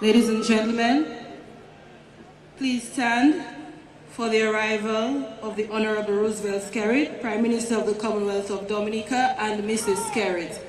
Ladies and gentlemen, please stand for the arrival of the Honorable Roosevelt Skerrit, Prime Minister of the Commonwealth of Dominica, and Mrs. Skerrit.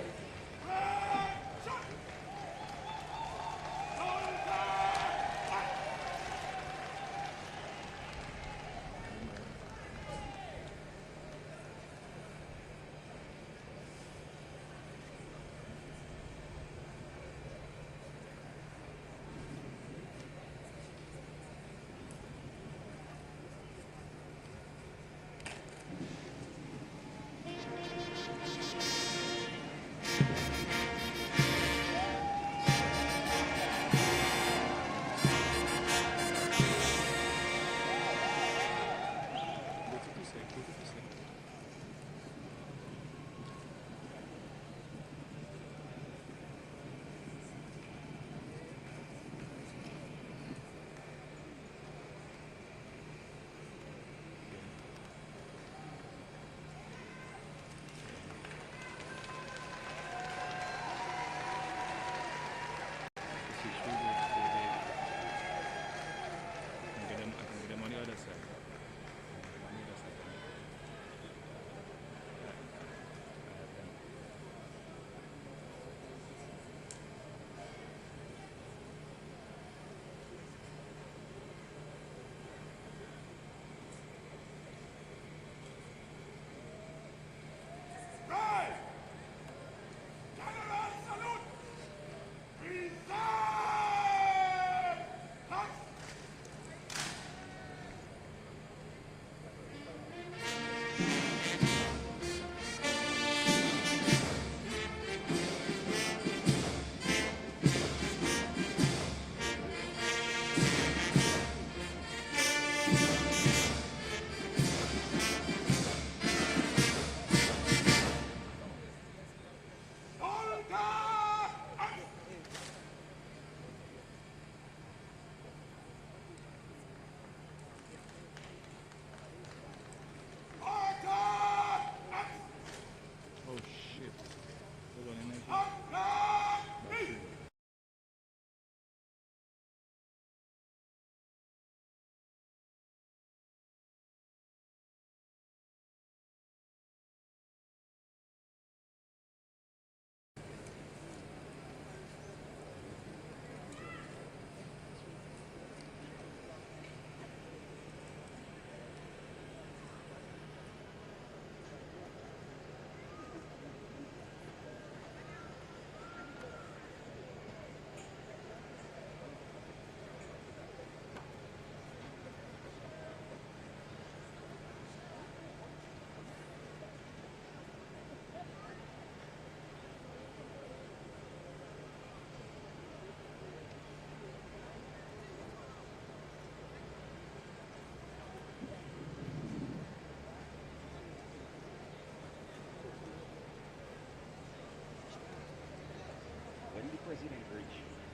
President reach,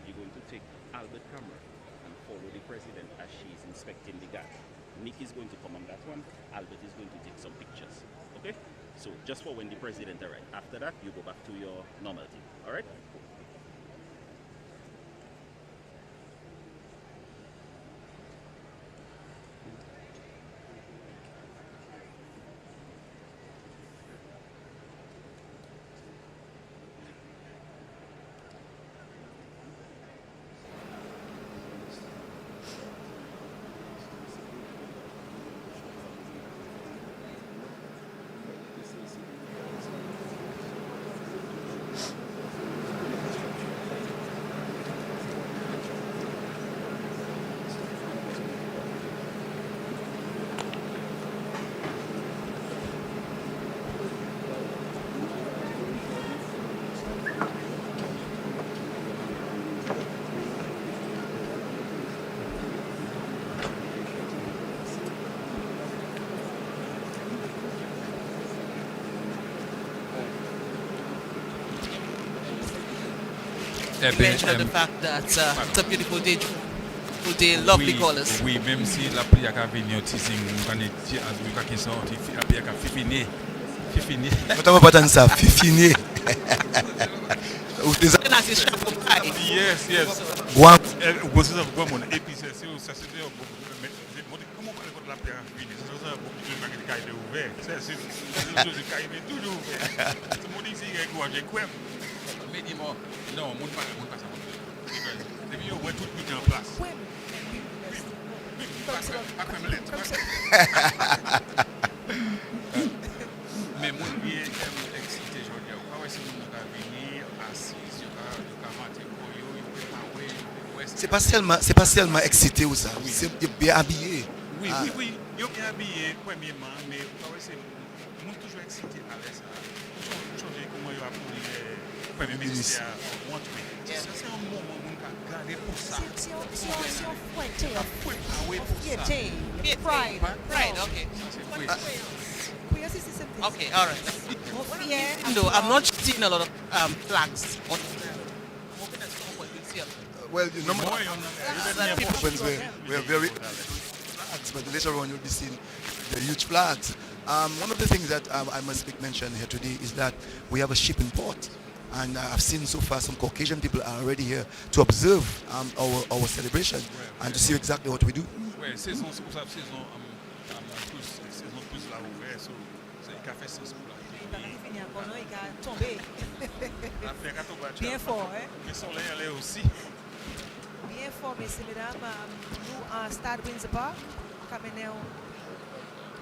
you're going to take Albert camera and follow the president as she's inspecting the gas. Nick is going to come on that one. Albert is going to take some pictures. Okay? So just for when the president arrives. After that, you go back to your normality. All right? Mention of the fact that it's a beautiful day, lovely colors. Oui, même si la prière a venu teasing, on est as we can sortir, la prière a fini. Notamment pas tant ça, fini. Yes. Guam. Vocês vão mon épicé ça c'est comment on parle de la pierre fini c'est ça pour que le cahier ouvert c'est le cahier toujours ouvert c'est mon ici quoi j'ai quoi mais dis-moi non mon pas ça depuis on voit tout mis en place pas comme lettre mais mon bien excité aujourd'hui pas si mon a venir assis sur c'est pas seulement excité ou ça, c'est bien habillé. Oui, ils sont bien habillés, premièrement, mais c'est toujours excité à l'aise. Pour changer comment ils ont appris le Premier ministre à montrer. C'est un moment où on a gardé pour ça. Pride, okay. Okay, all right. No, I'm not seeing a lot of flags. Well, you know, we're very flags, but later on you'll be seeing the huge flags. One of the things that I must make mention here today is that we have a shipping port. And I've seen so far some Caucasian people are already here to observe our celebration and to see exactly what we do. Oui, saison plus là ouvert, c'est café sans pour là. Bien fort, hein? Le soleil allait aussi. Bien fort, messieurs, mesdames. Nous, en Stade Windsor Park, Kameneo.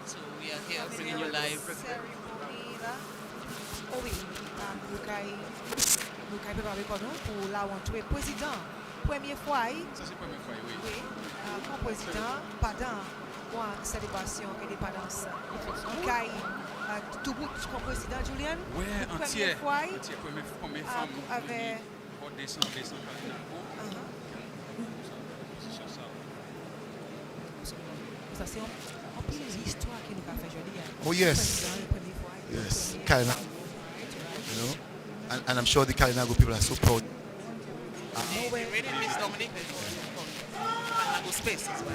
So we are here bringing you live. Cérémonie là. Oh oui, nous avons préparé pour nous pour la rentrée président. Première fois, Ça c'est la première fois, oui. oui, comme président, pendant la célébration indépendance. Tout bout comme président, Julien. Oui, entier. Première fois, Première femme. avec. Descend Ça, c'est un peu les histoires qui nous a fait aujourd'hui. Oh yes, yes, Kalina. You know, and I'm sure the Kalinago people are so proud.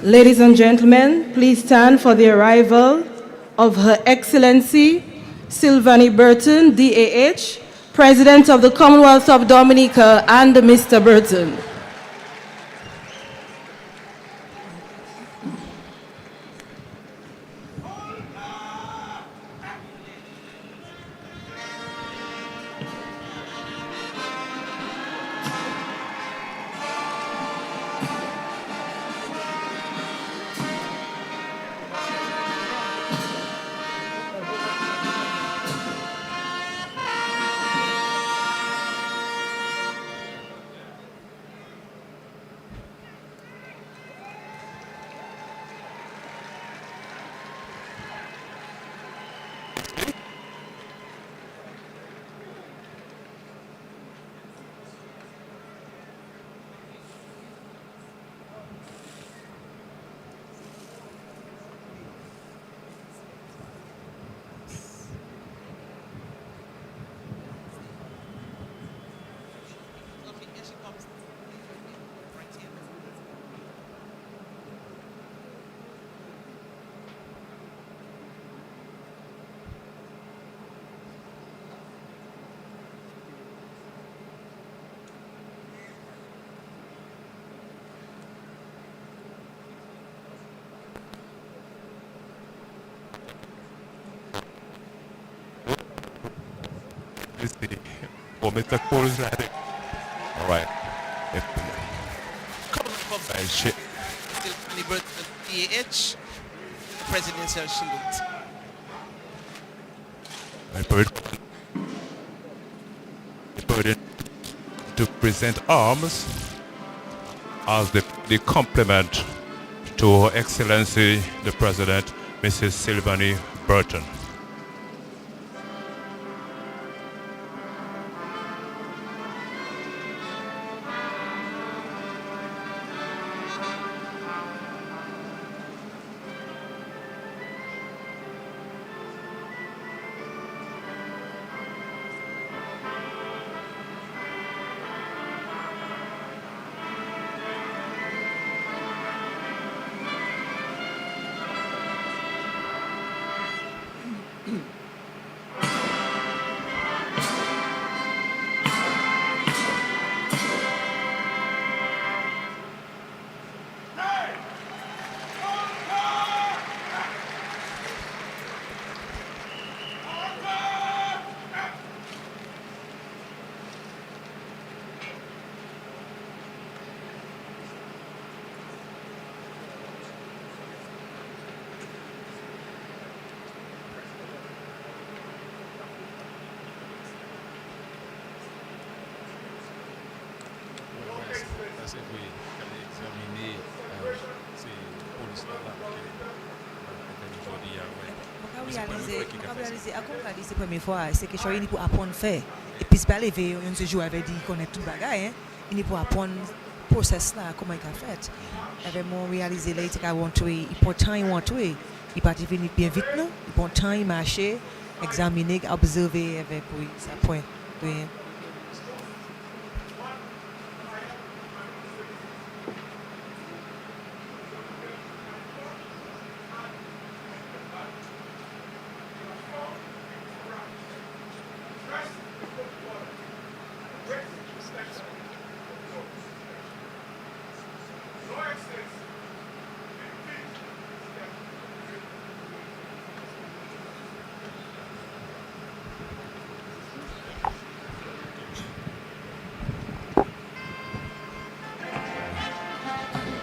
Ladies and gentlemen, please stand for the arrival of Her Excellency Sylvanie Burton, DAH, President of the Commonwealth of Dominica, and Mr. Burton. For Mr. Cole's landing. All right. Shit. Sylvanie Burton, DAH, the presidential salute. I put it to present arms as the compliment to Her Excellency the President, Mrs. Sylvanie Burton. c'est oui, qu'elle examiner ces polices-là aujourd'hui, on a réalisé, à quoi on a dit c'est la première fois, c'est quelque chose qu'il faut apprendre à faire. Et puis, c'est pas levé, on se joue avec dit qu'on est tout bagaille, il faut apprendre le process là, comment il a fait. Avec moi, réalisé là, il want to, il prend temps, il want to, il part venir bien vite, non? Il prend temps, il marche, examiner, observer avec oui, ça point.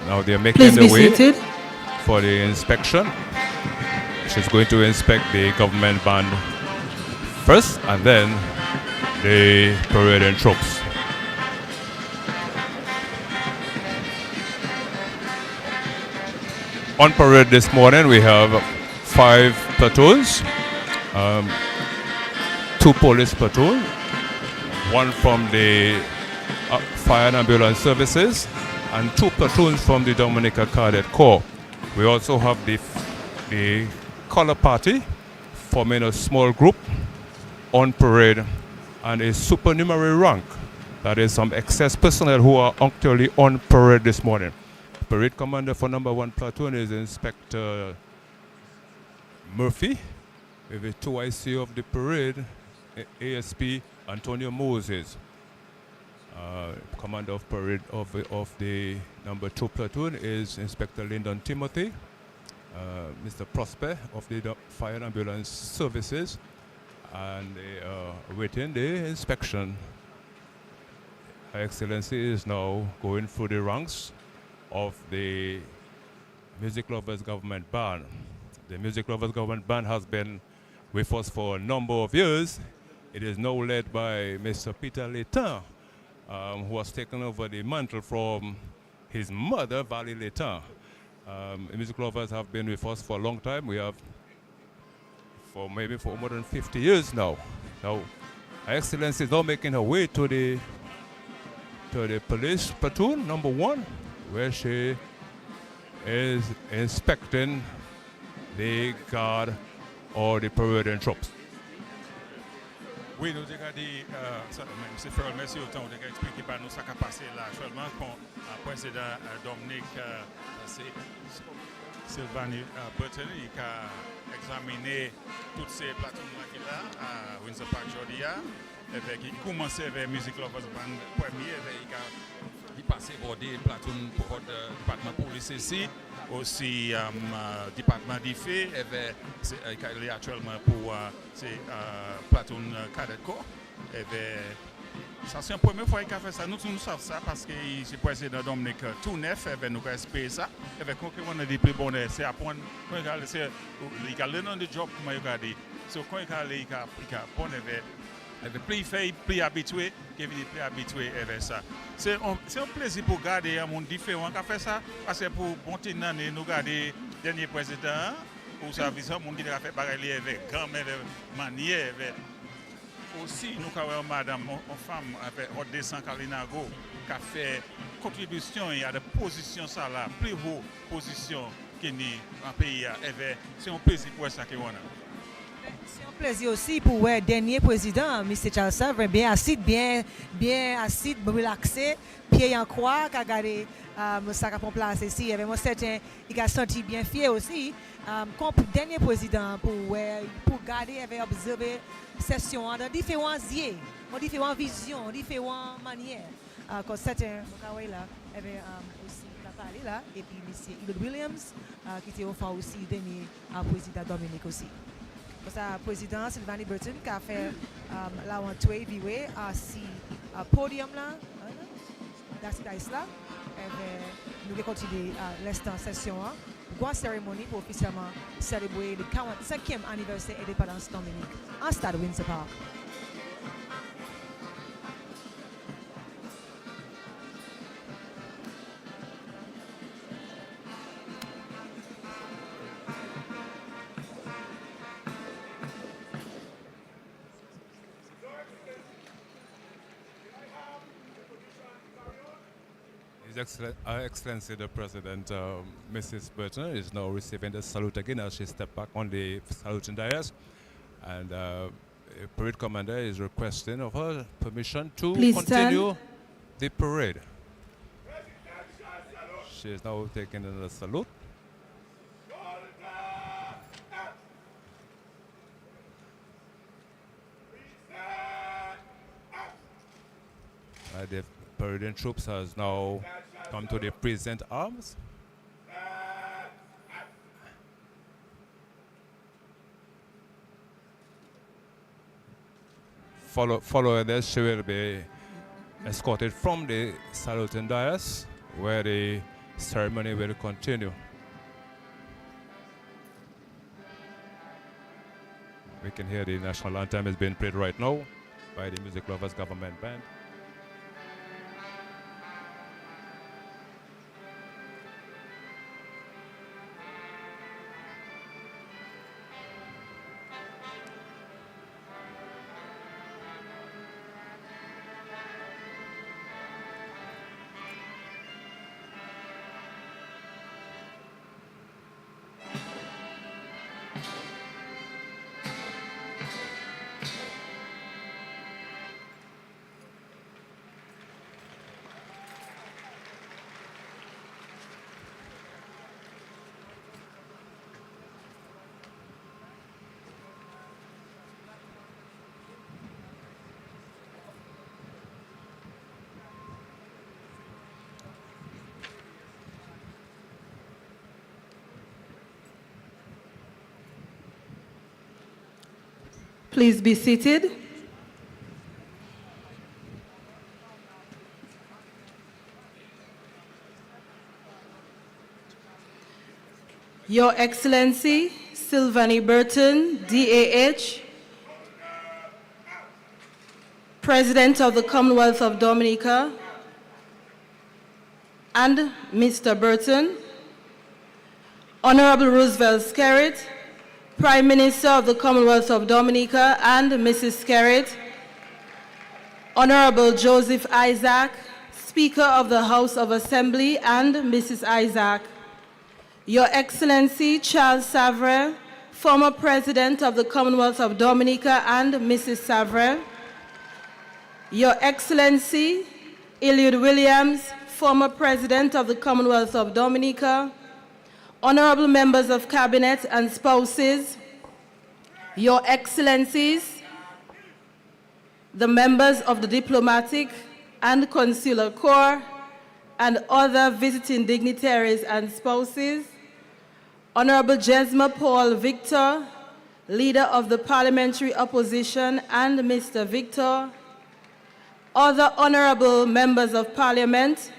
Now they're making Please the be way seated. for the inspection. She's going to inspect the government band first and then the parade and troops. On parade this morning we have 5 platoons, 2 police platoons, 1 from the fire and ambulance services, and 2 platoons from the Dominica Cadet Corps. We also have the color party forming a small group on parade and a supernumerary rank. That is some excess personnel who are actually on parade this morning. Parade commander for number 1 platoon is Inspector Murphy, with the 2 IC of the parade, ASP Antonio Moses. Commander of parade of the number 2 platoon is Inspector Lyndon Timothy. Mr. Prosper of the Fire and Ambulance Services, and they are awaiting the inspection. Her Excellency is now going through the ranks of the Music Lovers Government Band. The Music Lovers Government Band has been with us for a number of years. It is now led by Mr. Peter Letin, who has taken over the mantle from his mother, Valley Letin. Music Lovers have been with us for a long time. We have for more than 50 years now. Now, Her Excellency is now making her way to the police platoon, number 1, where she is inspecting the guard or the parade and troops. Oui, nous avons dit, M. Ferrell, merci autant, nous avons expliqué par nous ce qui a passé là actuellement quand le président Dominique Sylvanie Burton il a examiné toutes ces plateformes qu'il a à Windsor Park aujourd'hui. Il commençait avec Music Lovers Band premier, il passait pour des plateformes pour le département police ici, aussi département d'IFE, il est actuellement pour ces plateformes Cadet Corps. Ça c'est la première fois qu'il a fait ça. Nous savons ça parce que le président Dominique Tourneuf, nous avons espéré ça. Quand on a dit plus bon, c'est apprendre, quand il a le nom de job, comme il a dit. Quand il a bon, plus fait, plus habitué, qu'il est plus habitué avec ça. C'est un plaisir pour garder un monde différent qui a fait ça. Parce que pour monter dans nous garder le dernier président, pour ça, un monde qui a fait pareil avec grand-mère, manière, aussi, nous avons madame, une femme avec Odessa Kalinago qui a fait contribution à des positions ça là, plus haute position qu'il y a en pays. C'est un plaisir pour ça que on a. C'est un plaisir aussi pour le dernier président, M. Charles Savre, bien acide, relaxé, pied en croix, qui a gardé ça qui a pris place ici. Avec moi, certain, il a senti bien fier aussi. Comme dernier président, pour garder et observer session dans différents yeux, différentes visions, différentes manières. Comme certains, là, aussi parlé là, et puis M. Edward Williams, qui était au fond aussi dernier président Dominique aussi. Le président Sylvanie Burton qui a fait la rentrée vivée à ce podium là, là, nous allons continuer l'instant session, une cérémonie pour officiellement célébrer le 45e anniversaire de l'indépendance Dominique en stade Windsor Park. Excellency the President, Mrs. Burton, is now receiving the salute again as she stepped back on the saluting dais. And parade commander is requesting of her permission to Please continue stand. the parade. She is now taking another salute. The parading troops has now come to the present arms. Following this, she will be escorted from the saluting dais, where the ceremony will continue. We can hear the national anthem is being played right now by the Music Lovers Government Band. Please be seated. Your Excellency, Sylvanie Burton, DAH, President of the Commonwealth of Dominica, and Mr. Burton, Honorable Roosevelt Skerrit, Prime Minister of the Commonwealth of Dominica, and Mrs. Skerrit, Honorable Joseph Isaac, Speaker of the House of Assembly, and Mrs. Isaac, Your Excellency Charles Savre, former President of the Commonwealth of Dominica, and Mrs. Savre, Your Excellency Eliud Williams, former President of the Commonwealth of Dominica, Honorable members of Cabinet and spouses, Your Excellencies, the members of the Diplomatic and Consular Corps, and other visiting dignitaries and spouses, Honorable Jesma Paul Victor, Leader of the Parliamentary Opposition, and Mr. Victor, other honorable members of Parliament,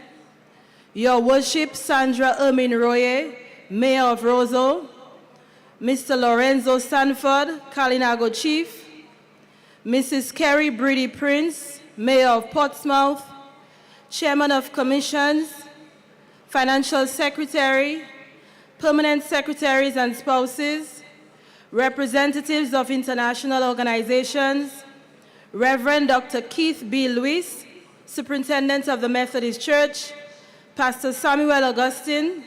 Your Worship Sandra Ermin Roye, Mayor of Roseau, Mr. Lorenzo Sanford, Kalinago Chief, Mrs. Kerry Brady Prince, Mayor of Portsmouth, Chairman of Commissions, Financial Secretary, Permanent Secretaries and spouses, representatives of international organizations, Reverend Dr. Keith B. Lewis, Superintendent of the Methodist Church, Pastor Samuel Augustine,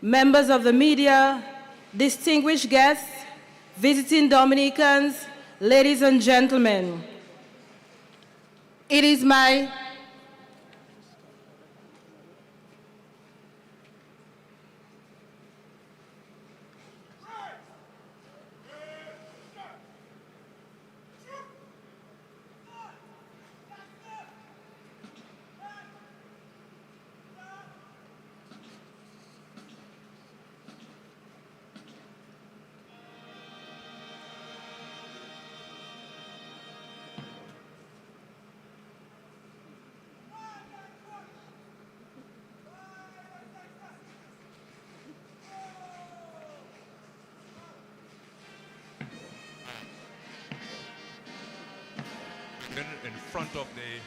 members of the media, distinguished guests, visiting Dominicans, ladies and gentlemen. It is my in front of the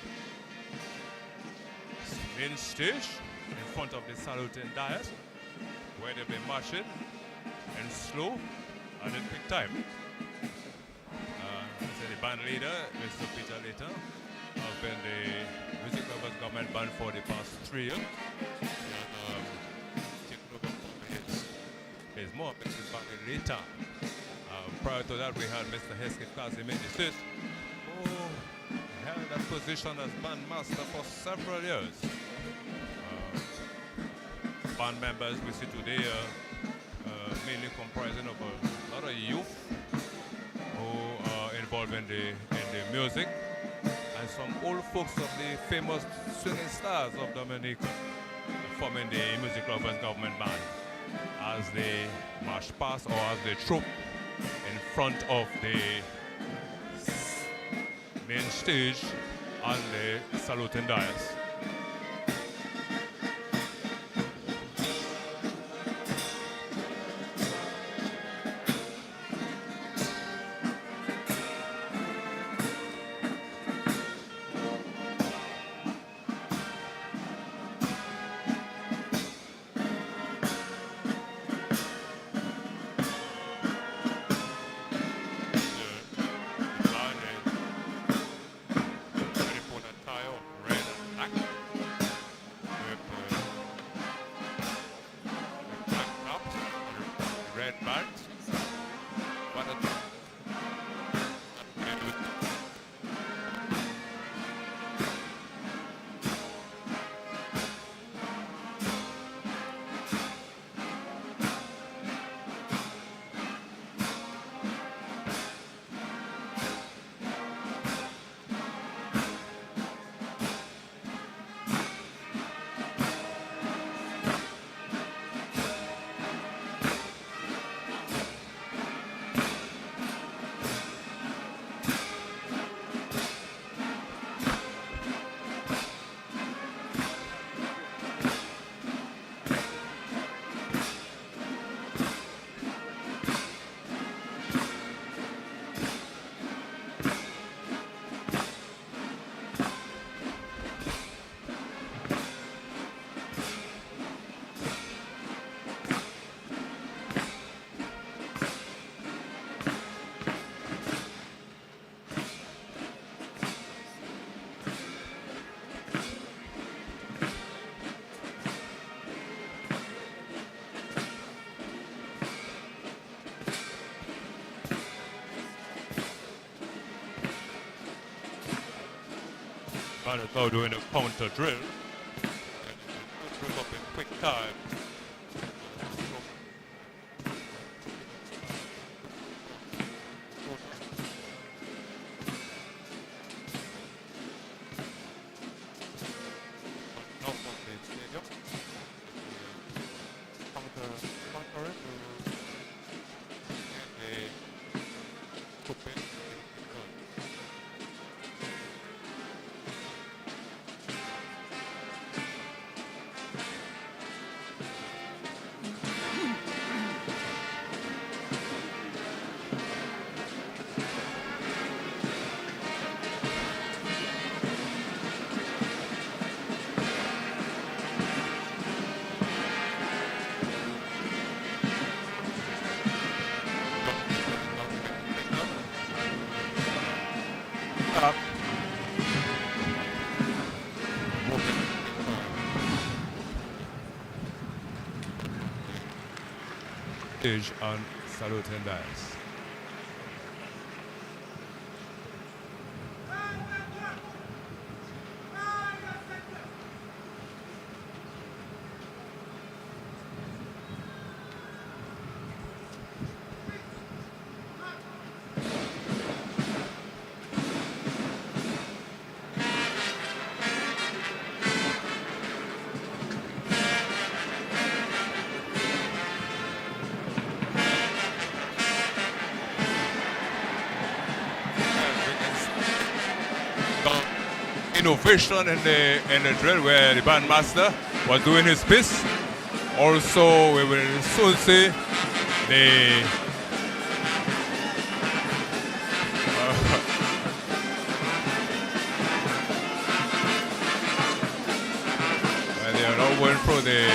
main stage, in front of the saluting dais, where they'll be marching in slow and in quick time. The band leader, Mr. Peter Layton, has been the Music Lovers Government Band for the past 3 years. And taken over his mom, Mrs. Barney Layton. Prior to that, we had Mr. Hesketh Kazim in the state, who held that position as bandmaster for several years. Band members we see today mainly comprising of a lot of youth who are involved in the music, and some old folks of the famous swinging stars of Dominica forming the Music Lovers Government Band as they march past or as they troop in front of the main stage on the saluting dais. Man is now doing a counter drill. Drill up in quick time. On saluting dais. Innovation in the drill where the bandmaster was doing his piece. Also, we will soon see the well, they are now going through the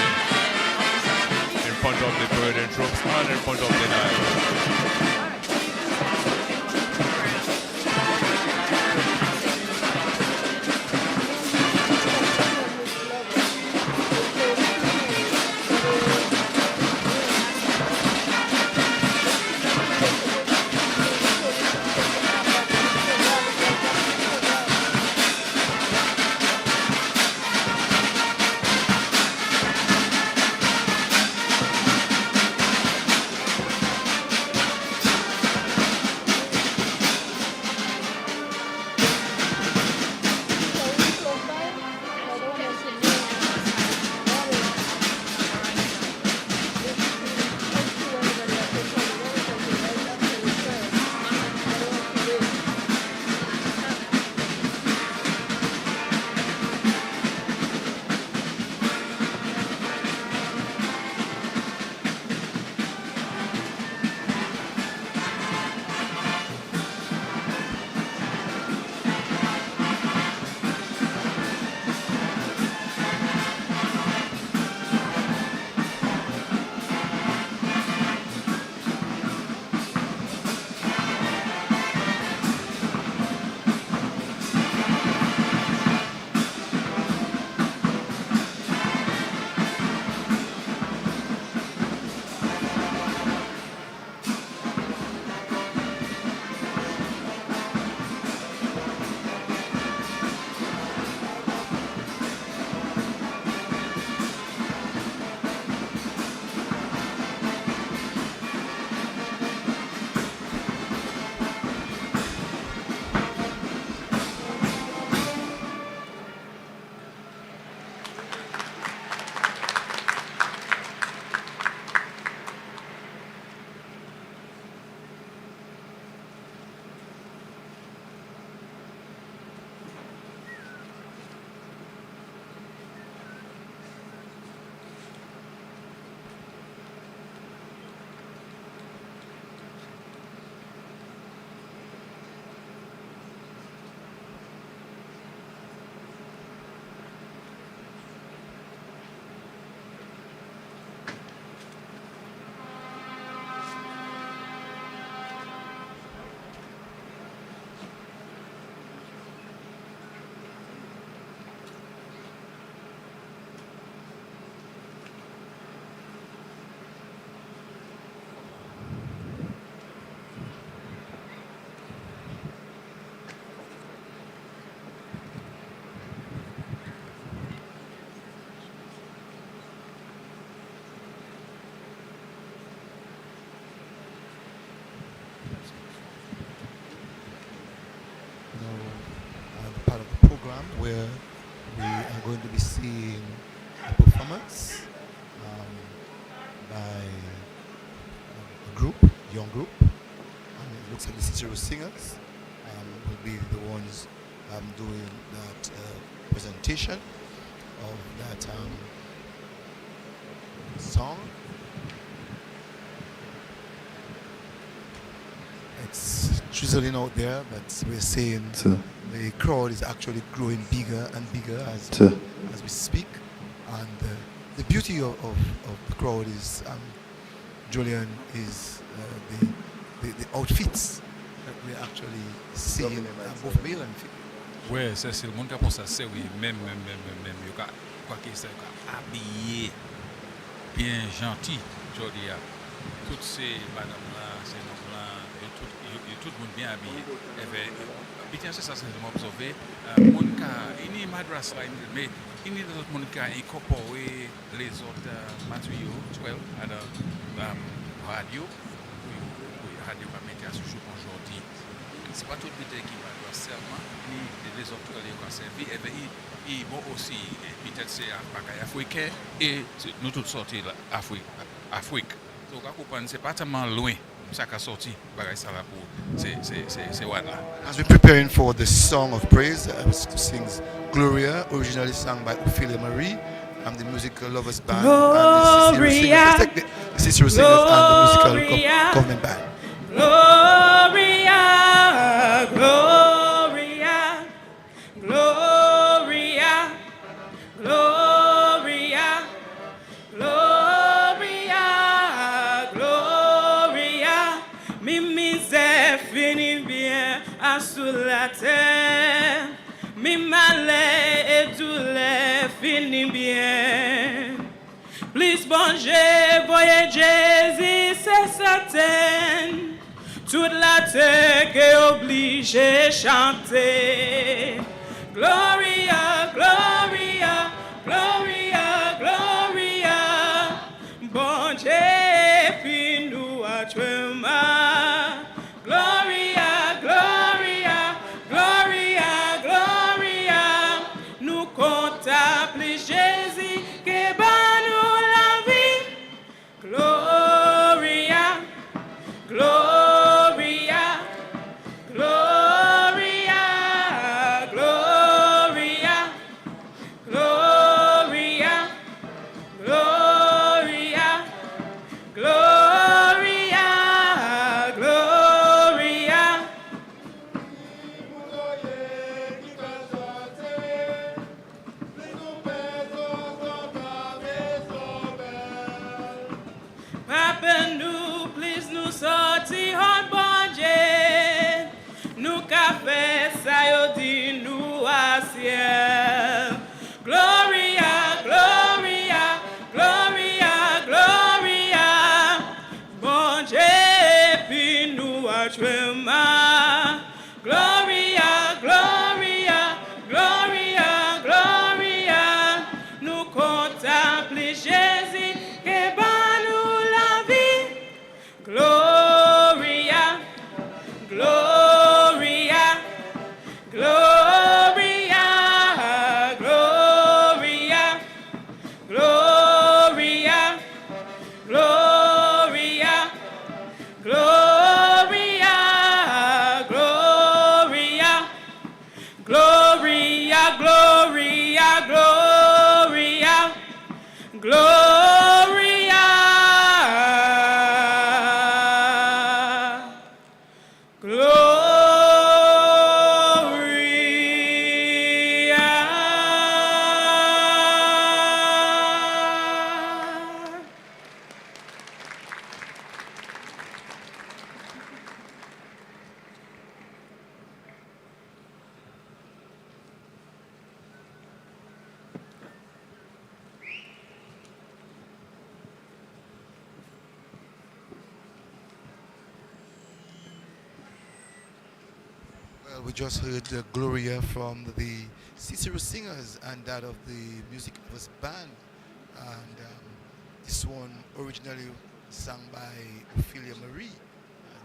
in front of the parading troops and in front of the knife. program where we are going to be seeing a performance by a group, young group. It looks like the Cicero Singers will be the ones doing that presentation of that song. It's drizzling out there, but we're saying the crowd is actually growing bigger and bigger as we speak. And the beauty of the crowd is, Julian, is the outfits that we're actually seeing, both male and female. Ouais, c'est le monde qui pense à ça, oui, même, quoi qu'il soit habillé, bien gentil, je dis, toutes ces madames-là, ces hommes-là, tout le monde bien habillé. Et bien, c'est ça, c'est observé. Mon cas, il y a madras là, mais il y a d'autres monde qui incorporé les autres matériaux, 12, à la radio, radio va mettre à ce jour aujourd'hui. C'est pas tout le monde qui va seulement, ni les autres qui ont servi, et bien, ils vont aussi, peut-être c'est africain, et nous tous sortis Afrique. Donc, c'est pas tellement loin. As we're preparing for the song of praise, sings Gloria, originally sung by Ophelia Marie, and the musical lovers band, Gloria, and the Cicero Singers and the musical government band. Gloria, Gloria, Gloria, Gloria, Gloria, Gloria. Mimi se finit bien à sous la terre. Mi malais et tout les finit bien. Please bonjour, voyez Jésus, c'est certain. Toute la terre qui est obligée chanter. Gloria, Gloria, Gloria, Gloria. Bon Dieu, puis nous actuellement. Gloria, Gloria, Gloria, Gloria. Nous contemplons Jésus qui bat nous la vie. Gloria, Gloria, Gloria, Gloria, Gloria, Gloria, Gloria, Gloria. Papa nous, please nous sortir en bon Dieu. Nous café ça yo dit nous à ciel. Gloria, Gloria, Gloria, Gloria. Bon Dieu, puis nous actuellement. Gloria, Gloria, Gloria, Gloria. Nous contemplons Jésus qui bat nous la vie. Gloria, Gloria, Gloria, Gloria, Gloria, Gloria, Gloria, Gloria, Gloria, Gloria, Gloria, Gloria. Well, we just heard Gloria from the Cicero Singers and that of the Music Lovers Band. And this one originally sung by Ophelia Marie.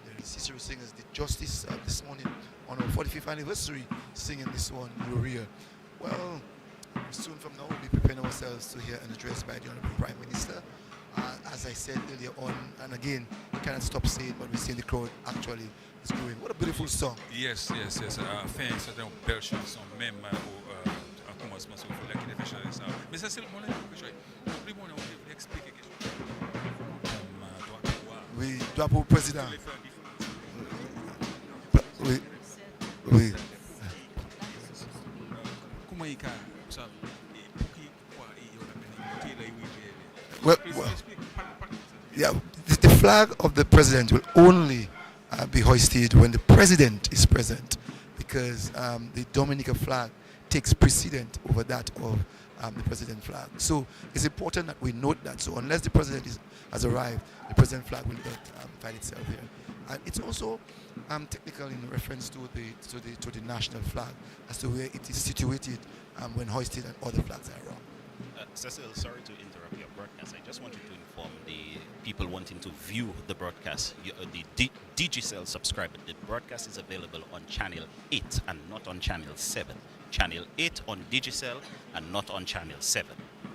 And the Cicero Singers did justice this morning on our 45th anniversary singing this one, Gloria. Well, soon from now, we'll be preparing ourselves to hear an address by the Honorable Prime Minister. As I said earlier on, and again, you cannot stop saying what we see in the crowd actually is growing. What a beautiful song. Yes. Enfin, c'est un belle chanson, même au commencement, il faut qu'il ait fait ça. Mais ça, c'est le moment où je vais expliquer quelque chose. Oui, doit pour le président. Oui. Oui. Comment il a ça? Well, yeah, the flag of the president will only be hoisted when the president is present, because the Dominica flag takes precedent over that of the president flag. So it's important that we note that. So unless the president has arrived, the president flag will not find itself here. And it's also technical in reference to the national flag as to where it is situated when hoisted and other flags are around. Cecil, sorry to interrupt your broadcast. I just wanted to inform the people wanting to view the broadcast, the Digicel subscriber. The broadcast is available on channel 8 and not on channel 7. Channel 8 on Digicel and not on channel 7.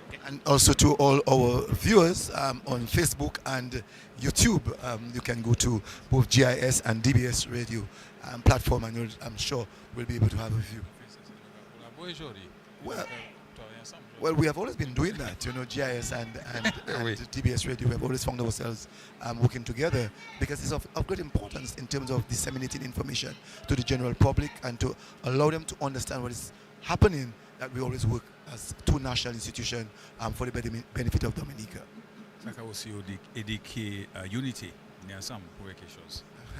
Okay. And also to all our viewers on Facebook and YouTube, you can go to both GIS and DBS radio platform, and I'm sure we'll be able to have a view. Well, we have always been doing that, GIS and DBS radio. We have always found ourselves working together because it's of great importance in terms of disseminating information to the general public and to allow them to understand what is happening, that we always work as two national institutions for the benefit of Dominica.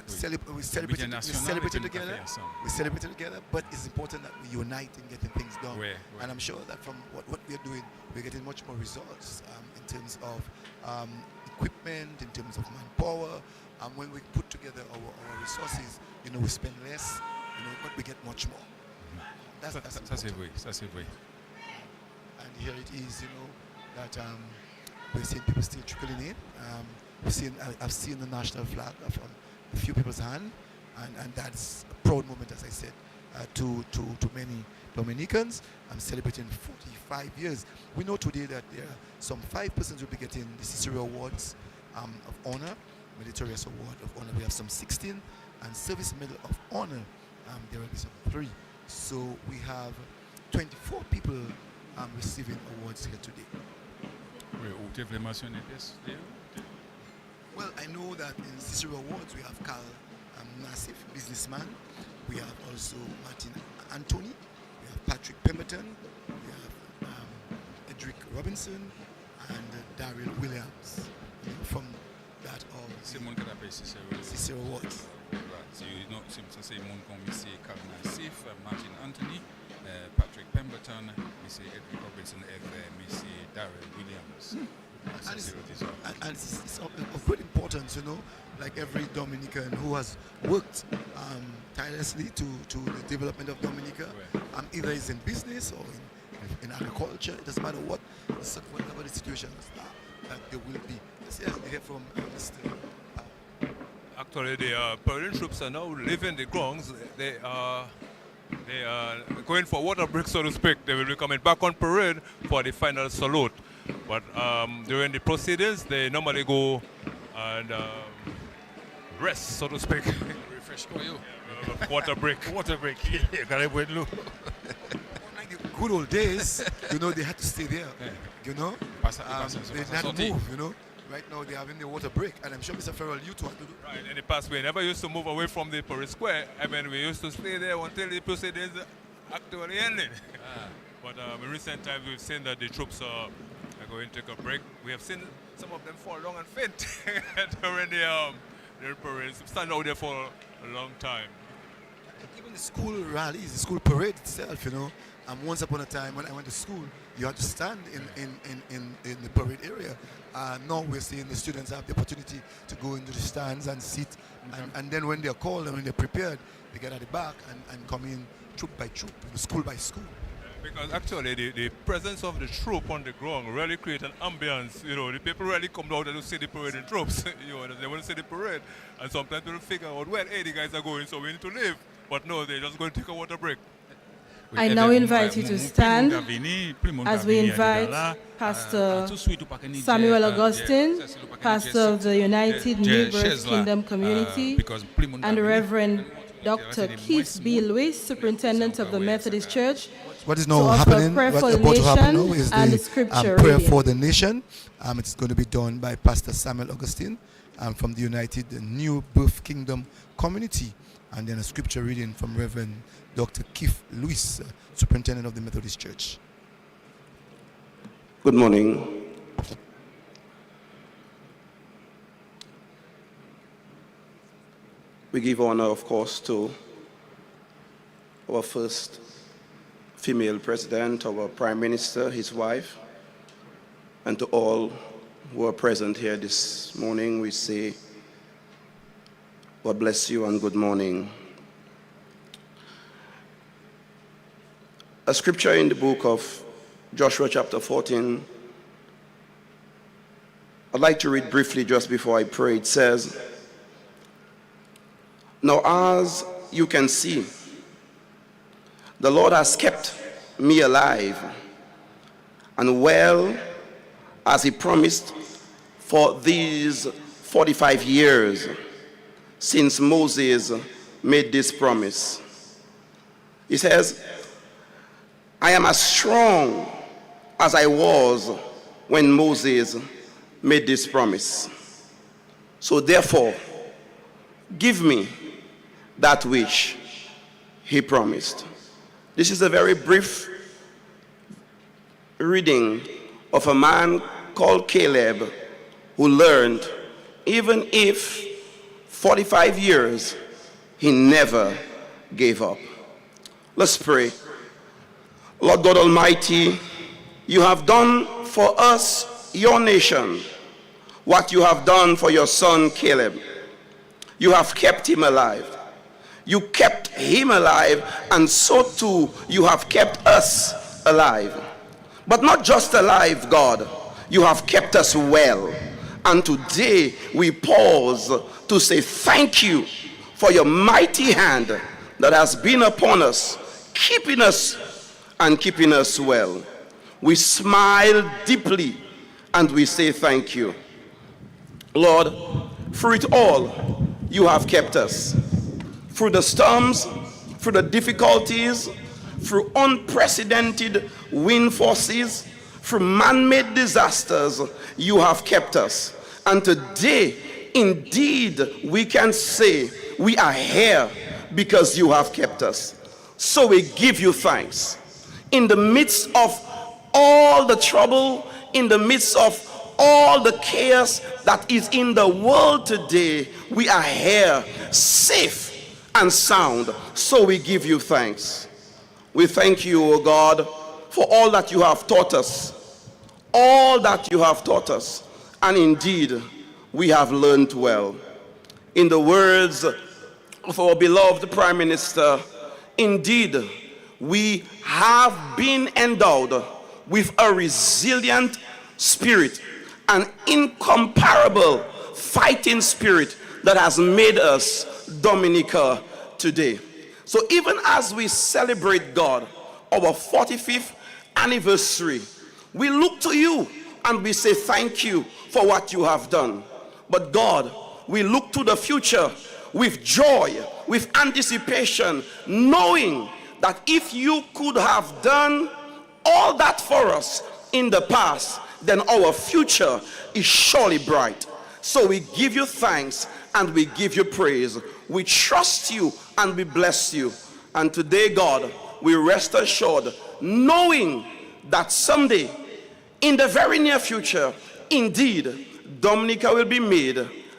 We celebrated together. We celebrated together, but it's important that we unite in getting things done. And I'm sure that from what we're doing, we're getting much more results in terms of equipment, in terms of manpower. When we put together our resources, we spend less, but we get much more. That's important. And here it is, that we're seeing people still trickling in. I've seen the national flag from a few people's hand, and that's a proud moment, as I said, to many Dominicans. I'm celebrating 45 years. We know today that there are some 5 persons who will be getting the Cicero Awards of Honor, Meritorious Award of Honor. We have some 16, and Service Medal of Honor, there will be some 3. So we have 24 people receiving awards here today. Well, I know that in Cicero Awards we have Carl Nassif, businessman. We have also Martin Anthony. We have Patrick Pemberton. We have Edric Robinson and Daryl Williams from that of Cicero Awards. So Simon Commissi, Carl Nassif, Martin Anthony, Patrick Pemberton, Missy Edric Robinson, and Missy Daryl Williams. And it's of great importance, like every Dominican who has worked tirelessly to the development of Dominica, either it's in business or in agriculture. It doesn't matter whatever the situation is, that there will be. Let's hear from Mr. Actually, the Peruvian troops are now leaving the grounds. They are going for water break, so to speak. They will be coming back on parade for the final salute. But during the proceedings, they normally go and rest, so to speak. Refresh for you. Water break. Water break. Like the good old days, they had to stay there. They had to move, Right now they're having the water break, and I'm sure Mr. Farrell, you too have to do. Right, in the past we never used to move away from the Paris Square. We used to stay there until the proceedings actually ended. But in recent times we've seen that the troops are going to take a break. We have seen some of them fall long and faint during the parades, stand out there for a long time. Even the school rallies, the school parade itself, once upon a time when I went to school, you had to stand in the parade area. Now we're seeing the students have the opportunity to go into the stands and sit, and then when they're called and when they're prepared, they get at the back and come in troop by troop, school by school. Because actually the presence of the troop on the ground really creates an ambience. The people really come out to see the parade in troops. They want to see the parade, and sometimes people figure out, well, hey, the guys are going, so we need to leave. But no, they're just going to take a water break. I now invite you to stand as we invite Pastor Samuel Augustine, pastor of the United New Birth Kingdom Community, and Reverend Dr. Keith B. Lewis, Superintendent of the Methodist Church. What is now happening, what's about to happen now is the prayer reading for the nation. It's going to be done by Pastor Samuel Augustine from the United New Birth Kingdom Community. And then a scripture reading from Reverend Dr. Keith Lewis, Superintendent of the Methodist Church. Good morning. We give honor, of course, to our first female president, our Prime Minister, his wife, and to all who are present here this morning. We say, God bless you and good morning. A scripture in the book of Joshua chapter 14, I'd like to read briefly just before I pray. It says, "Now as you can see, the Lord has kept me alive and well, as he promised, for these 45 years since Moses made this promise." He says, "I am as strong as I was when Moses made this promise. So therefore, give me that which he promised." This is a very brief reading of a man called Caleb who learned, even if 45 years, he never gave up. Let's pray. Lord God Almighty, you have done for us, your nation, what you have done for your son Caleb. You have kept him alive. You kept him alive, and so too you have kept us alive. But not just alive, God, you have kept us well. And today we pause to say thank you for your mighty hand that has been upon us, keeping us and keeping us well. We smile deeply and we say thank you. Lord, through it all, you have kept us. Through the storms, through the difficulties, through unprecedented wind forces, through man-made disasters, you have kept us. And today, indeed, we can say we are here because you have kept us. So we give you thanks. In the midst of all the trouble, in the midst of all the chaos that is in the world today, we are here safe and sound. So we give you thanks. We thank you, O God, for all that you have taught us. All that you have taught us. And indeed, we have learned well. In the words of our beloved Prime Minister, indeed, we have been endowed with a resilient spirit, an incomparable fighting spirit that has made us Dominica today. So even as we celebrate, God, our 45th anniversary, we look to you and we say thank you for what you have done. But God, we look to the future with joy, with anticipation, knowing that if you could have done all that for us in the past, then our future is surely bright. So we give you thanks and we give you praise. We trust you and we bless you. And today, God, we rest assured, knowing that someday, in the very near future, indeed, Dominica will be made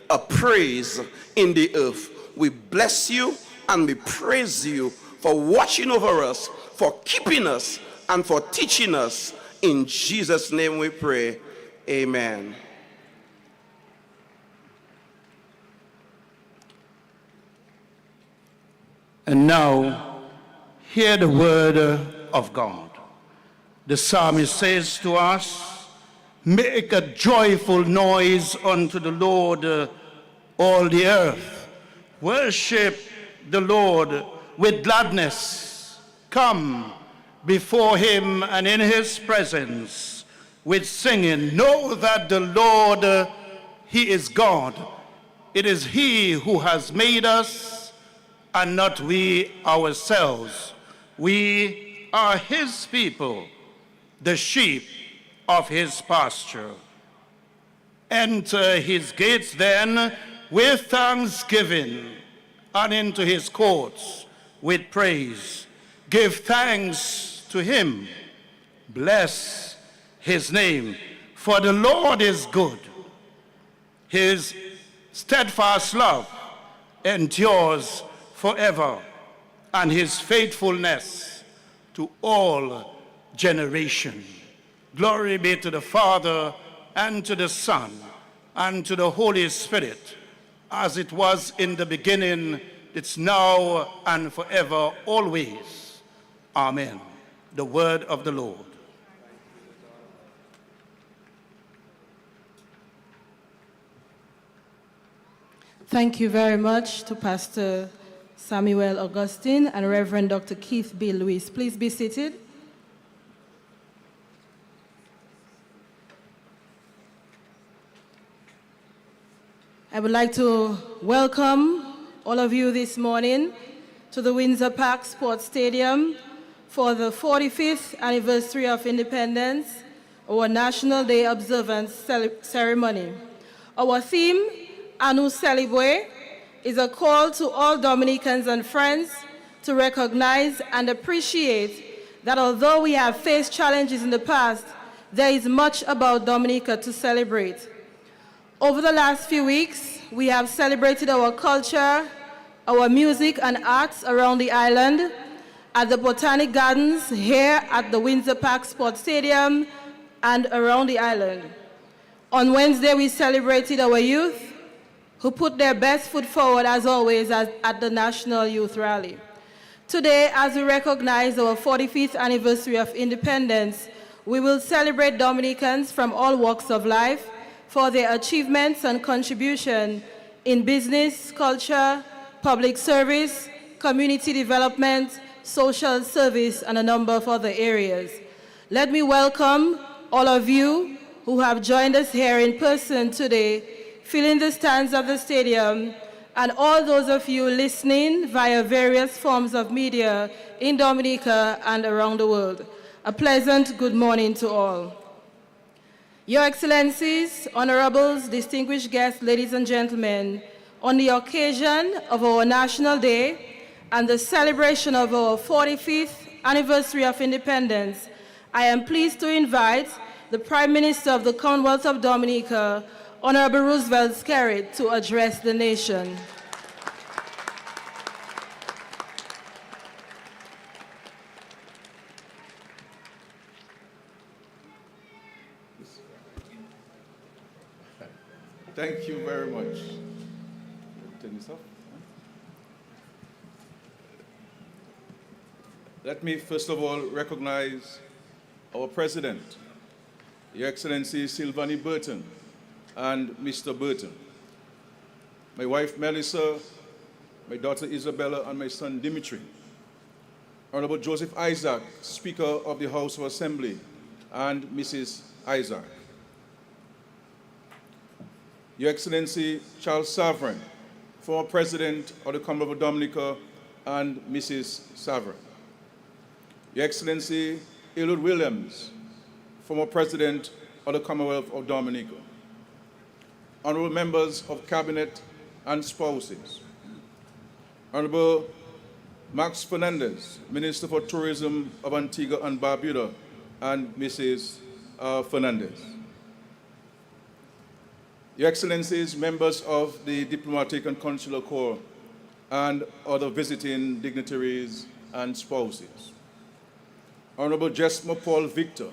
a praise in the earth. We bless you and we praise you for watching over us, for keeping us, and for teaching us. In Jesus' name we pray. Amen. And now, hear the word of God. The psalmist says to us, "Make a joyful noise unto the Lord, all the earth. Worship the Lord with gladness. Come, before him and in his presence with singing, know that the Lord, he is God. It is he who has made us and not we ourselves. We are his people, the sheep of his pasture. Enter his gates then with thanksgiving, and into his courts with praise. Give thanks to him. Bless his name, for the Lord is good. His steadfast love endures forever, and his faithfulness to all generations. Glory be to the Father, and to the Son, and to the Holy Spirit, as it was in the beginning, it's now, and forever, always. Amen. The word of the Lord. Thank you very much to Pastor Samuel Augustine and Reverend Dr. Keith B. Lewis. Please be seated. I would like to welcome all of you this morning to the Windsor Park Sports Stadium for the 45th anniversary of independence, our National Day observance ceremony. Our theme, Anu Celebre, is a call to all Dominicans and friends to recognize and appreciate that although we have faced challenges in the past, there is much about Dominica to celebrate. Over the last few weeks, we have celebrated our culture, our music and arts around the island, at the Botanic Gardens, here at the Windsor Park Sports Stadium, and around the island. On Wednesday, we celebrated our youth, who put their best foot forward, as always, at the National Youth Rally. Today, as we recognize our 45th anniversary of independence, we will celebrate Dominicans from all walks of life for their achievements and contribution in business, culture, public service, community development, social service, and a number of other areas. Let me welcome all of you who have joined us here in person today, filling the stands of the stadium, and all those of you listening via various forms of media in Dominica and around the world. A pleasant good morning to all. Your Excellencies, Honorables, distinguished guests, ladies and gentlemen, on the occasion of our National Day and the celebration of our 45th anniversary of independence, I am pleased to invite the Prime Minister of the Commonwealth of Dominica, Honorable Roosevelt Skerrit, to address the nation. Thank you very much. Turn this off. Let me first of all recognize our President, Your Excellency Sylvanie Burton and Mr. Burton, my wife Melissa, my daughter Isabella, and my son Dimitri, Honorable Joseph Isaac, Speaker of the House of Assembly, and Mrs. Isaac, Your Excellency Charles Savran, former President of the Commonwealth of Dominica, and Mrs. Savran, Your Excellency Elwood Williams, former President of the Commonwealth of Dominica, honorable members of Cabinet and spouses, Honorable Max Fernandez, Minister for Tourism of Antigua and Barbuda, and Mrs. Fernandez, Your Excellencies, members of the Diplomatic and Consular Corps, and other visiting dignitaries and spouses, Honorable Jesma Paul Victor,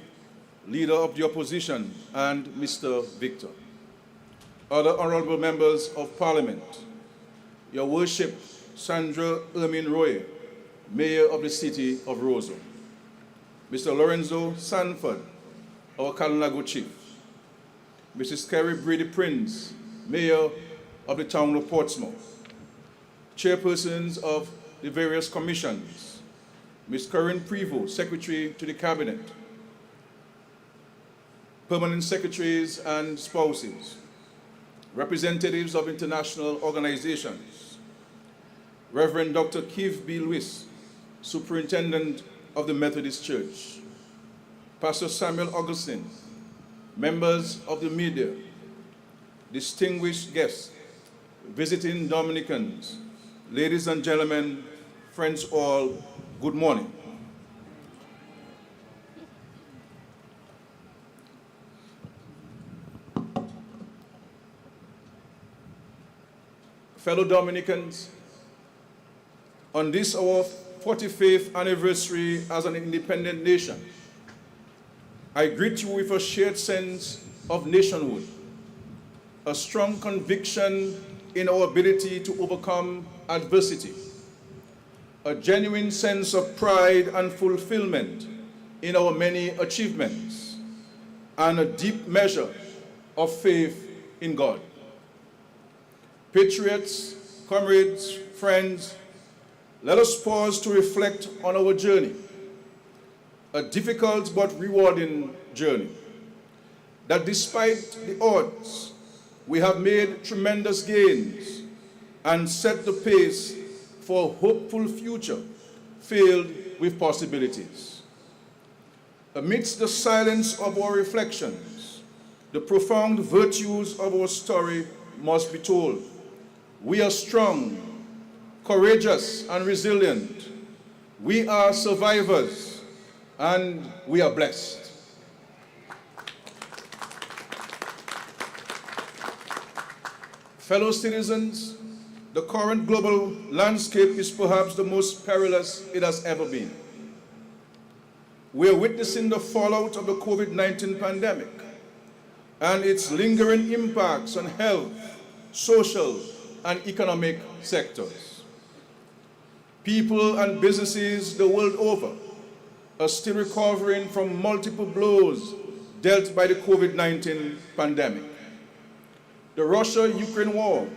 Leader of the Opposition, and Mr. Victor, other honorable members of Parliament, Your Worship Sandra Ermin Roy, Mayor of the City of Roseau, Mr. Lorenzo Sanford, our Kalinago Chief, Mrs. Kerry Brady Prince, Mayor of the Town of Portsmouth, chairpersons of the various commissions, Ms. Corinne Prevost, Secretary to the Cabinet, permanent secretaries and spouses, representatives of international organizations, Reverend Dr. Keith B. Lewis, Superintendent of the Methodist Church, Pastor Samuel Augustine, members of the media, distinguished guests, visiting Dominicans, ladies and gentlemen, friends all, good morning. Fellow Dominicans, on this our 45th anniversary as an independent nation, I greet you with a shared sense of nationhood, a strong conviction in our ability to overcome adversity, a genuine sense of pride and fulfillment in our many achievements, and a deep measure of faith in God. Patriots, comrades, friends, let us pause to reflect on our journey, a difficult but rewarding journey, that despite the odds, we have made tremendous gains and set the pace for a hopeful future filled with possibilities. Amidst the silence of our reflections, the profound virtues of our story must be told. We are strong, courageous, and resilient. We are survivors, and we are blessed. Fellow citizens, the current global landscape is perhaps the most perilous it has ever been. We are witnessing the fallout of the COVID-19 pandemic and its lingering impacts on health, social, and economic sectors. People and businesses the world over are still recovering from multiple blows dealt by the COVID-19 pandemic. The Russia-Ukraine war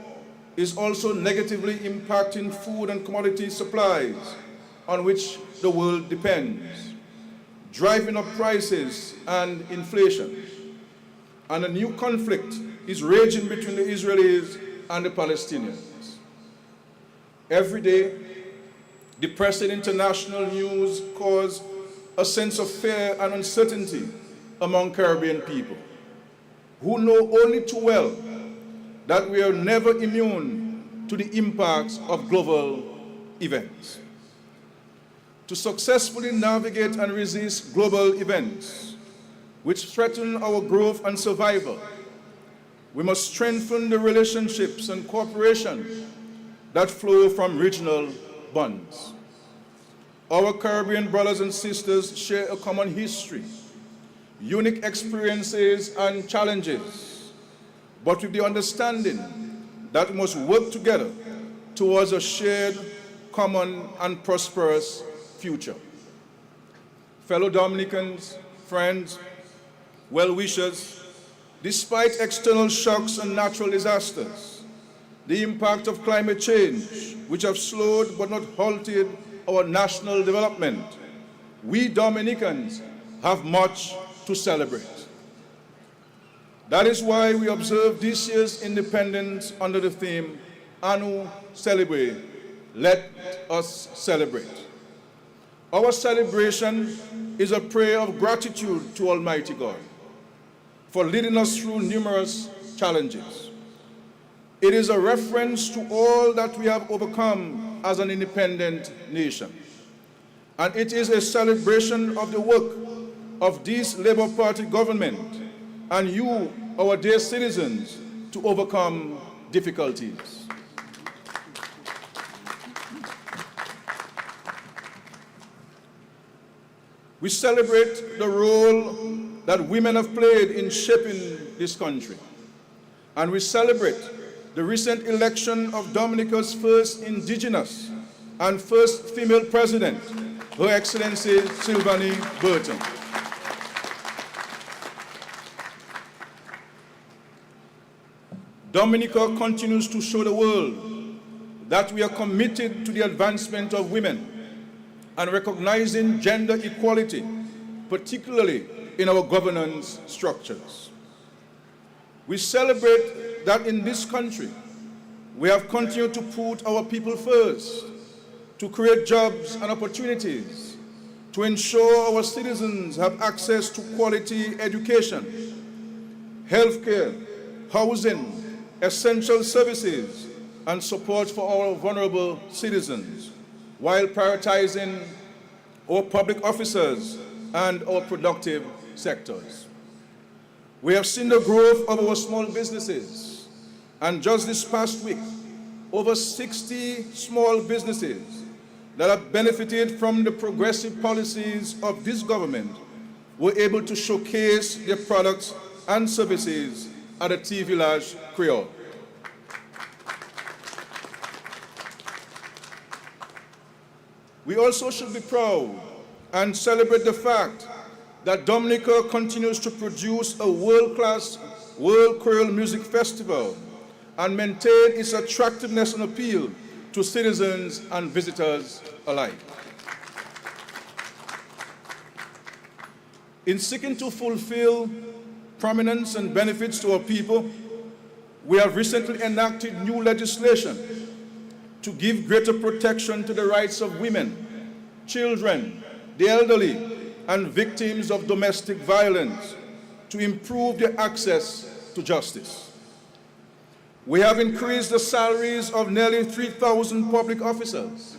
is also negatively impacting food and commodity supplies on which the world depends, driving up prices and inflation. And a new conflict is raging between the Israelis and the Palestinians. Every day, depressing international news cause a sense of fear and uncertainty among Caribbean people, who know only too well that we are never immune to the impacts of global events. To successfully navigate and resist global events which threaten our growth and survival, we must strengthen the relationships and cooperation that flow from regional bonds. Our Caribbean brothers and sisters share a common history, unique experiences and challenges, but with the understanding that we must work together towards a shared, common, and prosperous future. Fellow Dominicans, friends, well-wishers, despite external shocks and natural disasters, the impact of climate change, which have slowed but not halted our national development, we Dominicans have much to celebrate. That is why we observe this year's independence under the theme, Anu Celebrate, Let Us Celebrate. Our celebration is a prayer of gratitude to Almighty God for leading us through numerous challenges. It is a reference to all that we have overcome as an independent nation. And it is a celebration of the work of this Labour Party government and you, our dear citizens, to overcome difficulties. We celebrate the role that women have played in shaping this country. And we celebrate the recent election of Dominica's first indigenous and first female president, Her Excellency Sylvanie Burton. Dominica continues to show the world that we are committed to the advancement of women and recognizing gender equality, particularly in our governance structures. We celebrate that in this country, we have continued to put our people first, to create jobs and opportunities, to ensure our citizens have access to quality education, healthcare, housing, essential services, and support for our vulnerable citizens, while prioritizing our public officers and our productive sectors. We have seen the growth of our small businesses, and just this past week, over 60 small businesses that have benefited from the progressive policies of this government were able to showcase their products and services at the Tea Village Creole. We also should be proud and celebrate the fact that Dominica continues to produce a world-class World Creole Music Festival and maintain its attractiveness and appeal to citizens and visitors alike. In seeking to fulfill prominence and benefits to our people, we have recently enacted new legislation to give greater protection to the rights of women, children, the elderly, and victims of domestic violence to improve their access to justice. We have increased the salaries of nearly 3,000 public officers,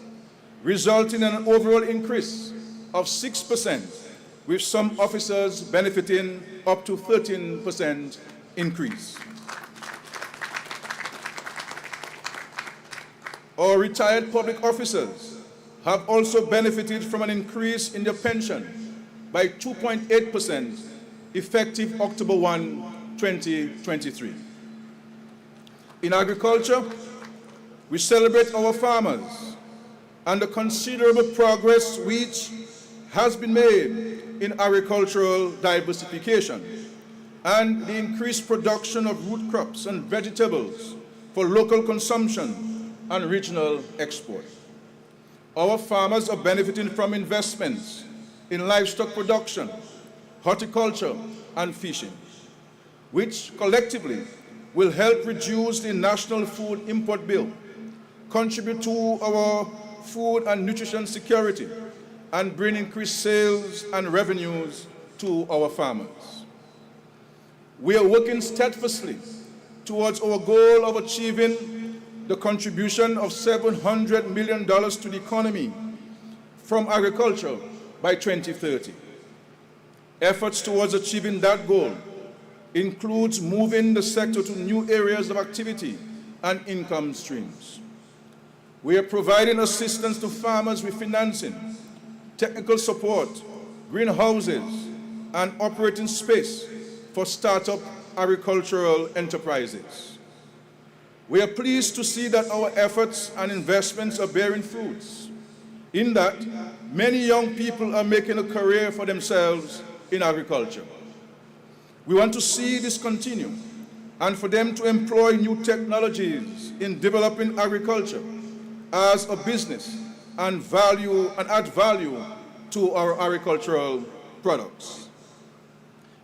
resulting in an overall increase of 6%, with some officers benefiting up to 13% increase. Our retired public officers have also benefited from an increase in their pension by 2.8% effective October 1, 2023. In agriculture, we celebrate our farmers and the considerable progress which has been made in agricultural diversification and the increased production of root crops and vegetables for local consumption and regional export. Our farmers are benefiting from investments in livestock production, horticulture, and fishing, which collectively will help reduce the national food import bill, contribute to our food and nutrition security, and bring increased sales and revenues to our farmers. We are working steadfastly towards our goal of achieving the contribution of $700 million to the economy from agriculture by 2030. Efforts towards achieving that goal includes moving the sector to new areas of activity and income streams. We are providing assistance to farmers with financing, technical support, greenhouses, and operating space for startup agricultural enterprises. We are pleased to see that our efforts and investments are bearing fruits, in that many young people are making a career for themselves in agriculture. We want to see this continue and for them to employ new technologies in developing agriculture as a business and add value to our agricultural products.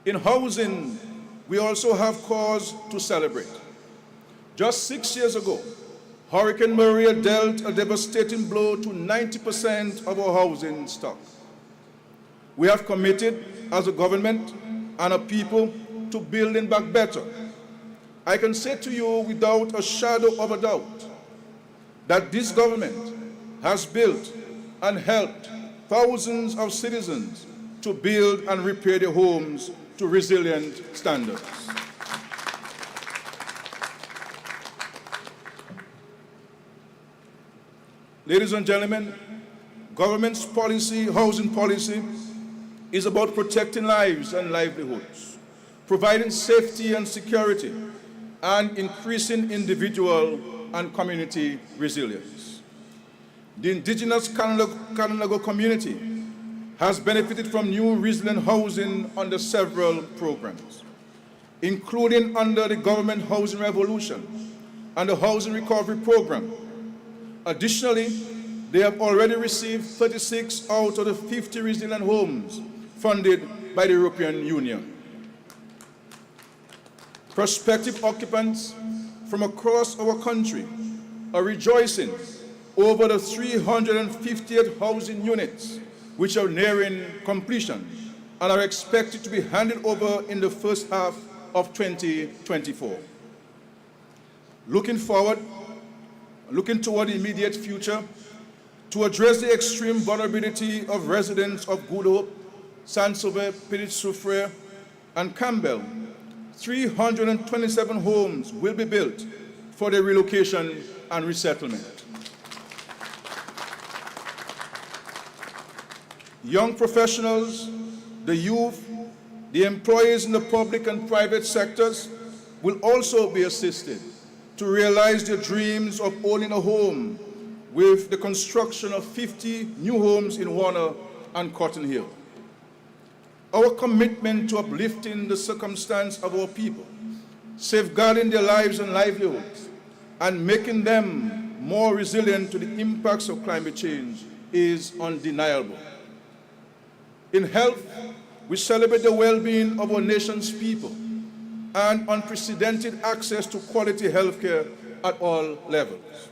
In housing, we also have cause to celebrate. Just 6 years ago, Hurricane Maria dealt a devastating blow to 90% of our housing stock. We have committed as a government and a people to building back better. I can say to you without a shadow of a doubt that this government has built and helped thousands of citizens to build and repair their homes to resilient standards. Ladies and gentlemen, government's policy, housing policy, is about protecting lives and livelihoods, providing safety and security, and increasing individual and community resilience. The indigenous Kananago community has benefited from new resilient housing under several programs, including under the Government Housing Revolution and the Housing Recovery Program. Additionally, they have already received 36 out of the 50 resilient homes funded by the European Union. Prospective occupants from across our country are rejoicing over the 358 housing units which are nearing completion and are expected to be handed over in the first half of 2024. Looking toward the immediate future, to address the extreme vulnerability of residents of Good Hope, Saint-Sauveur, Petite-Soufrière, and Campbell, 327 homes will be built for their relocation and resettlement. Young professionals, the youth, the employees in the public and private sectors will also be assisted to realize their dreams of owning a home with the construction of 50 new homes in Warner and Cotton Hill. Our commitment to uplifting the circumstance of our people, safeguarding their lives and livelihoods, and making them more resilient to the impacts of climate change is undeniable. In health, we celebrate the well-being of our nation's people and unprecedented access to quality health care at all levels.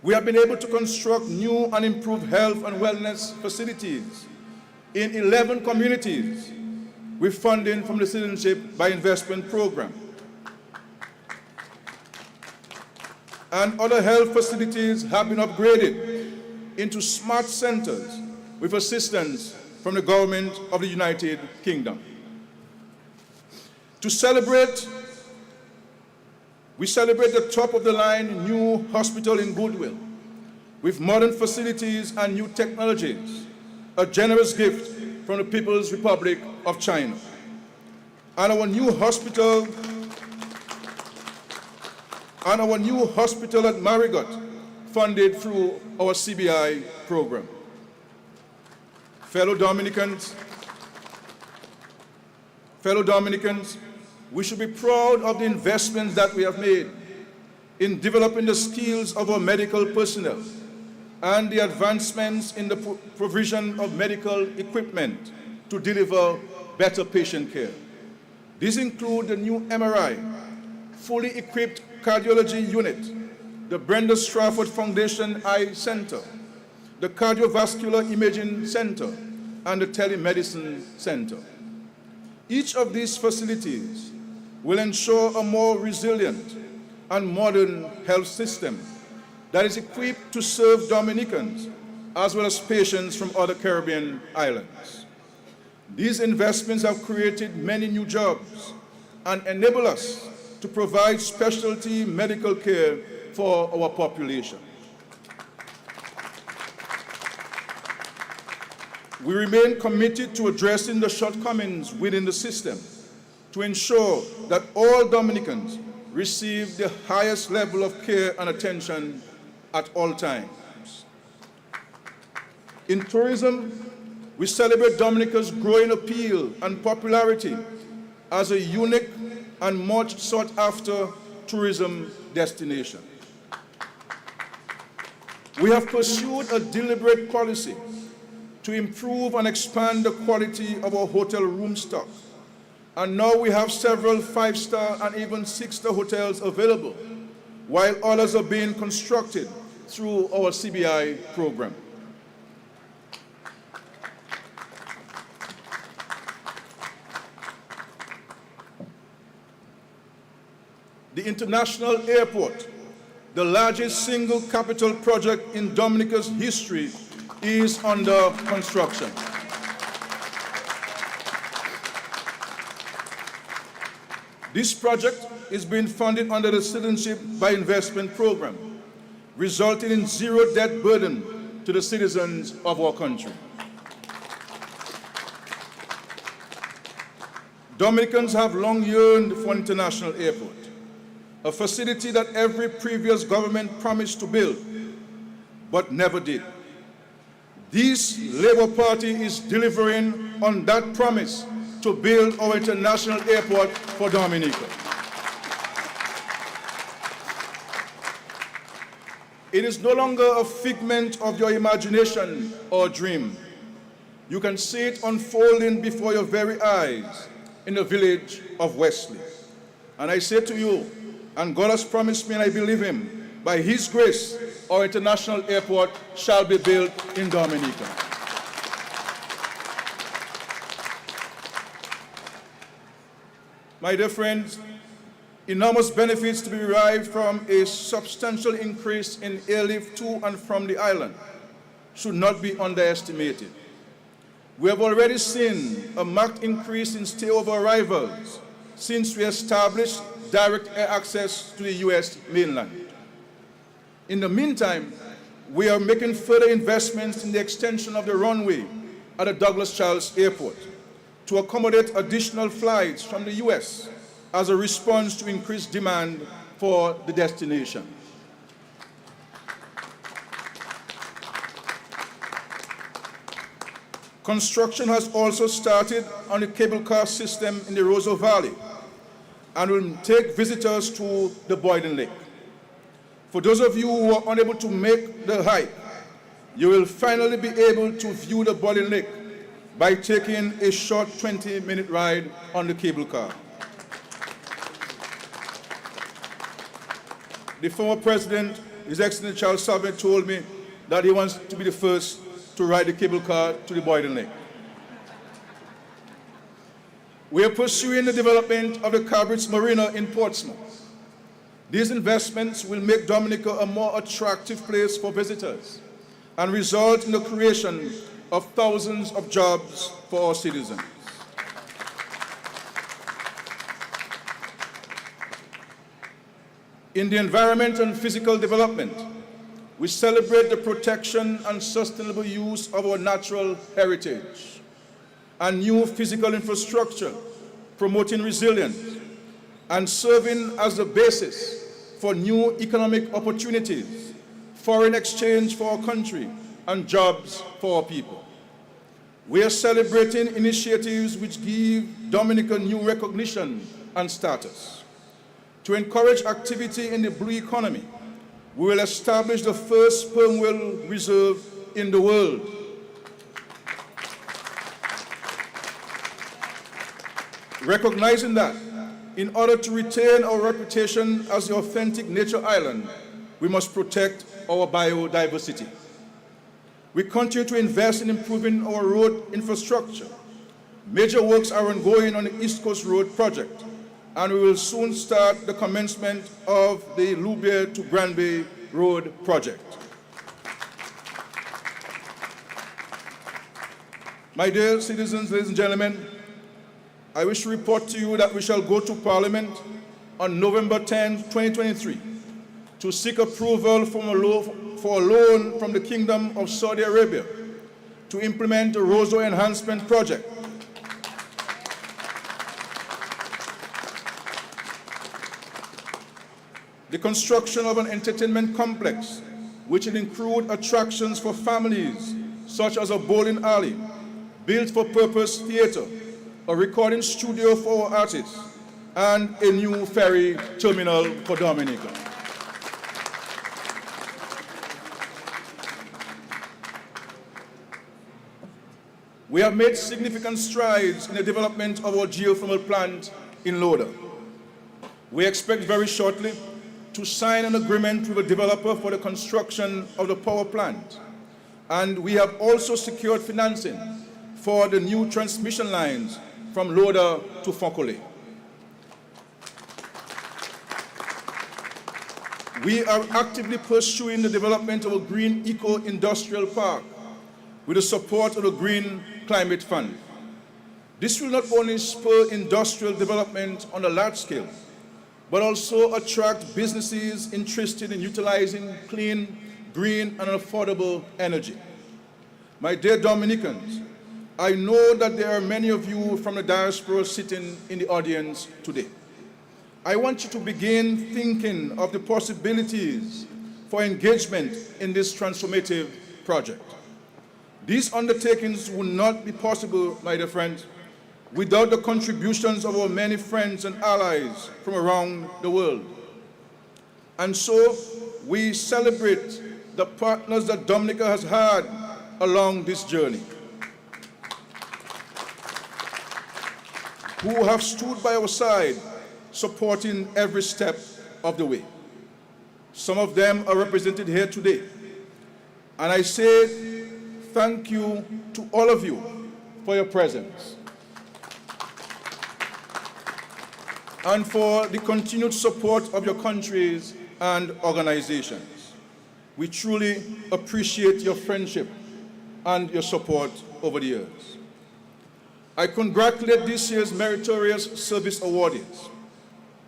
We have been able to construct new and improved health and wellness facilities in 11 communities with funding from the Citizenship by Investment Program. And other health facilities have been upgraded into smart centers with assistance from the government of the United Kingdom. To celebrate, we celebrate the top-of-the-line new hospital in Goodwill with modern facilities and new technologies, a generous gift from the People's Republic of China. And our new hospital at Marigot, funded through our CBI program. Fellow Dominicans, we should be proud of the investments that we have made in developing the skills of our medical personnel and the advancements in the provision of medical equipment to deliver better patient care. These include the new MRI, fully equipped cardiology unit, the Brenda Strafford Foundation Eye Center, the Cardiovascular Imaging Center, and the Telemedicine Center. Each of these facilities will ensure a more resilient and modern health system that is equipped to serve Dominicans as well as patients from other Caribbean islands. These investments have created many new jobs and enable us to provide specialty medical care for our population. We remain committed to addressing the shortcomings within the system to ensure that all Dominicans receive the highest level of care and attention at all times. In tourism, we celebrate Dominica's growing appeal and popularity as a unique and much sought-after tourism destination. We have pursued a deliberate policy to improve and expand the quality of our hotel room stock. And now we have several 5-star and even 6-star hotels available, while others are being constructed through our CBI program. The International Airport, the largest single capital project in Dominica's history, is under construction. This project is being funded under the Citizenship by Investment Program, resulting in zero debt burden to the citizens of our country. Dominicans have long yearned for an international airport, a facility that every previous government promised to build, but never did. This Labour Party is delivering on that promise to build our international airport for Dominica. It is no longer a figment of your imagination or dream. You can see it unfolding before your very eyes in the village of Wesley. And I say to you, and God has promised me and I believe him, by his grace, our international airport shall be built in Dominica. My dear friends, enormous benefits to be derived from a substantial increase in airlift to and from the island should not be underestimated. We have already seen a marked increase in stayover arrivals since we established direct air access to the U.S. mainland. In the meantime, we are making further investments in the extension of the runway at the Douglas Charles Airport to accommodate additional flights from the U.S. as a response to increased demand for the destination. Construction has also started on the cable car system in the Roseau Valley and will take visitors to the Boyden Lake. For those of you who are unable to make the hike, you will finally be able to view the Boyden Lake by taking a short 20-minute ride on the cable car. The former president, His Excellency Charles Savage, told me that he wants to be the first to ride the cable car to the Boyden Lake. We are pursuing the development of the Carbridge Marina in Portsmouth. These investments will make Dominica a more attractive place for visitors and result in the creation of thousands of jobs for our citizens. In the environment and physical development, we celebrate the protection and sustainable use of our natural heritage and new physical infrastructure, promoting resilience and serving as the basis for new economic opportunities, foreign exchange for our country, and jobs for our people. We are celebrating initiatives which give Dominica new recognition and status. To encourage activity in the blue economy, we will establish the first sperm whale reserve in the world. Recognizing that, in order to retain our reputation as the authentic nature island, we must protect our biodiversity. We continue to invest in improving our road infrastructure. Major works are ongoing on the East Coast Road project, and we will soon start the commencement of the Louviers to Granby Road project. My dear citizens, ladies and gentlemen, I wish to report to you that we shall go to Parliament on November 10, 2023, to seek approval for a loan from the Kingdom of Saudi Arabia to implement the Roseau Enhancement Project. The construction of an entertainment complex, which will include attractions for families, such as a bowling alley, built-for-purpose theater, a recording studio for our artists, and a new ferry terminal for Dominica. We have made significant strides in the development of our geothermal plant in Loda. We expect very shortly to sign an agreement with a developer for the construction of the power plant. And we have also secured financing for the new transmission lines from Loda to Foncolé. We are actively pursuing the development of a green eco-industrial park with the support of the Green Climate Fund. This will not only spur industrial development on a large scale, but also attract businesses interested in utilizing clean, green, and affordable energy. My dear Dominicans, I know that there are many of you from the diaspora sitting in the audience today. I want you to begin thinking of the possibilities for engagement in this transformative project. These undertakings would not be possible, my dear friends, without the contributions of our many friends and allies from around the world. And so we celebrate the partners that Dominica has had along this journey, who have stood by our side, supporting every step of the way. Some of them are represented here today. And I say thank you to all of you for your presence and for the continued support of your countries and organizations. We truly appreciate your friendship and your support over the years. I congratulate this year's Meritorious Service Awardees,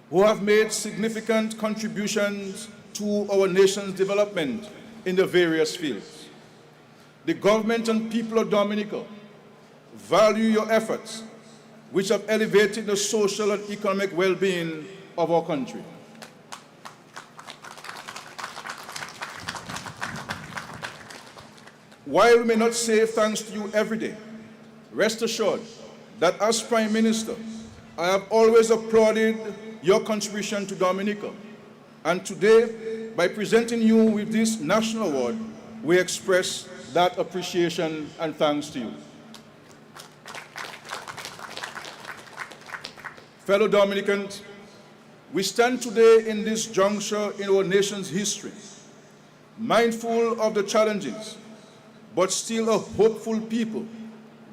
who have made significant contributions to our nation's development in the various fields. The government and people of Dominica value your efforts, which have elevated the social and economic well-being of our country. While we may not say thanks to you every day, rest assured that as Prime Minister, I have always applauded your contribution to Dominica. And today, by presenting you with this national award, we express that appreciation and thanks to you. Fellow Dominicans, we stand today in this juncture in our nation's history, mindful of the challenges, but still a hopeful people,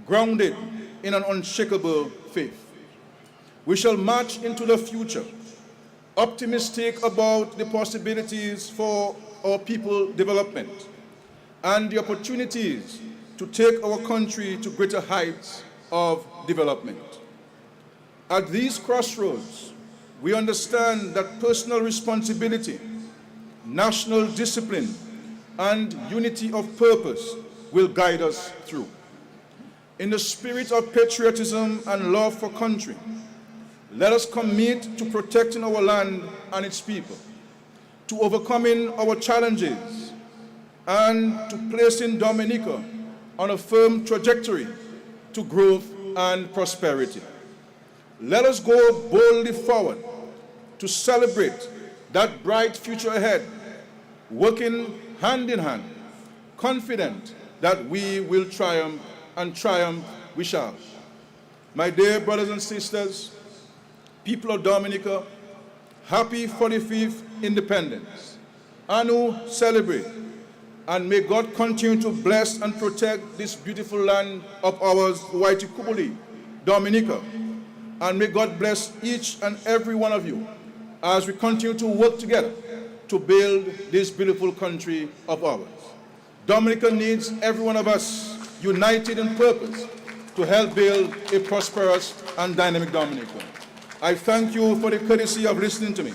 grounded in an unshakable faith. We shall march into the future, optimistic about the possibilities for our people development and the opportunities to take our country to greater heights of development. At these crossroads, we understand that personal responsibility, national discipline, and unity of purpose will guide us through. In the spirit of patriotism and love for country, let us commit to protecting our land and its people, to overcoming our challenges, and to placing Dominica on a firm trajectory to growth and prosperity. Let us go boldly forward to celebrate that bright future ahead, working hand in hand, confident that we will triumph, and triumph we shall. My dear brothers and sisters, people of Dominica, happy 45th Independence. Anu celebrate, and may God continue to bless and protect this beautiful land of ours, Whitey Kubuli, Dominica. And may God bless each and every one of you as we continue to work together to build this beautiful country of ours. Dominica needs every one of us united in purpose to help build a prosperous and dynamic Dominica. I thank you for the courtesy of listening to me,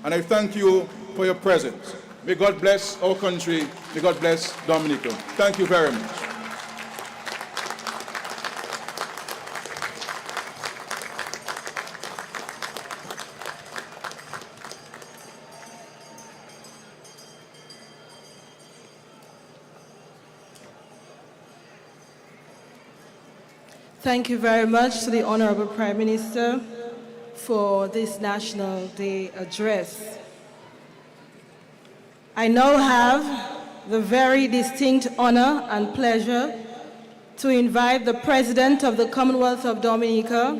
and I thank you for your presence. May God bless our country. May God bless Dominica. Thank you very much. Thank you very much to the Honorable Prime Minister for this National Day address. I now have the very distinct honor and pleasure to invite the President of the Commonwealth of Dominica,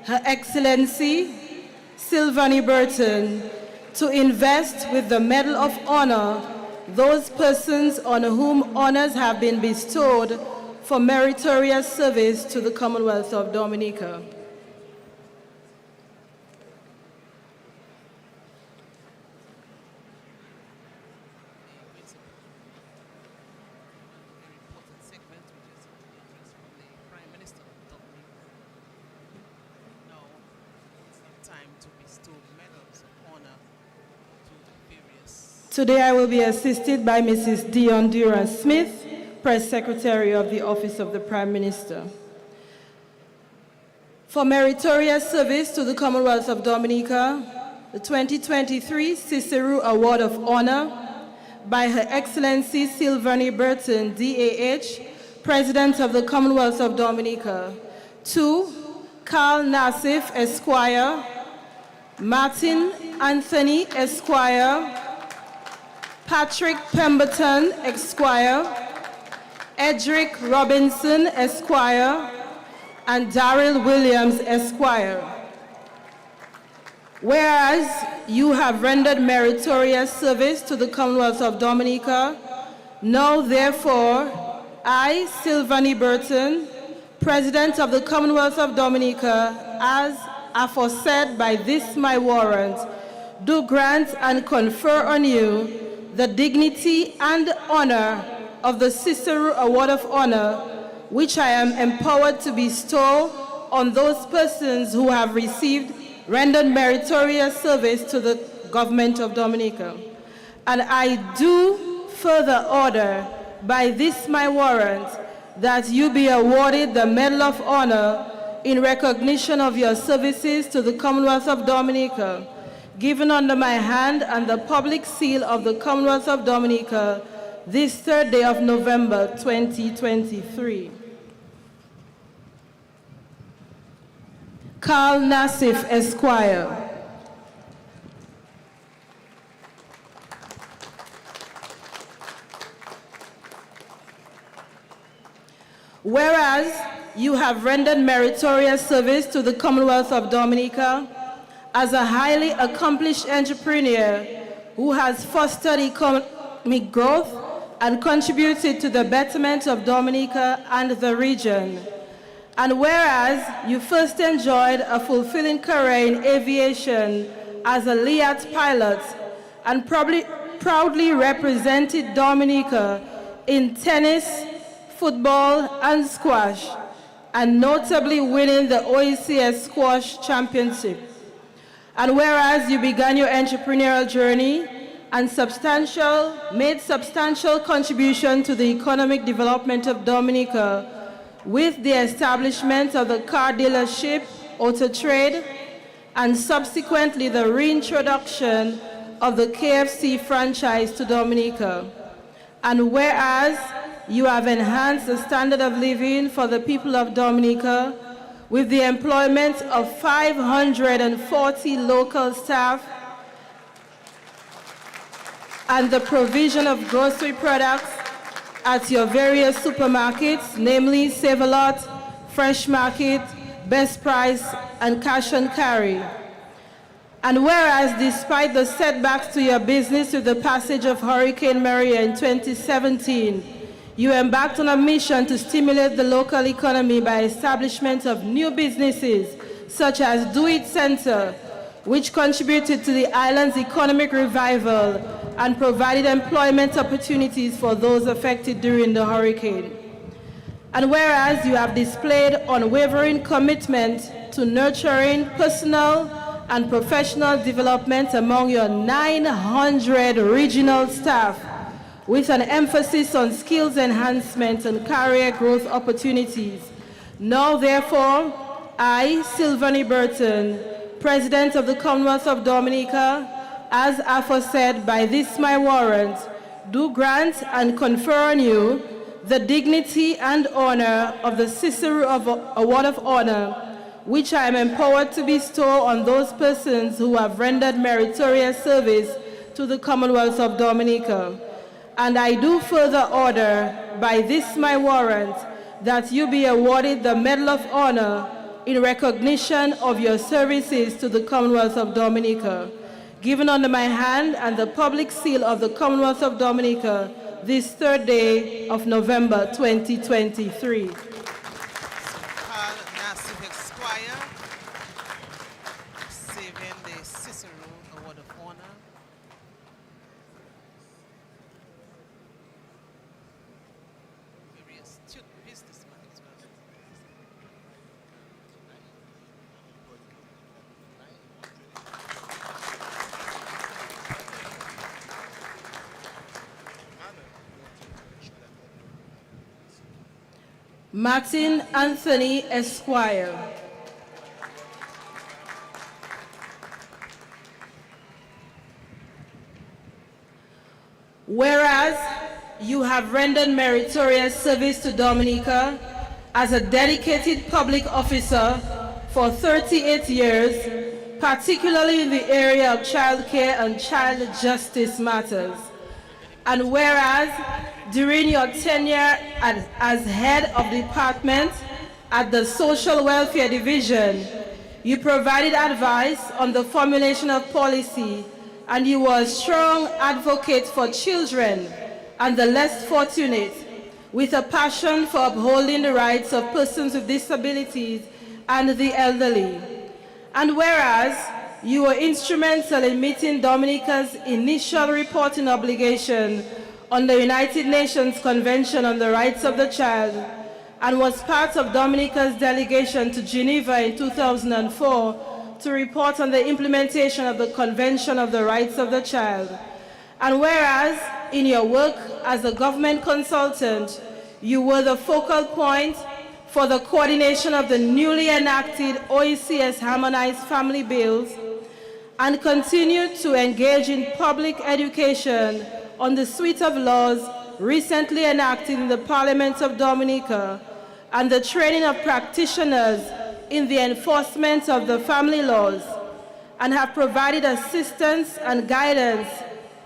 Her Excellency Sylvanie Burton, to invest with the Medal of Honor those persons on whom honors have been bestowed for meritorious service to the Commonwealth of Dominica. Today I will be assisted by Mrs. Dion Durant-Smith, Press Secretary of the Office of the Prime Minister. For meritorious service to the Commonwealth of Dominica, the 2023 Cicero Award of Honor by Her Excellency Sylvanie Burton, DAH, President of the Commonwealth of Dominica, to Carl Nassif, Esquire, Martin Anthony, Esquire, Patrick Pemberton, Esquire, Edric Robinson, Esquire, and Daryl Williams, Esquire. Whereas you have rendered meritorious service to the Commonwealth of Dominica, now therefore, I, Sylvanie Burton, President of the Commonwealth of Dominica, as aforesaid by this my warrant, do grant and confer on you the dignity and honor of the Cicero Award of Honor, which I am empowered to bestow on those persons who have rendered meritorious service to the government of Dominica. And I do further order by this my warrant that you be awarded the Medal of Honor in recognition of your services to the Commonwealth of Dominica, given under my hand and the public seal of the Commonwealth of Dominica this 3rd day of November 2023. Carl Nassif, Esquire. Whereas you have rendered meritorious service to the Commonwealth of Dominica as a highly accomplished entrepreneur who has fostered economic growth and contributed to the betterment of Dominica and the region. And whereas you first enjoyed a fulfilling career in aviation as a Liat pilot and proudly represented Dominica in tennis, football, and squash, and notably winning the OECS Squash Championship. And whereas you began your entrepreneurial journey and made substantial contribution to the economic development of Dominica with the establishment of the car dealership, auto trade, and subsequently the reintroduction of the KFC franchise to Dominica. And whereas you have enhanced the standard of living for the people of Dominica with the employment of 540 local staff and the provision of grocery products at your various supermarkets, namely Save-A-Lot, Fresh Market, Best Price, and Cash and Carry. And whereas despite the setbacks to your business with the passage of Hurricane Maria in 2017, you embarked on a mission to stimulate the local economy by establishment of new businesses, such as Do It Center, which contributed to the island's economic revival and provided employment opportunities for those affected during the hurricane. And whereas you have displayed unwavering commitment to nurturing personal and professional development among your 900 regional staff, with an emphasis on skills enhancement and career growth opportunities. Now, therefore, I, Sylvanie Burton, President of the Commonwealth of Dominica, as aforesaid by this my warrant, do grant and confer on you the dignity and honor of the Cicero Award of Honor, which I am empowered to bestow on those persons who have rendered meritorious service to the Commonwealth of Dominica. And I do further order by this my warrant that you be awarded the Medal of Honor in recognition of your services to the Commonwealth of Dominica, given under my hand and the public seal of the Commonwealth of Dominica this 3rd day of November 2023. Carl Nassif Esquire, receiving the Cicero Award of Honor. Very astute businessman as well. Martin Anthony Esquire. Whereas you have rendered meritorious service to Dominica as a dedicated public officer for 38 years, particularly in the area of child care and child justice matters. And whereas during your tenure as head of department at the Social Welfare Division, you provided advice on the formulation of policy, and you were a strong advocate for children and the less fortunate, with a passion for upholding the rights of persons with disabilities and the elderly. And whereas you were instrumental in meeting Dominica's initial reporting obligation on the United Nations Convention on the Rights of the Child, and was part of Dominica's delegation to Geneva in 2004 to report on the implementation of the Convention of the Rights of the Child. And whereas in your work as a government consultant, you were the focal point for the coordination of the newly enacted OECS Harmonized Family Bills, and continued to engage in public education on the suite of laws recently enacted in the Parliament of Dominica, and the training of practitioners in the enforcement of the family laws, and have provided assistance and guidance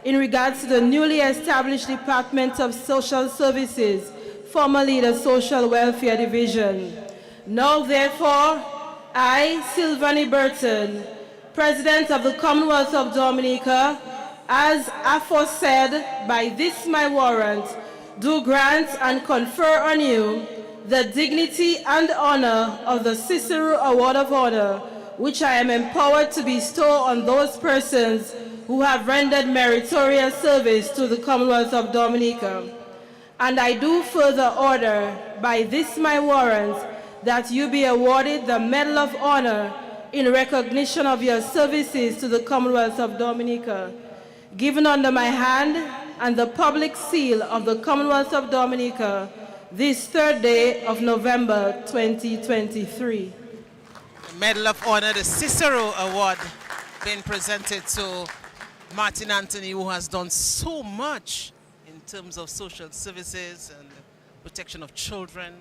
in regards to the newly established Department of Social Services, formerly the Social Welfare Division. Now, therefore, I, Sylvanie Burton, President of the Commonwealth of Dominica, as aforesaid by this my warrant, do grant and confer on you the dignity and honor of the Cicero Award of Honor, which I am empowered to bestow on those persons who have rendered meritorious service to the Commonwealth of Dominica. And I do further order by this my warrant that you be awarded the Medal of Honor in recognition of your services to the Commonwealth of Dominica, given under my hand and the public seal of the Commonwealth of Dominica this 3rd day of November 2023. The Medal of Honor, the Cicero Award, being presented to Martin Anthony, who has done so much in terms of social services and protection of children,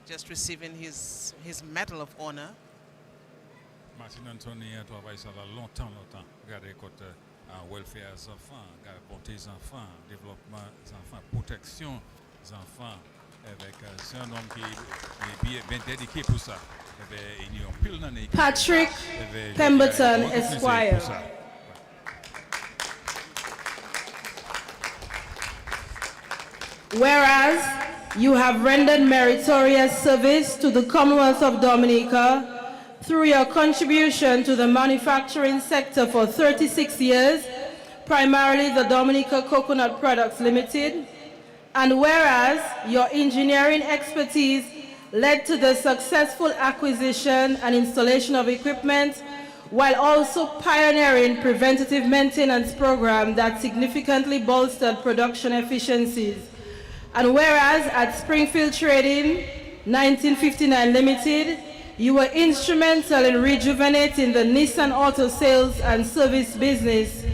just receiving his Medal of Honor. Martin Anthony a travaillé ça longtemps. Regardez côté welfare des enfants, bonté des enfants, développement des enfants, protection des enfants. C'est un homme qui est bien dédié pour ça. Patrick Pemberton, Esquire. Whereas you have rendered meritorious service to the Commonwealth of Dominica through your contribution to the manufacturing sector for 36 years, primarily the Dominica Coconut Products Limited, and whereas your engineering expertise led to the successful acquisition and installation of equipment, while also pioneering preventative maintenance program that significantly bolstered production efficiencies. And whereas at Springfield Trading 1959 Limited, you were instrumental in rejuvenating the Nissan auto sales and service business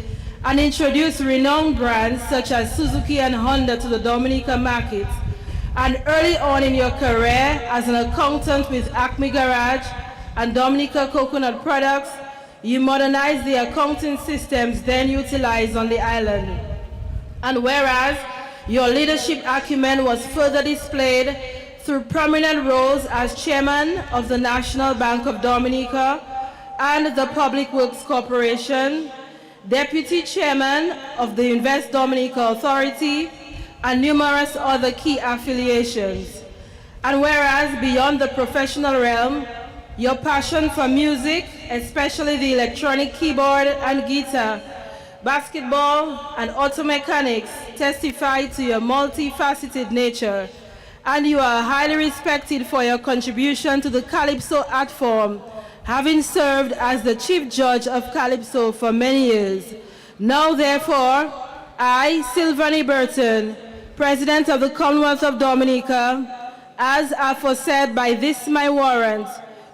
and introduced renowned brands such as Suzuki and Honda to the Dominica market. And early on in your career as an accountant with Acme Garage and Dominica Coconut Products, you modernized the accounting systems then utilized on the island. And whereas your leadership acumen was further displayed through prominent roles as chairman of the National Bank of Dominica and the Public Works Corporation, deputy chairman of the Invest Dominica Authority, and numerous other key affiliations. And whereas beyond the professional realm, your passion for music, especially the electronic keyboard and guitar, basketball, and auto mechanics testify to your multifaceted nature, and you are highly respected for your contribution to the Calypso art form, having served as the chief judge of Calypso for many years. Now, therefore, I, Sylvanie Burton, President of the Commonwealth of Dominica, as aforesaid by this my warrant,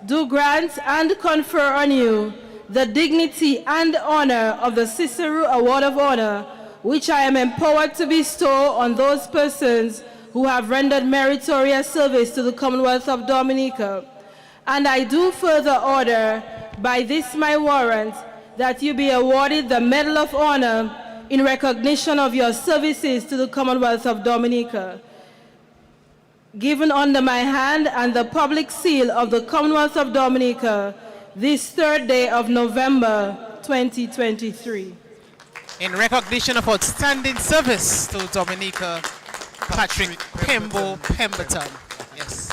do grant and confer on you the dignity and honor of the Cicero Award of Honor, which I am empowered to bestow on those persons who have rendered meritorious service to the Commonwealth of Dominica. And I do further order by this my warrant that you be awarded the Medal of Honor in recognition of your services to the Commonwealth of Dominica. Given under my hand and the public seal of the Commonwealth of Dominica, this 3rd day of November 2023. In recognition of outstanding service to Dominica, Patrick Pemberton. Yes.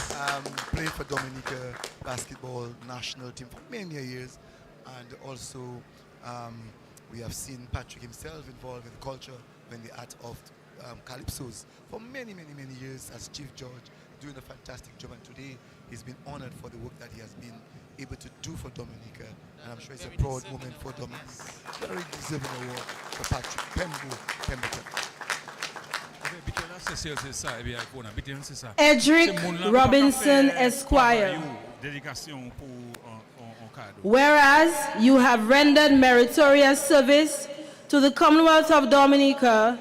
Played for Dominica basketball national team for many years, and also we have seen Patrick himself involved in the culture when the art of calypsos for many years as chief judge, doing a fantastic job, and today he's been honored for the work that he has been able to do for Dominica, and I'm sure it's a proud moment for Dominica. Very deserving award for Patrick Pemberton. Edric Robinson, Esquire. Whereas you have rendered meritorious service to the Commonwealth of Dominica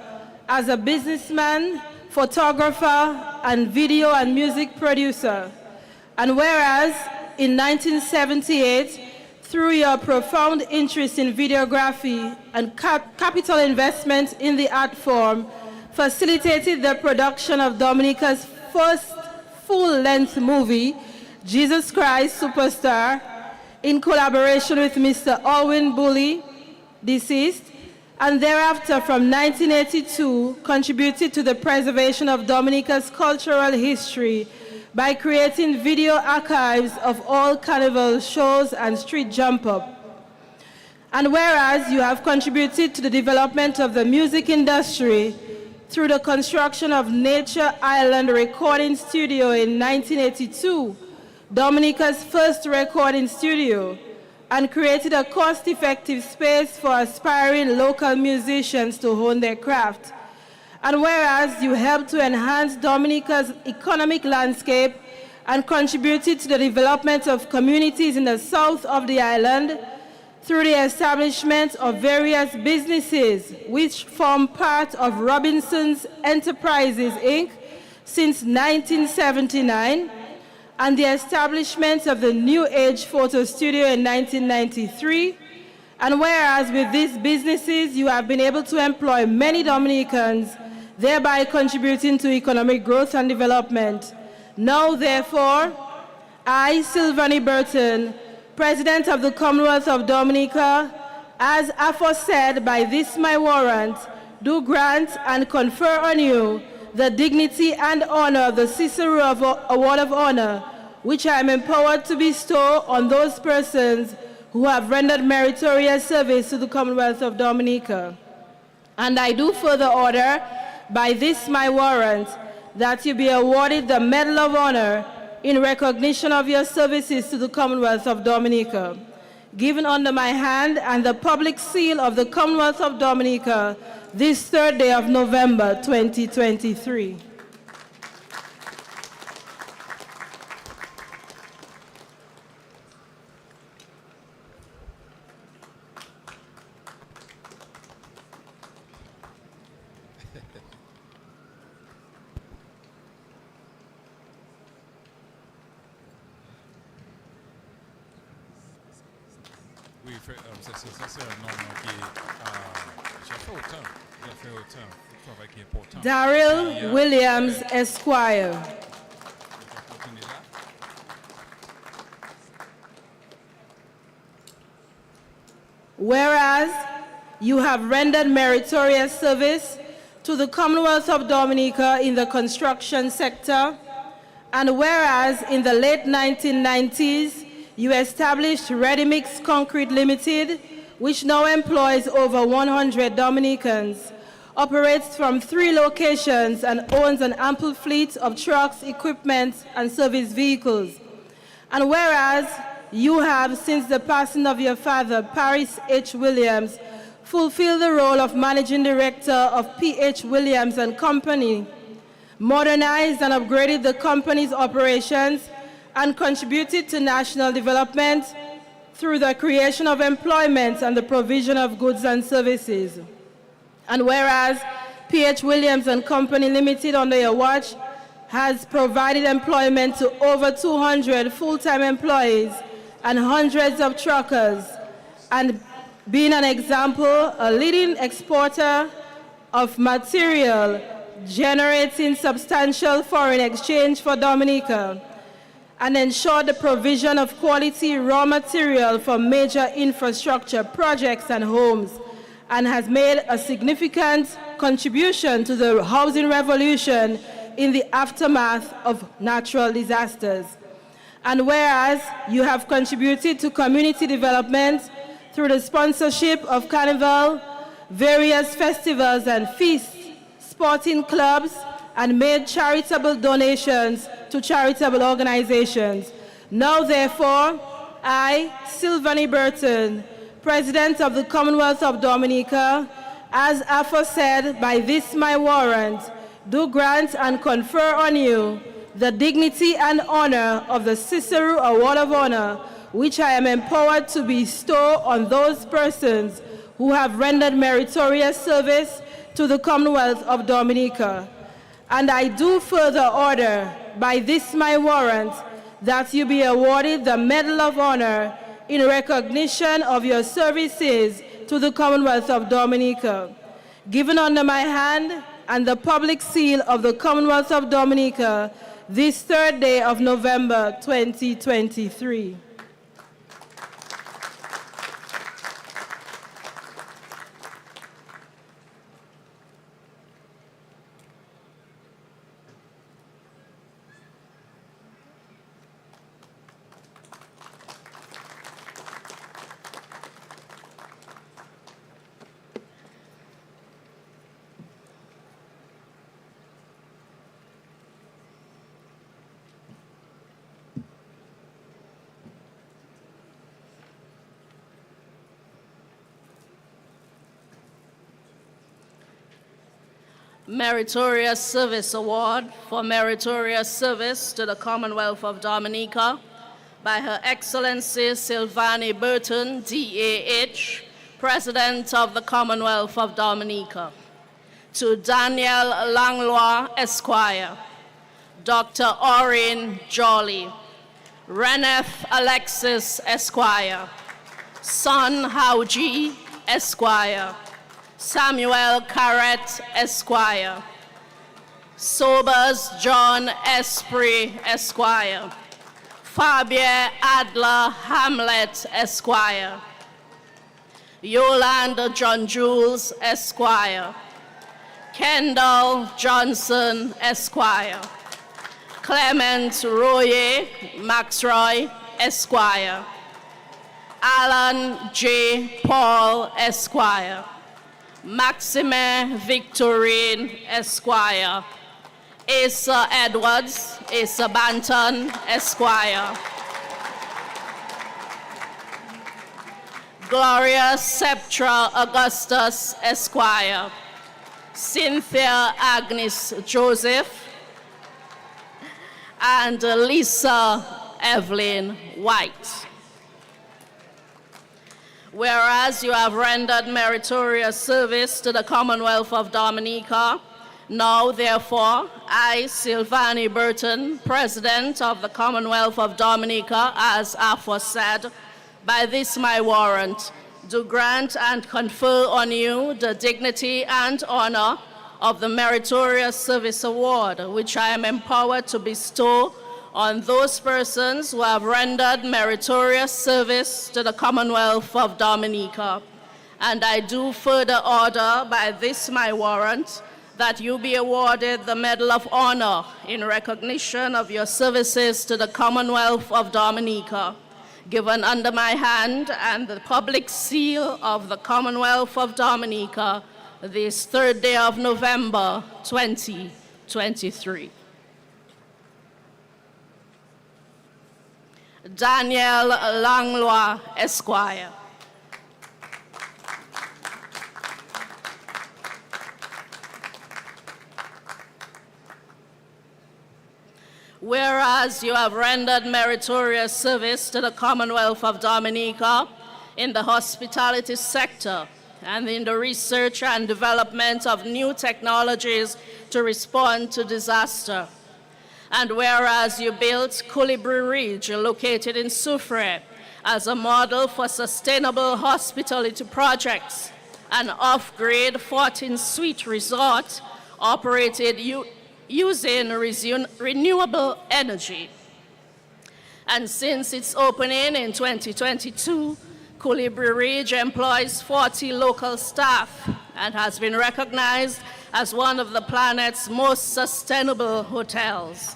as a businessman, photographer, and video and music producer. And whereas in 1978, through your profound interest in videography and capital investment in the art form, facilitated the production of Dominica's first full-length movie, Jesus Christ Superstar, in collaboration with Mr. Alwyn Bully, deceased, and thereafter from 1982 contributed to the preservation of Dominica's cultural history by creating video archives of all carnival shows and street jump-up. And whereas you have contributed to the development of the music industry through the construction of Nature Island Recording Studio in 1982, Dominica's first recording studio, and created a cost-effective space for aspiring local musicians to hone their craft. And whereas you helped to enhance Dominica's economic landscape and contributed to the development of communities in the south of the island through the establishment of various businesses which form part of Robinson's Enterprises, Inc. since 1979, and the establishment of the New Age Photo Studio in 1993. And whereas with these businesses you have been able to employ many Dominicans, thereby contributing to economic growth and development. Now, therefore, I, Sylvanie Burton, President of the Commonwealth of Dominica, as aforesaid by this my warrant, do grant and confer on you the dignity and honor of the Cicero Award of Honor, which I am empowered to bestow on those persons who have rendered meritorious service to the Commonwealth of Dominica. And I do further order by this my warrant that you be awarded the Medal of Honor in recognition of your services to the Commonwealth of Dominica. Given under my hand and the public seal of the Commonwealth of Dominica this 3rd day of November 2023. Daryl Williams, Esquire. Whereas you have rendered meritorious service to the Commonwealth of Dominica in the construction sector, and whereas in the late 1990s you established Ready Mix Concrete Limited, which now employs over 100 Dominicans, operates from 3 locations and owns an ample fleet of trucks, equipment, and service vehicles. And whereas you have, since the passing of your father, Paris H. Williams, fulfilled the role of Managing Director of P.H. Williams and Company, modernized and upgraded the company's operations, and contributed to national development through the creation of employment and the provision of goods and services. And whereas P.H. Williams and Company Limited under your watch has provided employment to over 200 full-time employees and hundreds of truckers, and being an example, a leading exporter of material generating substantial foreign exchange for Dominica, and ensure the provision of quality raw material for major infrastructure projects and homes, and has made a significant contribution to the housing revolution in the aftermath of natural disasters. And whereas you have contributed to community development through the sponsorship of carnival, various festivals and feasts, sporting clubs, and made charitable donations to charitable organizations. Now, therefore, I, Sylvanie Burton, President of the Commonwealth of Dominica, as aforesaid by this my warrant, do grant and confer on you the dignity and honor of the Cicero Award of Honor, which I am empowered to bestow on those persons who have rendered meritorious service to the Commonwealth of Dominica. And I do further order by this my warrant that you be awarded the Medal of Honor in recognition of your services to the Commonwealth of Dominica, given under my hand and the public seal of the Commonwealth of Dominica this 3rd day of November 2023. Meritorious Service Award for meritorious service to the Commonwealth of Dominica by Her Excellency Sylvanie Burton, DAH, President of the Commonwealth of Dominica. To Daniel Langlois, Esquire, Dr. Orrin Jolly, Reneth Alexis, Esquire, Son Hauji, Esquire, Samuel Carrett, Esquire, Sobers John Esprit, Esquire, Fabien Adler Hamlet, Esquire, Yolanda John Jules, Esquire, Kendall Johnson, Esquire, Clement Royer Maxroy, Esquire, Alan J. Paul, Esquire, Maxime Victorine, Esquire, Asa Edwards, Asa Banton, Esquire, Gloria Septra Augustus, Esquire, Cynthia Agnes Joseph, and Lisa Evelyn White. Whereas you have rendered meritorious service to the Commonwealth of Dominica, now, therefore, I, Sylvanie Burton, President of the Commonwealth of Dominica, as aforesaid, by this my warrant, do grant and confer on you the dignity and honor of the Meritorious Service Award, which I am empowered to bestow on those persons who have rendered meritorious service to the Commonwealth of Dominica. And I do further order by this my warrant that you be awarded the Medal of Honor in recognition of your services to the Commonwealth of Dominica, given under my hand and the public seal of the Commonwealth of Dominica this 3rd day of November 2023. Daniel Langlois, Esquire. Whereas you have rendered meritorious service to the Commonwealth of Dominica in the hospitality sector and in the research and development of new technologies to respond to disaster. And whereas you built Colibri Ridge, located in Soufrière, as a model for sustainable hospitality projects, an off-grid 14-suite resort operated using renewable energy. And since its opening in 2022, Colibri Ridge employs 40 local staff and has been recognized as one of the planet's most sustainable hotels.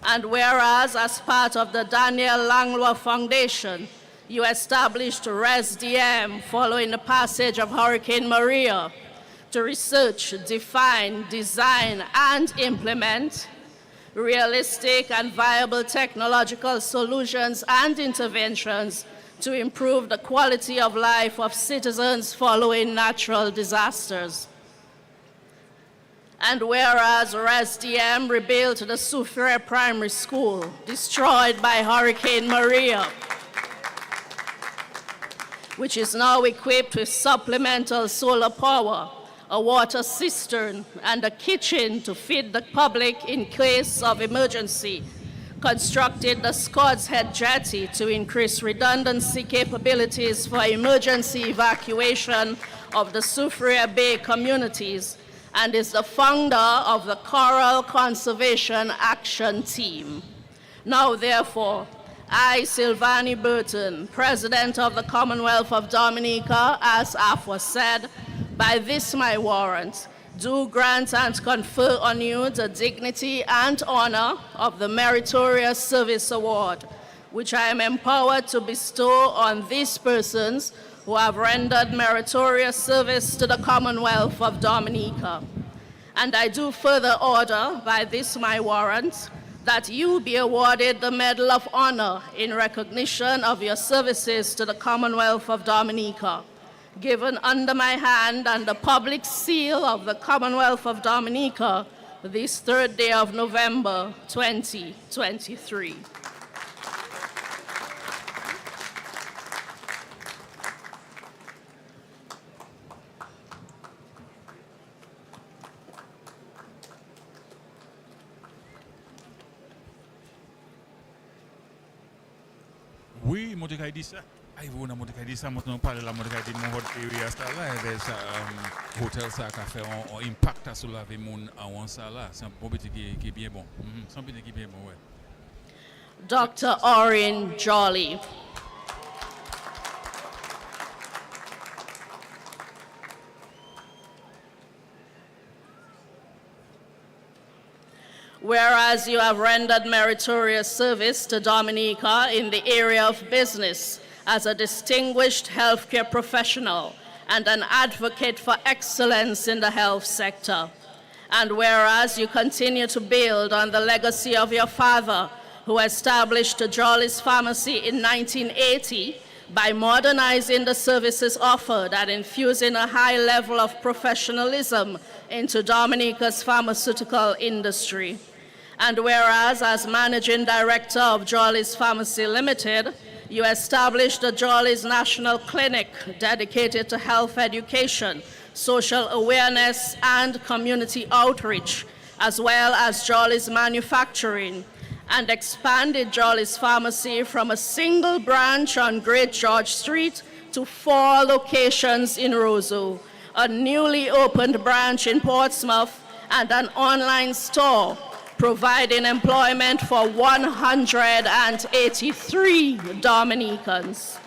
And whereas, as part of the Daniel Langlois Foundation, you established ResDM following the passage of Hurricane Maria to research, define, design, and implement realistic and viable technological solutions and interventions to improve the quality of life of citizens following natural disasters. And whereas ResDM rebuilt the Soufriere Primary School, destroyed by Hurricane Maria, which is now equipped with supplemental solar power, a water cistern, and a kitchen to feed the public in case of emergency, constructed the Scott's Head Jetty to increase redundancy capabilities for emergency evacuation of the Soufriere Bay communities, and is the founder of the Coral Conservation Action Team. Now, therefore, I, Silvani Burton, President of the Commonwealth of Dominica, as aforesaid, by this my warrant, do grant and confer on you the dignity and honor of the Meritorious Service Award, which I am empowered to bestow on these persons who have rendered meritorious service to the Commonwealth of Dominica. And I do further order, by this my warrant, that you be awarded the Medal of Honor in recognition of your services to the Commonwealth of Dominica, given under my hand and the public seal of the Commonwealth of Dominica this 3rd day of November, 2023. Oui, Mordecai dit ça. Ah, vous na Mordecai dit ça, maintenant on parle la Mordecai dit mon area ça là, there's hotel ça qui fait un impact sur la vie mon avant ça là, c'est un bon petit qui est bien bon. C'est un petit qui est bien bon, ouais. Dr. Orin Jolly. Whereas you have rendered meritorious service to Dominica in the area of business as a distinguished healthcare professional and an advocate for excellence in the health sector. And whereas you continue to build on the legacy of your father, who established Jolly's Pharmacy in 1980 by modernizing the services offered and infusing a high level of professionalism into Dominica's pharmaceutical industry. And whereas, as Managing Director of Jolly's Pharmacy Limited, you established the Jolly's National Clinic dedicated to health education, social awareness, and community outreach, as well as Jolly's Manufacturing, and expanded Jolly's Pharmacy from a single branch on Great George Street to 4 locations in Roseau, a newly opened branch in Portsmouth, and an online store, providing employment for 183 Dominicans.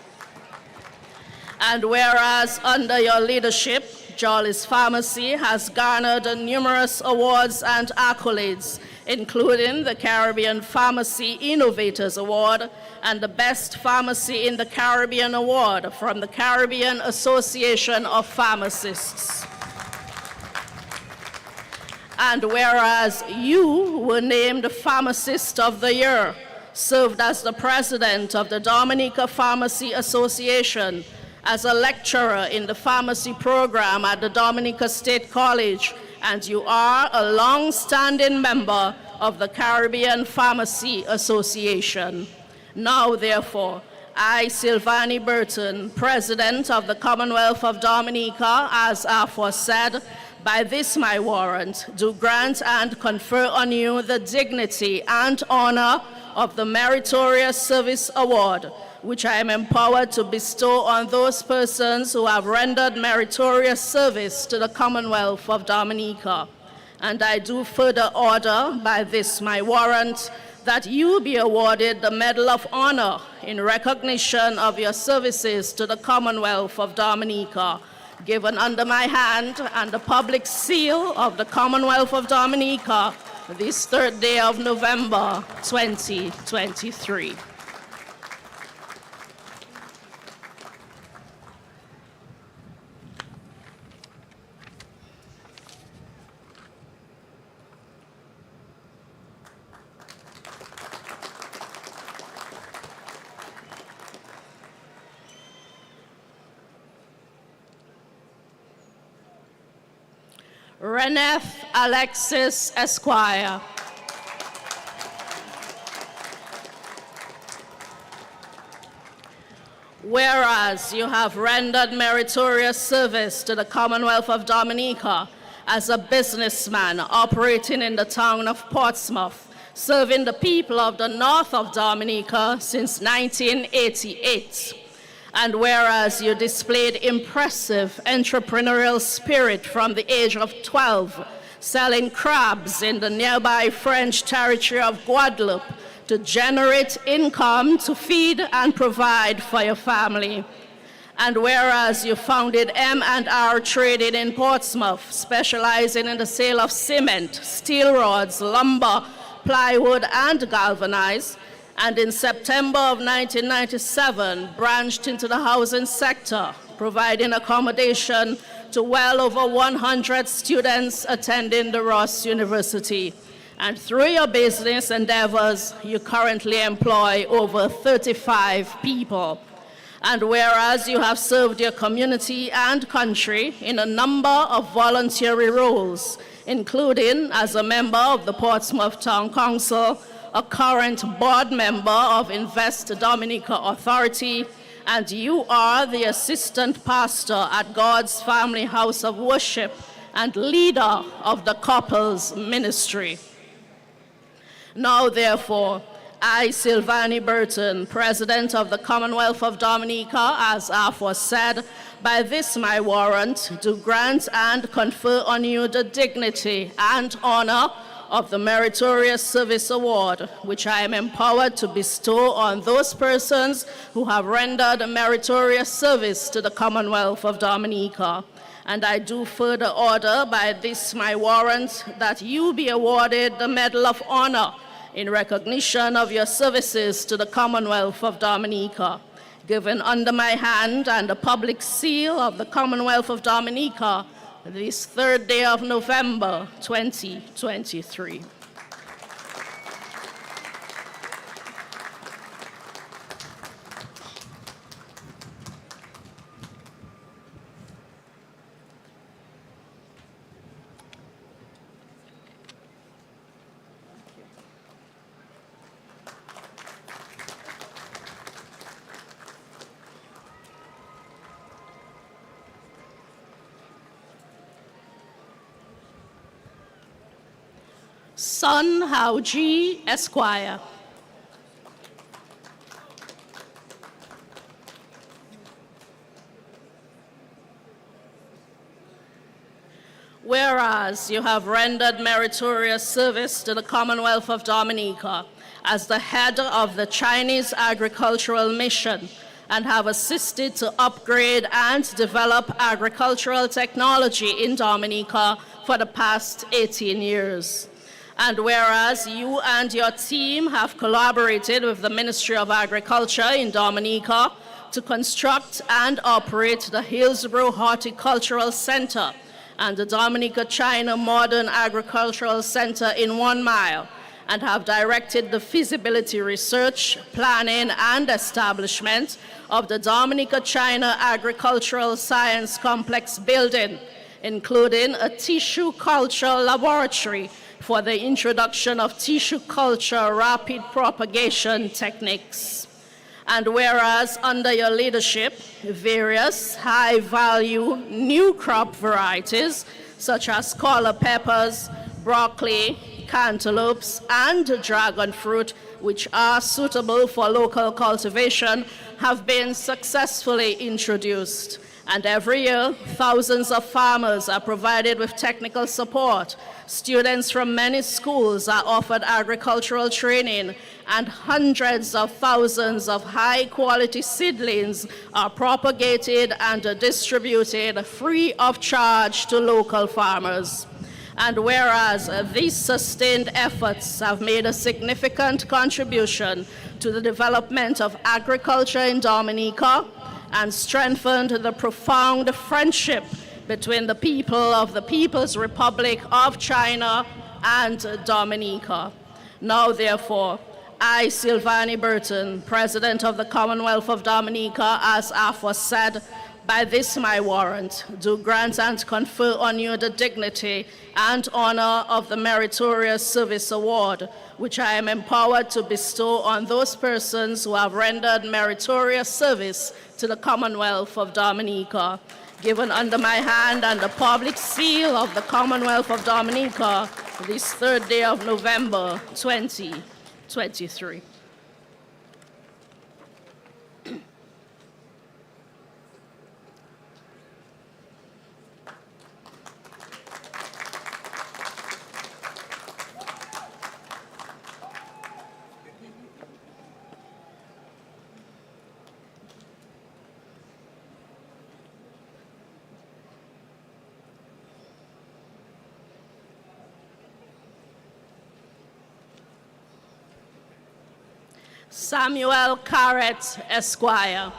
And whereas under your leadership, Jolly's Pharmacy has garnered numerous awards and accolades, including the Caribbean Pharmacy Innovators Award and the Best Pharmacy in the Caribbean Award from the Caribbean Association of Pharmacists. And whereas you were named Pharmacist of the Year, served as the president of the Dominica Pharmacy Association, as a lecturer in the pharmacy program at the Dominica State College, and you are a long-standing member of the Caribbean Pharmacy Association. Now, therefore, I, Silvani Burton, President of the Commonwealth of Dominica, as aforesaid, by this my warrant, do grant and confer on you the dignity and honor of the Meritorious Service Award, which I am empowered to bestow on those persons who have rendered meritorious service to the Commonwealth of Dominica. And I do further order by this my warrant that you be awarded the Medal of Honor in recognition of your services to the Commonwealth of Dominica, given under my hand and the public seal of the Commonwealth of Dominica this 3rd day of November 2023. Reneth Alexis Esquire. Whereas you have rendered meritorious service to the Commonwealth of Dominica as a businessman operating in the town of Portsmouth, serving the people of the north of Dominica since 1988. And whereas you displayed impressive entrepreneurial spirit from the age of 12, selling crabs in the nearby French territory of Guadeloupe to generate income to feed and provide for your family. And whereas you founded M&R Trading in Portsmouth, specializing in the sale of cement, steel rods, lumber, plywood, and galvanized, and in September of 1997, branched into the housing sector, providing accommodation to well over 100 students attending the Ross University. And through your business endeavors, you currently employ over 35 people. And whereas you have served your community and country in a number of voluntary roles, including as a member of the Portsmouth Town Council, a current board member of Invest Dominica Authority, and you are the assistant pastor at God's Family House of Worship and leader of the couples ministry. Now, therefore, I, Sylvani Burton, President of the Commonwealth of Dominica, as aforesaid, by this my warrant, do grant and confer on you the dignity and honor of the Meritorious Service Award, which I am empowered to bestow on those persons who have rendered meritorious service to the Commonwealth of Dominica. And I do further order by this my warrant that you be awarded the Medal of Honor in recognition of your services to the Commonwealth of Dominica, given under my hand and the public seal of the Commonwealth of Dominica this 3rd day of November 2023. Sun Hao Ji, Esquire. Whereas you have rendered meritorious service to the Commonwealth of Dominica as the head of the Chinese Agricultural Mission and have assisted to upgrade and develop agricultural technology in Dominica for the past 18 years. And whereas you and your team have collaborated with the Ministry of Agriculture in Dominica to construct and operate the Hillsborough Horticultural Center and the Dominica China Modern Agricultural Center in 1 Mile, and have directed the feasibility research, planning, and establishment of the Dominica China Agricultural Science Complex building, including a tissue culture laboratory for the introduction of tissue culture rapid propagation techniques. And whereas under your leadership, various high-value new crop varieties, such as collar peppers, broccoli, cantaloupes, and dragon fruit, which are suitable for local cultivation, have been successfully introduced. And every year, thousands of farmers are provided with technical support. Students from many schools are offered agricultural training, and hundreds of thousands of high-quality seedlings are propagated and distributed free of charge to local farmers. And whereas these sustained efforts have made a significant contribution to the development of agriculture in Dominica and strengthened the profound friendship between the people of the People's Republic of China and Dominica. Now, therefore, I, Silvani Burton, President of the Commonwealth of Dominica, as aforesaid, by this my warrant, do grant and confer on you the dignity and honor of the Meritorious Service Award, which I am empowered to bestow on those persons who have rendered meritorious service to the Commonwealth of Dominica, given under my hand and the public seal of the Commonwealth of Dominica this 3rd day of November 2023. Samuel Carrett, Esquire.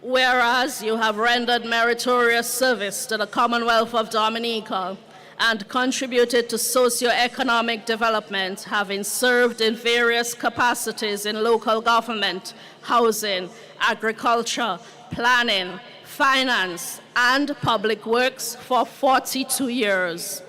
Whereas you have rendered meritorious service to the Commonwealth of Dominica and contributed to socio-economic development, having served in various capacities in local government, housing, agriculture, planning, finance, and public works for 42 years.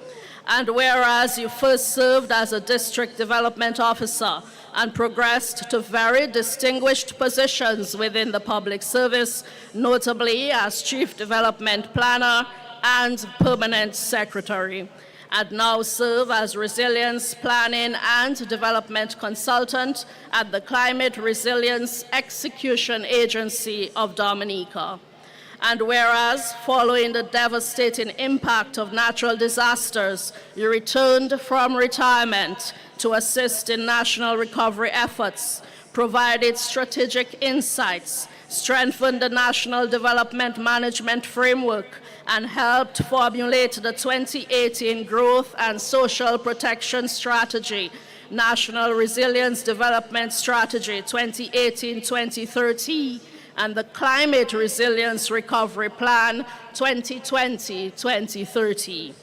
And whereas you first served as a district development officer and progressed to very distinguished positions within the public service, notably as chief development planner and permanent secretary, and now serve as resilience planning and development consultant at the Climate Resilience Execution Agency of Dominica. And whereas, following the devastating impact of natural disasters, you returned from retirement to assist in national recovery efforts, provided strategic insights, strengthened the National Development Management Framework, and helped formulate the 2018 Growth and Social Protection Strategy, National Resilience Development Strategy 2018-2030, and the Climate Resilience Recovery Plan 2020-2030.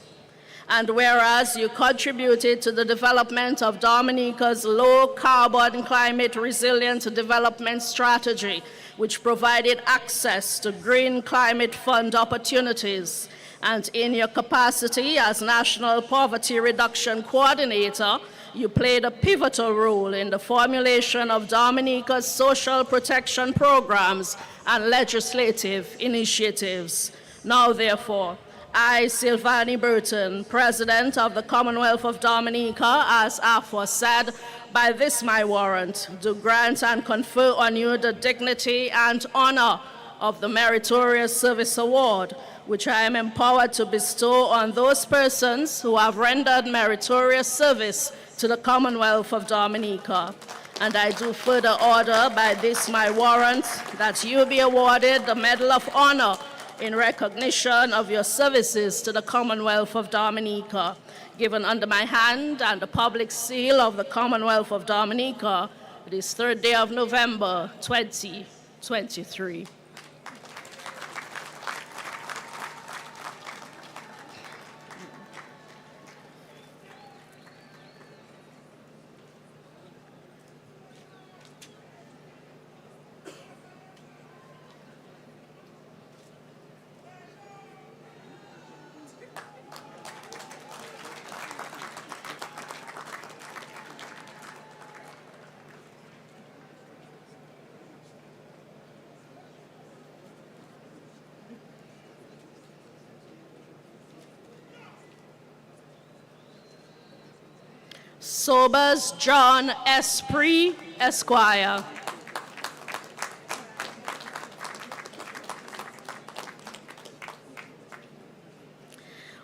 And whereas you contributed to the development of Dominica's low-carbon climate resilient development strategy, which provided access to green climate fund opportunities, and in your capacity as National Poverty Reduction Coordinator, you played a pivotal role in the formulation of Dominica's social protection programs and legislative initiatives. Now, therefore, I, Silvani Burton, President of the Commonwealth of Dominica, as aforesaid, by this my warrant, do grant and confer on you the dignity and honor of the Meritorious Service Award, which I am empowered to bestow on those persons who have rendered meritorious service to the Commonwealth of Dominica. And I do further order by this my warrant that you be awarded the Medal of Honor in recognition of your services to the Commonwealth of Dominica, given under my hand and the public seal of the Commonwealth of Dominica this 3rd day of November 2023. Sobers John Esprit, Esquire.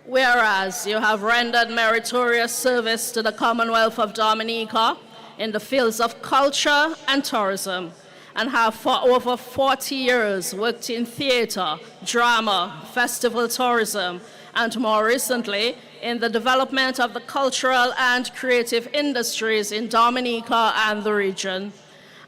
Whereas you have rendered meritorious service to the Commonwealth of Dominica in the fields of culture and tourism, and have for over 40 years worked in theater, drama, festival tourism, and more recently in the development of the cultural and creative industries in Dominica and the region.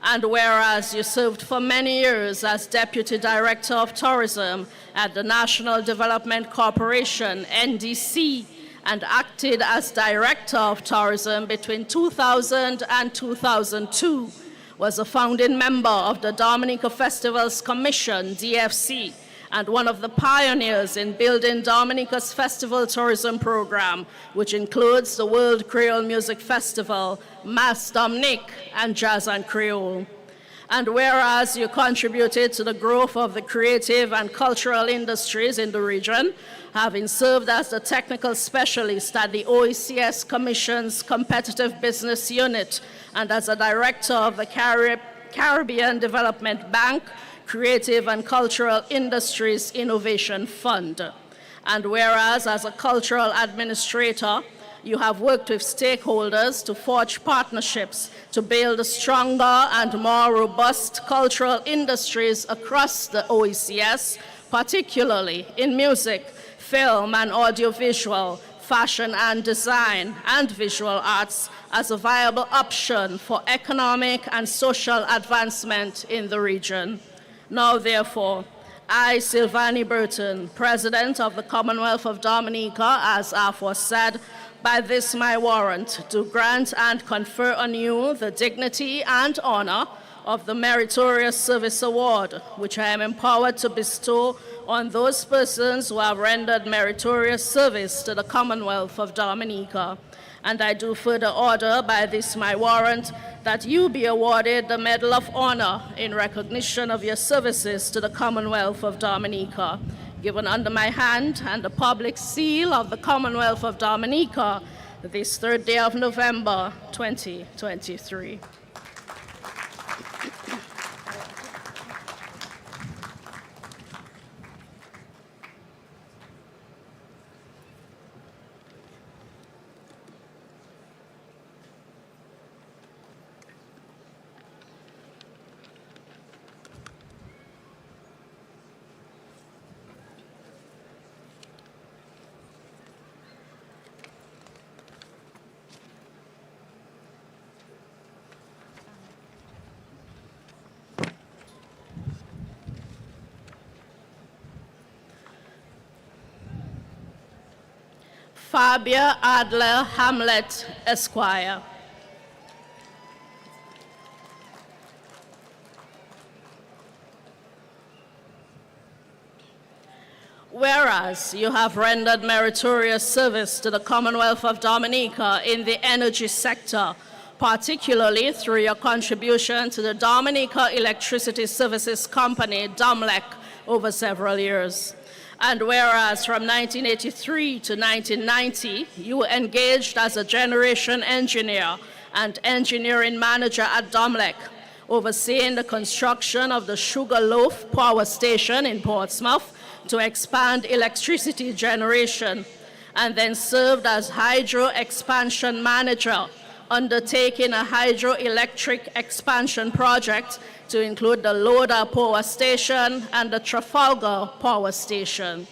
And whereas you served for many years as Deputy Director of Tourism at the National Development Corporation, NDC, and acted as Director of Tourism between 2000 and 2002, was a founding member of the Dominica Festivals Commission, DFC, and one of the pioneers in building Dominica's festival tourism program, which includes the World Creole Music Festival, Mass Dominique, and Jazz and Creole. And whereas you contributed to the growth of the creative and cultural industries in the region, having served as the technical specialist at the OECS Commission's Competitive Business Unit and as a director of the Caribbean Development Bank Creative and Cultural Industries Innovation Fund. And whereas as a cultural administrator, you have worked with stakeholders to forge partnerships to build stronger and more robust cultural industries across the OECS, particularly in music, film and audiovisual, fashion and design, and visual arts as a viable option for economic and social advancement in the region. Now, therefore, I, Sylvanie Burton, President of the Commonwealth of Dominica, as aforesaid, by this my warrant, do grant and confer on you the dignity and honor of the Meritorious Service Award, which I am empowered to bestow on those persons who have rendered meritorious service to the Commonwealth of Dominica. And I do further order by this my warrant that you be awarded the Medal of Honor in recognition of your services to the Commonwealth of Dominica, given under my hand and the public seal of the Commonwealth of Dominica this 3rd day of November, 2023. Fabia Adler Hamlet, Esquire. Whereas you have rendered meritorious service to the Commonwealth of Dominica in the energy sector, particularly through your contribution to the Dominica Electricity Services Company, DOMLEC, over several years. And whereas from 1983 to 1990, you were engaged as a generation engineer and engineering manager at DOMLEC, overseeing the construction of the Sugarloaf Power Station in Portsmouth to expand electricity generation, and then served as hydro expansion manager, undertaking a hydroelectric expansion project to include the Loda Power Station and the Trafalgar Power Station.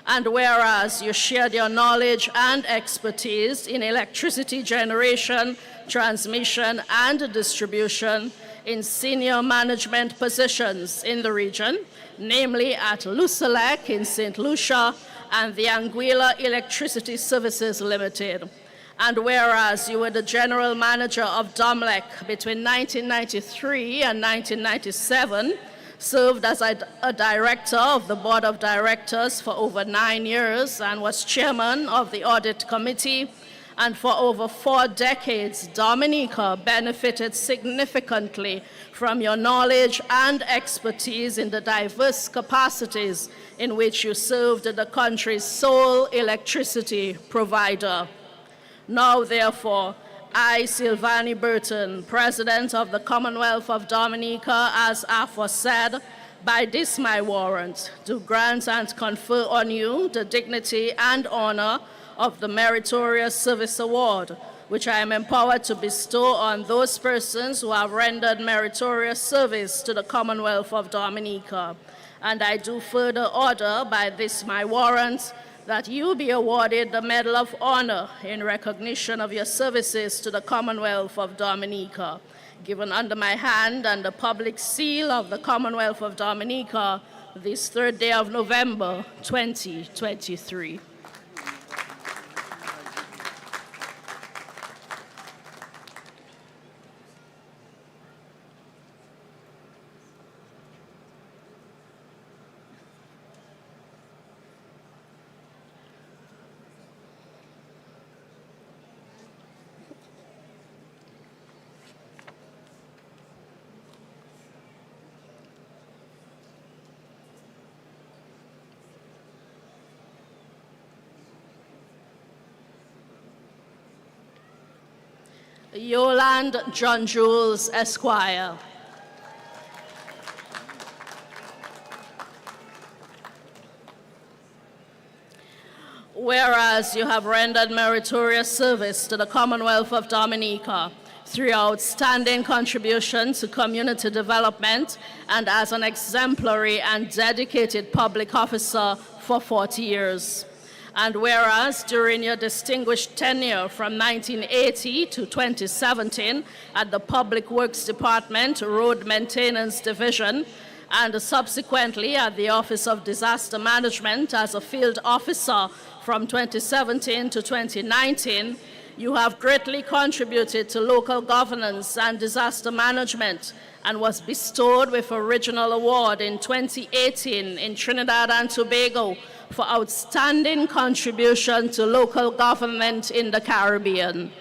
And whereas you shared your knowledge and expertise in electricity generation, transmission, and distribution in senior management positions in the region, namely at Lucelec in St. Lucia and the Anguilla Electricity Services Limited. And whereas you were the general manager of DOMLEC between 1993 and 1997, served as a director of the board of directors for over 9 years and was chairman of the audit committee, and for over 4 decades, Dominica benefited significantly from your knowledge and expertise in the diverse capacities in which you served the country's sole electricity provider. Now, therefore, I, Silvani Burton, President of the Commonwealth of Dominica, as aforesaid, by this my warrant, do grant and confer on you the dignity and honor of the Meritorious Service Award, which I am empowered to bestow on those persons who have rendered meritorious service to the Commonwealth of Dominica. And I do further order by this my warrant that you be awarded the Medal of Honor in recognition of your services to the Commonwealth of Dominica, given under my hand and the public seal of the Commonwealth of Dominica this 3rd day of November, 2023. Yoland John Jules, Esquire. Whereas you have rendered meritorious service to the Commonwealth of Dominica through your outstanding contribution to community development and as an exemplary and dedicated public officer for 40 years. And whereas during your distinguished tenure from 1980 to 2017 at the Public Works Department Road Maintenance Division, and subsequently at the Office of Disaster Management as a field officer from 2017 to 2019, you have greatly contributed to local governance and disaster management and was bestowed with a regional award in 2018 in Trinidad and Tobago for outstanding contribution to local government in the Caribbean.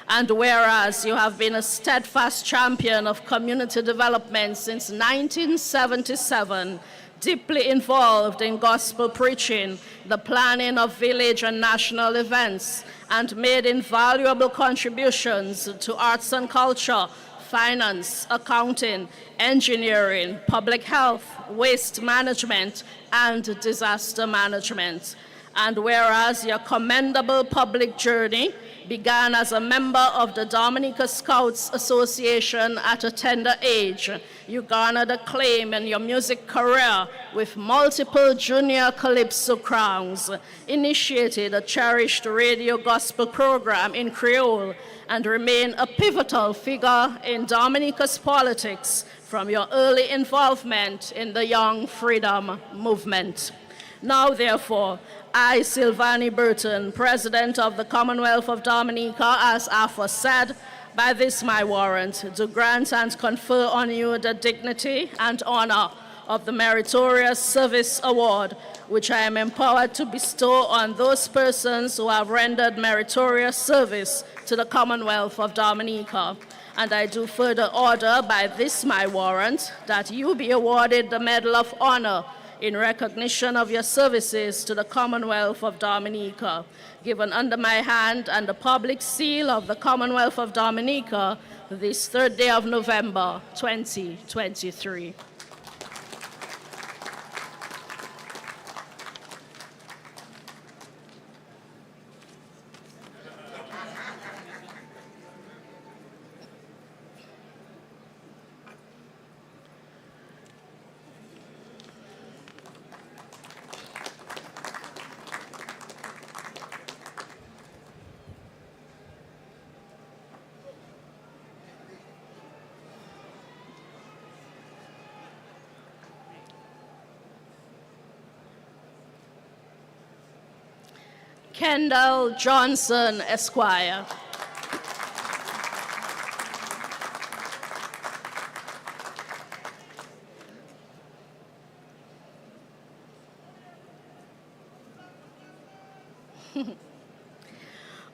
And whereas you have been a steadfast champion of community development since 1977, deeply involved in gospel preaching, the planning of village and national events, and made invaluable contributions to arts and culture, finance, accounting, engineering, public health, waste management, and disaster management. And whereas your commendable public journey began as a member of the Dominica Scouts Association at a tender age, you garnered acclaim in your music career with multiple junior calypso crowns, initiated a cherished radio gospel program in Creole, and remain a pivotal figure in Dominica's politics from your early involvement in the Young Freedom Movement. Now, therefore, I, Silvani Burton, President of the Commonwealth of Dominica, as aforesaid, by this my warrant, do grant and confer on you the dignity and honor of the Meritorious Service Award, which I am empowered to bestow on those persons who have rendered meritorious service to the Commonwealth of Dominica. And I do further order by this my warrant that you be awarded the Medal of Honor in recognition of your services to the Commonwealth of Dominica, given under my hand and the public seal of the Commonwealth of Dominica this 3rd day of November, 2023. Kendall Johnson, Esquire.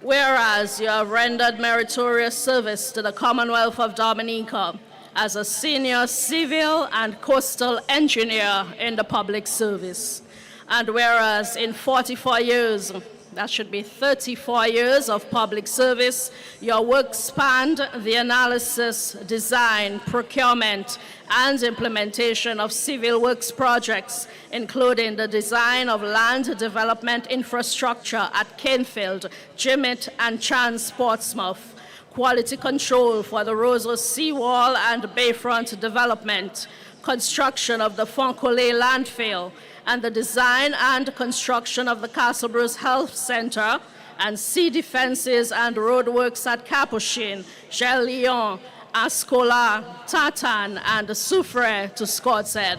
Whereas you have rendered meritorious service to the Commonwealth of Dominica as a senior civil and coastal engineer in the public service. And whereas in 44 years that should be 34 years of public service. Your work spanned the analysis, design, procurement, and implementation of civil works projects, including the design of land development infrastructure at Canefield, Jimmet, and Chans Portsmouth, quality control for the Roseau Seawall and Bayfront development, construction of the Foncolay landfill, and the design and construction of the Castlebruce Health Center, and sea defenses and roadworks at Capuchin, Gel Lyon, Ascola, Tatan, and Soufrière to Scott's Head.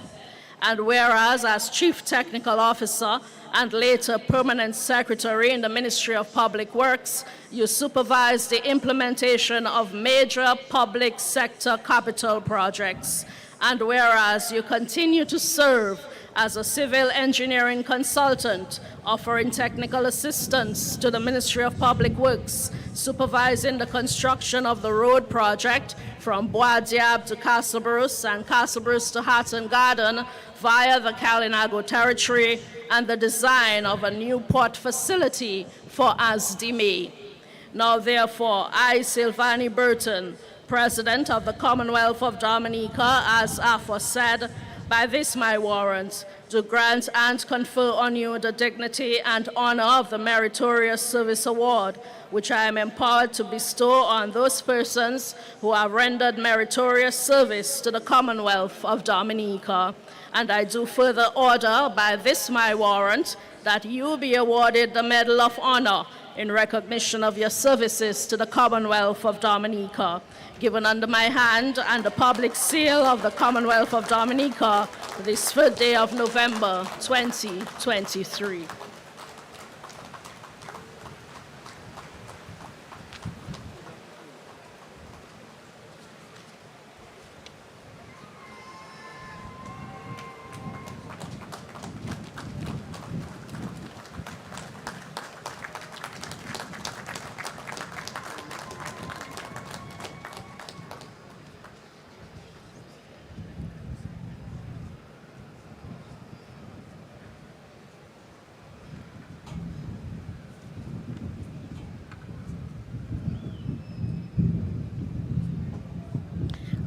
And whereas as Chief Technical Officer and later Permanent Secretary in the Ministry of Public Works, you supervise the implementation of major public sector capital projects. And whereas you continue to serve as a civil engineering consultant, offering technical assistance to the Ministry of Public Works, supervising the construction of the road project from Bois Diab to Castlebruce and Castlebruce to Hatton Garden via the Kalinago territory, and the design of a new port facility for Asdime. Now, therefore, I, Sylvanie Burton, President of the Commonwealth of Dominica, as aforesaid, by this my warrant, do grant and confer on you the dignity and honor of the Meritorious Service Award, which I am empowered to bestow on those persons who have rendered meritorious service to the Commonwealth of Dominica. And I do further order by this my warrant that you be awarded the Medal of Honor in recognition of your services to the Commonwealth of Dominica, given under my hand and the public seal of the Commonwealth of Dominica this 3rd day of November 2023.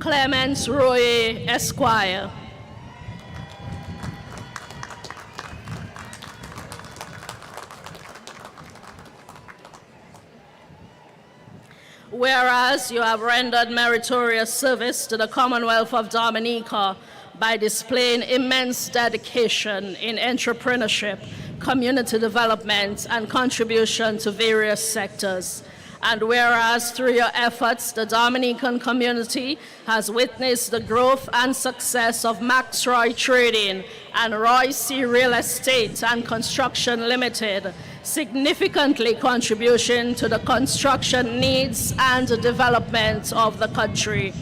Clemens Roy, Esquire. Whereas you have rendered meritorious service to the Commonwealth of Dominica by displaying immense dedication in entrepreneurship, community development, and contribution to various sectors. And whereas through your efforts, the Dominican community has witnessed the growth and success of Max Roy Trading and Roy C. Real Estate and Construction Limited, significantly contribution to the construction needs and development of the country.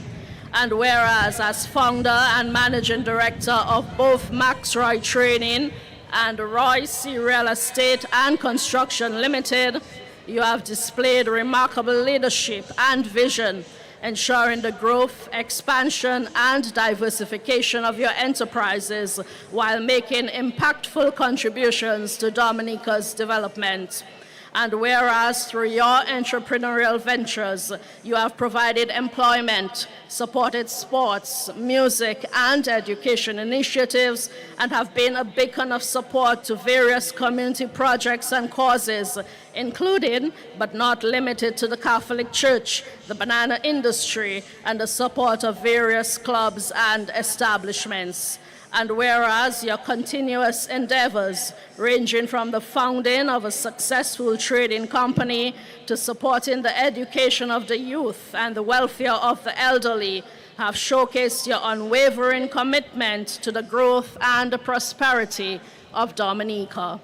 And whereas as founder and managing director of both Max Roy Trading and Roy C. Real Estate and Construction Limited, you have displayed remarkable leadership and vision, ensuring the growth, expansion, and diversification of your enterprises while making impactful contributions to Dominica's development. And whereas through your entrepreneurial ventures, you have provided employment, supported sports, music, and education initiatives, and have been a beacon of support to various community projects and causes, including, but not limited to, the Catholic Church, the banana industry, and the support of various clubs and establishments. And whereas your continuous endeavors, ranging from the founding of a successful trading company to supporting the education of the youth and the welfare of the elderly, have showcased your unwavering commitment to the growth and the prosperity of Dominica.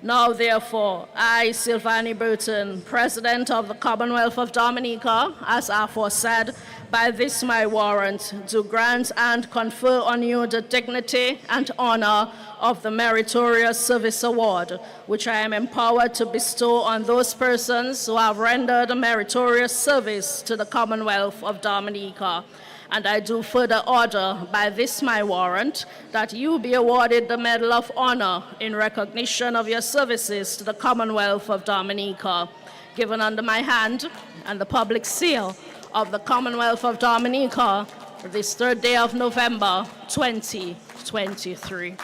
Now, therefore, I, Sylvanie Burton, President of the Commonwealth of Dominica, as aforesaid, by this my warrant, do grant and confer on you the dignity and honor of the Meritorious Service Award, which I am empowered to bestow on those persons who have rendered a meritorious service to the Commonwealth of Dominica. And I do further order by this my warrant that you be awarded the Medal of Honor in recognition of your services to the Commonwealth of Dominica, given under my hand and the public seal of the Commonwealth of Dominica this 3rd day of November 2023.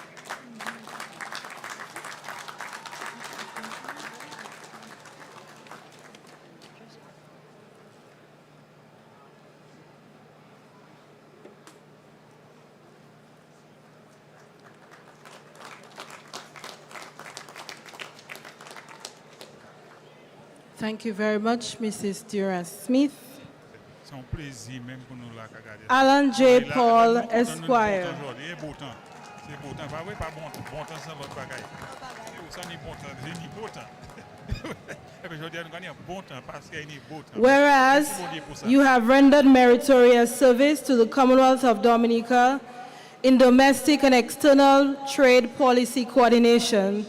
Thank you very much, Mrs. Duran-Smith. C'est un plaisir même pour nous là qu'à regarder. Alan J. Paul, Esquire. C'est beau temps. C'est beau temps. Pas vrai, pas bon temps. Bon temps sans l'autre bagaille. Ça n'est bon temps. C'est ni beau temps. Et puis je dis nous gagnons bon temps parce qu'il y a ni beau temps. Whereas you have rendered meritorious service to the Commonwealth of Dominica in domestic and external trade policy coordination,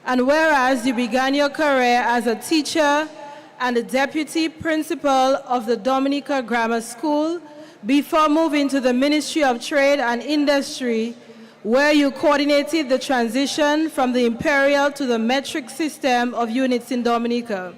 and whereas you began your career as a teacher and a deputy principal of the Dominica Grammar School before moving to the Ministry of Trade and Industry, where you coordinated the transition from the imperial to the metric system of units in Dominica.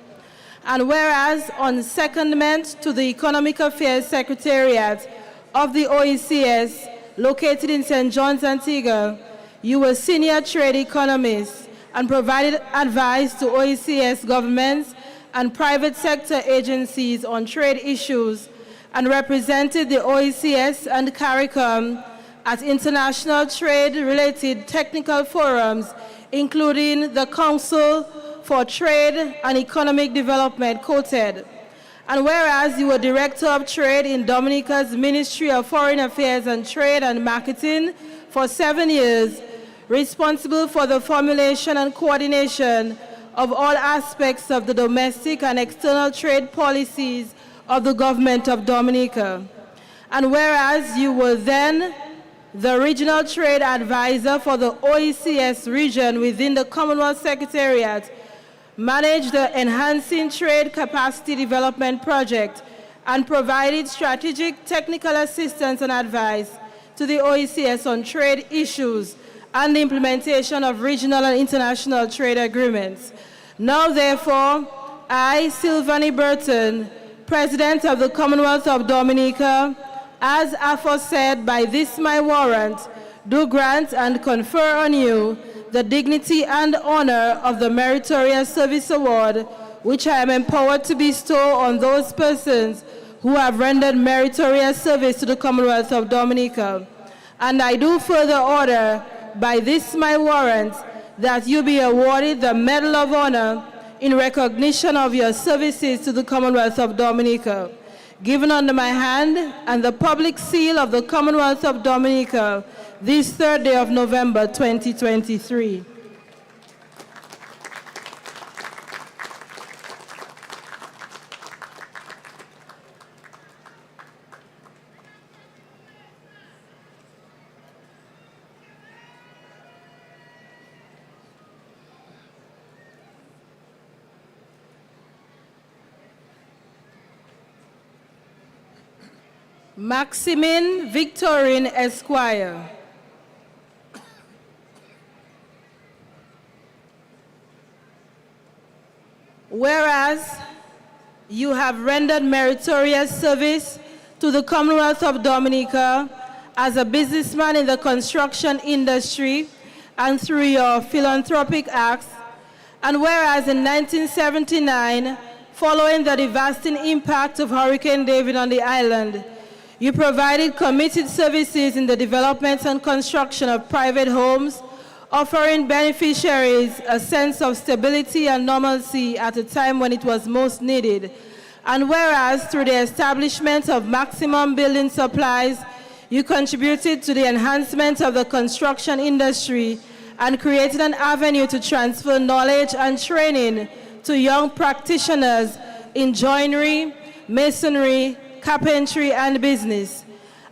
And whereas on secondment to the Economic Affairs Secretariat of the OECS, located in St. John's, Antigua, you were senior trade economist and provided advice to OECS governments and private sector agencies on trade issues, and represented the OECS and CARICOM at international trade-related technical forums, including the Council for Trade and Economic Development, COTED. And whereas you were Director of Trade in Dominica's Ministry of Foreign Affairs and Trade and Marketing for 7 years, responsible for the formulation and coordination of all aspects of the domestic and external trade policies of the government of Dominica. And whereas you were then the Regional Trade Advisor for the OECS region within the Commonwealth Secretariat, managed the Enhancing Trade Capacity Development Project, and provided strategic technical assistance and advice to the OECS on trade issues and the implementation of regional and international trade agreements. Now, therefore, I, Sylvanie Burton, President of the Commonwealth of Dominica, as aforesaid by this my warrant, do grant and confer on you the dignity and honor of the Meritorious Service Award, which I am empowered to bestow on those persons who have rendered meritorious service to the Commonwealth of Dominica. And I do further order by this my warrant that you be awarded the Medal of Honor in recognition of your services to the Commonwealth of Dominica, given under my hand and the public seal of the Commonwealth of Dominica this 3rd day of November 2023. Maximin Victorine Esquire. Whereas you have rendered meritorious service to the Commonwealth of Dominica as a businessman in the construction industry and through your philanthropic acts, and whereas in 1979, following the devastating impact of Hurricane David on the island, you provided committed services in the development and construction of private homes, offering beneficiaries a sense of stability and normalcy at a time when it was most needed. And whereas through the establishment of maximum building supplies, you contributed to the enhancement of the construction industry and created an avenue to transfer knowledge and training to young practitioners in joinery, masonry, carpentry, and business.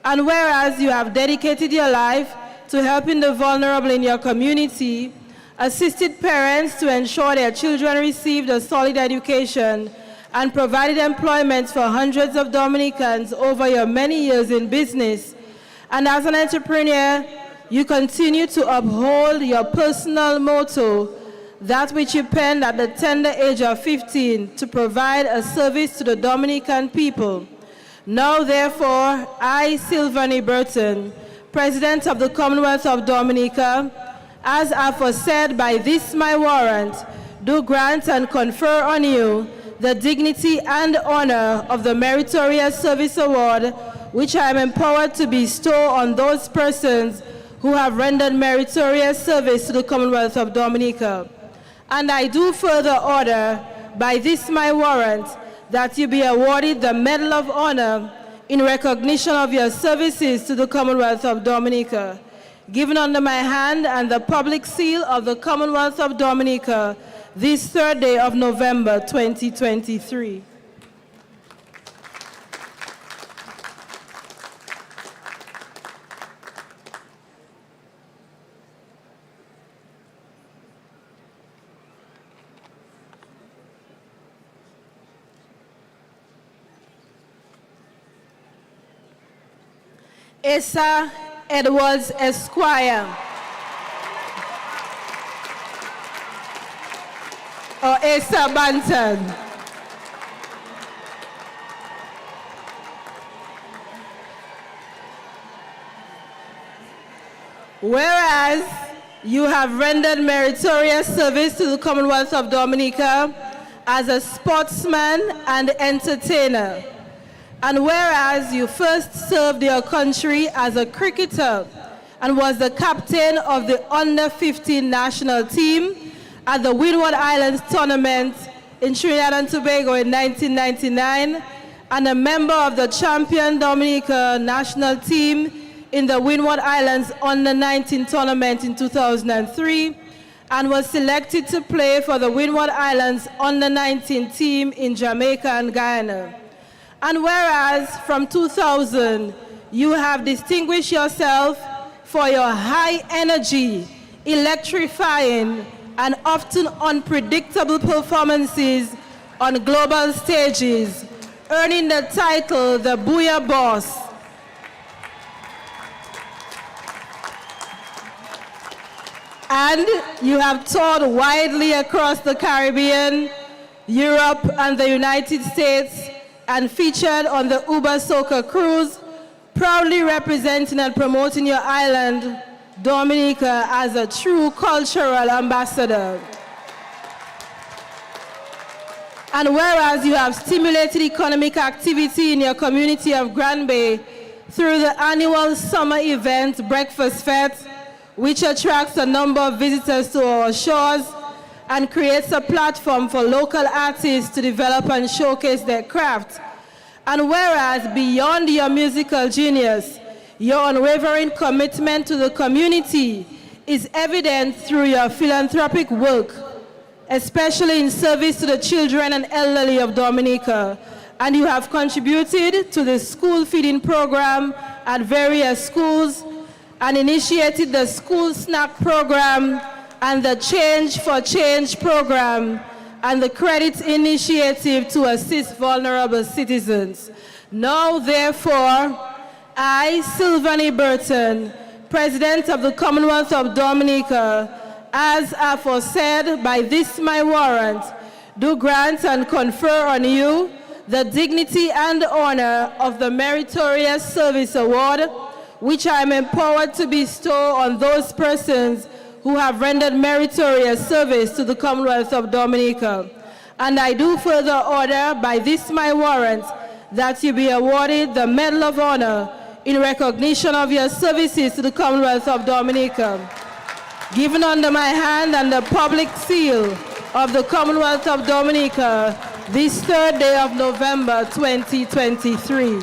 And whereas you have dedicated your life to helping the vulnerable in your community, assisted parents to ensure their children received a solid education, and provided employment for hundreds of Dominicans over your many years in business. And as an entrepreneur, you continue to uphold your personal motto, that which you penned at the tender age of 15, to provide a service to the Dominican people. Now, therefore, I, Sylvanie Burton, President of the Commonwealth of Dominica, as aforesaid by this my warrant, do grant and confer on you the dignity and honor of the Meritorious Service Award, which I am empowered to bestow on those persons who have rendered meritorious service to the Commonwealth of Dominica. And I do further order by this my warrant that you be awarded the Medal of Honor in recognition of your services to the Commonwealth of Dominica, given under my hand and the public seal of the Commonwealth of Dominica this 3rd day of November 2023. Asa Edwards Esquire, or Asa Banton. Whereas you have rendered meritorious service to the Commonwealth of Dominica as a sportsman and entertainer. And whereas you first served your country as a cricketer and was the captain of the under-15 national team at the Windward Islands tournament in Trinidad and Tobago in 1999, and a member of the champion Dominica national team in the Windward Islands under-19 tournament in 2003, and was selected to play for the Windward Islands under-19 team in Jamaica and Guyana. And whereas from 2000, you have distinguished yourself for your high energy, electrifying, and often unpredictable performances on global stages, earning the title the Booyah Boss. And you have toured widely across the Caribbean, Europe, and the United States, and featured on the Uber Soca cruise, proudly representing and promoting your island, Dominica, as a true cultural ambassador. And whereas you have stimulated economic activity in your community of Grand Bay through the annual summer event, Breakfast Fete, which attracts a number of visitors to our shores and creates a platform for local artists to develop and showcase their craft. And whereas beyond your musical genius, your unwavering commitment to the community is evident through your philanthropic work, especially in service to the children and elderly of Dominica. And you have contributed to the school feeding program at various schools and initiated the school snack program and the Change for Change program and the Credit Initiative to assist vulnerable citizens. Now, therefore, I, Sylvanie Burton, President of the Commonwealth of Dominica, as aforesaid by this my warrant, do grant and confer on you the dignity and honor of the Meritorious Service Award, which I am empowered to bestow on those persons who have rendered meritorious service to the Commonwealth of Dominica. And I do further order by this my warrant that you be awarded the Medal of Honor in recognition of your services to the Commonwealth of Dominica, given under my hand and the public seal of the Commonwealth of Dominica this 3rd day of November 2023.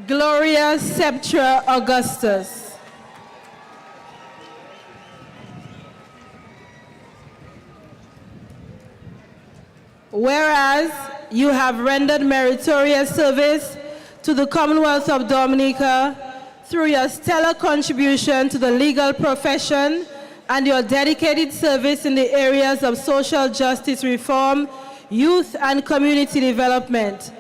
Gloria Septra Augustus. Whereas you have rendered meritorious service to the Commonwealth of Dominica through your stellar contribution to the legal profession and your dedicated service in the areas of social justice reform, youth and community development.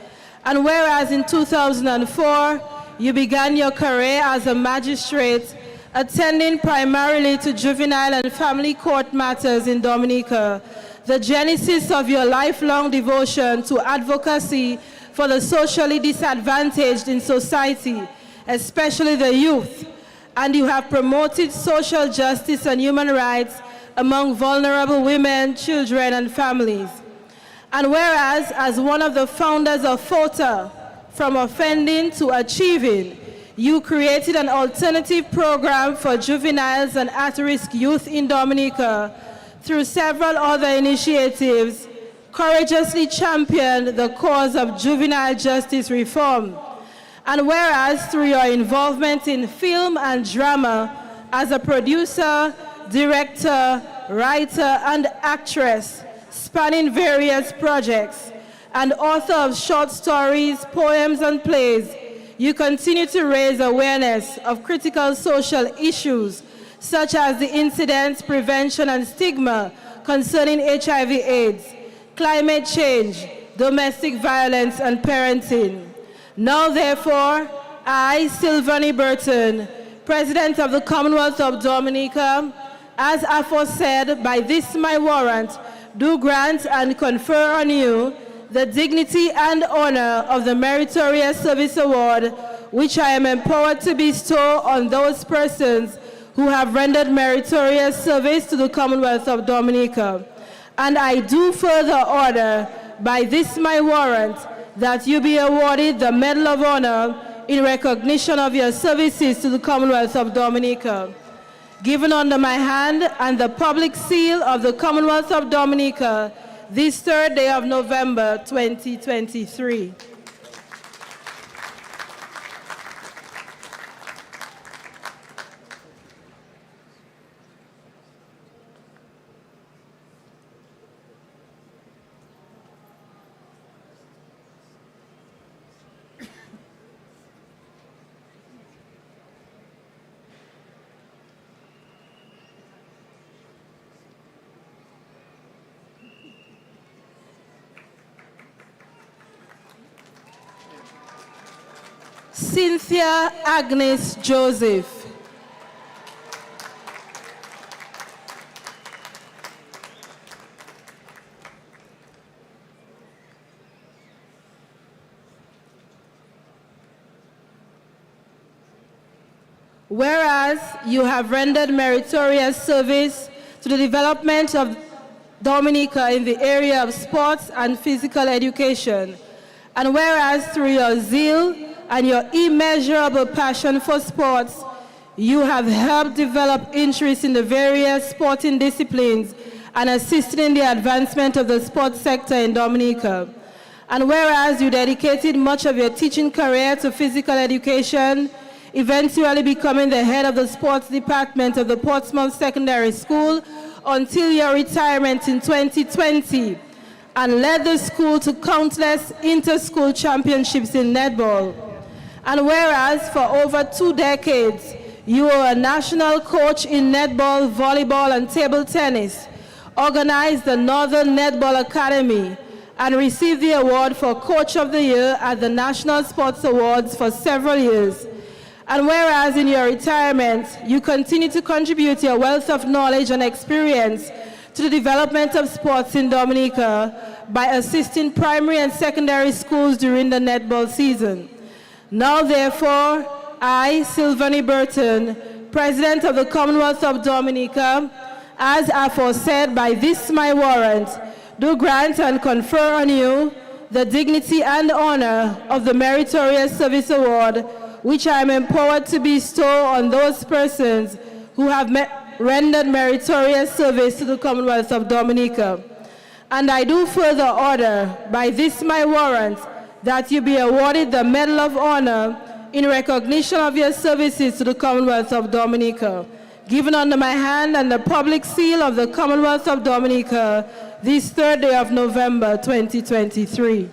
And whereas in 2004, you began your career as a magistrate, attending primarily to juvenile and family court matters in Dominica, the genesis of your lifelong devotion to advocacy for the socially disadvantaged in society, especially the youth, and you have promoted social justice and human rights among vulnerable women, children, and families. And whereas, as one of the founders of FOTA, From Offending to Achieving, you created an alternative program for juveniles and at-risk youth in Dominica through several other initiatives, courageously championed the cause of juvenile justice reform. And whereas through your involvement in film and drama as a producer, director, writer, and actress, spanning various projects, and author of short stories, poems, and plays, you continue to raise awareness of critical social issues such as the incidence, prevention, and stigma concerning HIV/AIDS, climate change, domestic violence, and parenting. Now, therefore, I, Sylvanie Burton, President of the Commonwealth of Dominica, as aforesaid, by this my warrant, do grant and confer on you the dignity and honor of the Meritorious Service Award, which I am empowered to bestow on those persons who have rendered meritorious service to the Commonwealth of Dominica. And I do further order, by this my warrant, that you be awarded the Medal of Honor in recognition of your services to the Commonwealth of Dominica. Given under my hand and the public seal of the Commonwealth of Dominica, this 3rd day of November, 2023. Cynthia Agnes Joseph. Whereas you have rendered meritorious service to the development of Dominica in the area of sports and physical education, and whereas through your zeal and your immeasurable passion for sports, you have helped develop interest in the various sporting disciplines and assisted in the advancement of the sports sector in Dominica. And whereas you dedicated much of your teaching career to physical education, eventually becoming the head of the sports department of the Portsmouth Secondary School until your retirement in 2020, and led the school to countless inter-school championships in netball. And whereas for over 2 decades, you were a national coach in netball, volleyball, and table tennis, organized the Northern Netball Academy, and received the award for Coach of the Year at the National Sports Awards for several years. And whereas in your retirement, you continue to contribute your wealth of knowledge and experience to the development of sports in Dominica by assisting primary and secondary schools during the netball season. Now, therefore, I, Sylvanie Burton, President of the Commonwealth of Dominica, as aforesaid by this my warrant, do grant and confer on you the dignity and honor of the Meritorious Service Award, which I am empowered to bestow on those persons who have rendered meritorious service to the Commonwealth of Dominica. And I do further order, by this my warrant, that you be awarded the Medal of Honor in recognition of your services to the Commonwealth of Dominica, given under my hand and the public seal of the Commonwealth of Dominica, this 3rd day of November, 2023.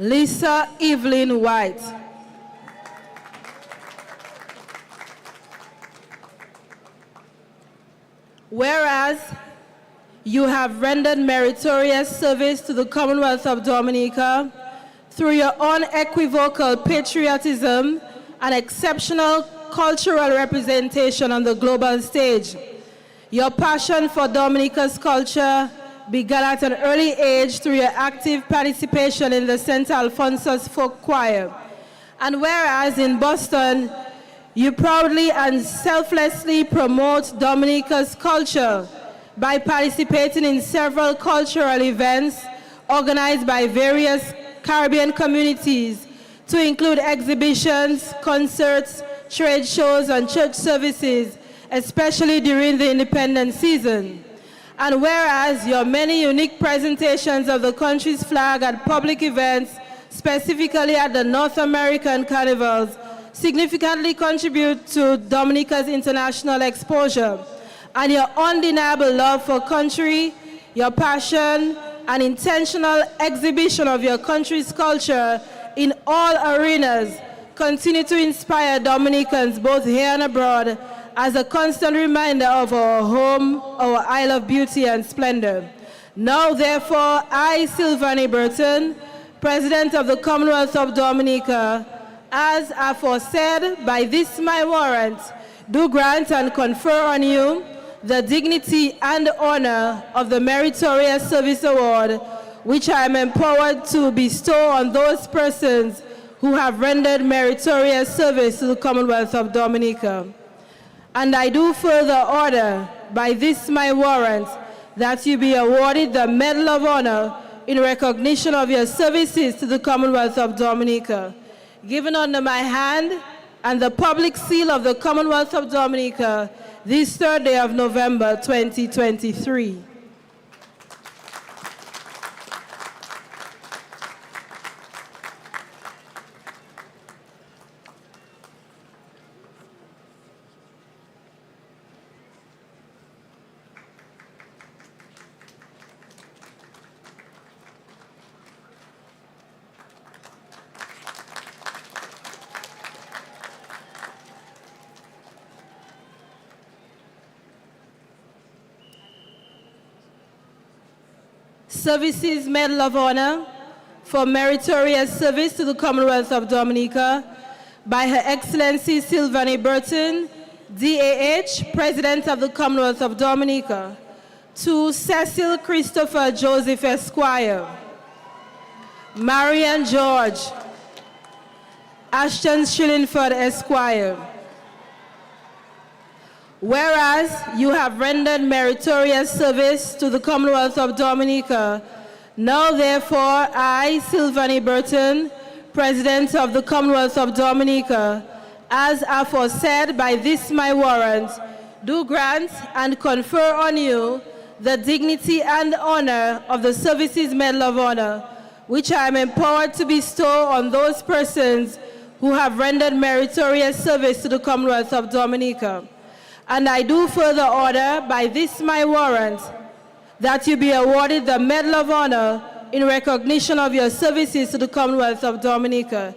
Lisa Evelyn White. Whereas you have rendered meritorious service to the Commonwealth of Dominica through your unequivocal patriotism and exceptional cultural representation on the global stage. Your passion for Dominica's culture began at an early age through your active participation in the St. Alphonsus Folk Choir. And whereas in Boston, you proudly and selflessly promote Dominica's culture by participating in several cultural events organized by various Caribbean communities to include exhibitions, concerts, trade shows, and church services, especially during the independence season. And whereas your many unique presentations of the country's flag at public events, specifically at the North American carnivals, significantly contribute to Dominica's international exposure, and your undeniable love for country, your passion, and intentional exhibition of your country's culture in all arenas continue to inspire Dominicans both here and abroad as a constant reminder of our home, our Isle of beauty and splendor. Now, therefore, I, Sylvanie Burton, President of the Commonwealth of Dominica, as aforesaid by this my warrant, do grant and confer on you the dignity and honor of the Meritorious Service Award, which I am empowered to bestow on those persons who have rendered meritorious service to the Commonwealth of Dominica. And I do further order by this my warrant that you be awarded the Medal of Honor in recognition of your services to the Commonwealth of Dominica, given under my hand and the public seal of the Commonwealth of Dominica this 3rd day of November 2023. Services Medal of Honor for meritorious service to the Commonwealth of Dominica by Her Excellency Sylvanie Burton, DAH, President of the Commonwealth of Dominica, to Cecil Christopher Joseph Esquire, Marian George, Ashton Shillingford Esquire. Whereas you have rendered meritorious service to the Commonwealth of Dominica, now therefore I, Sylvanie Burton, President of the Commonwealth of Dominica, as aforesaid by this my warrant, do grant and confer on you the dignity and honor of the Services Medal of Honor, which I am empowered to bestow on those persons who have rendered meritorious service to the Commonwealth of Dominica. And I do further order by this my warrant that you be awarded the Medal of Honor in recognition of your services to the Commonwealth of Dominica,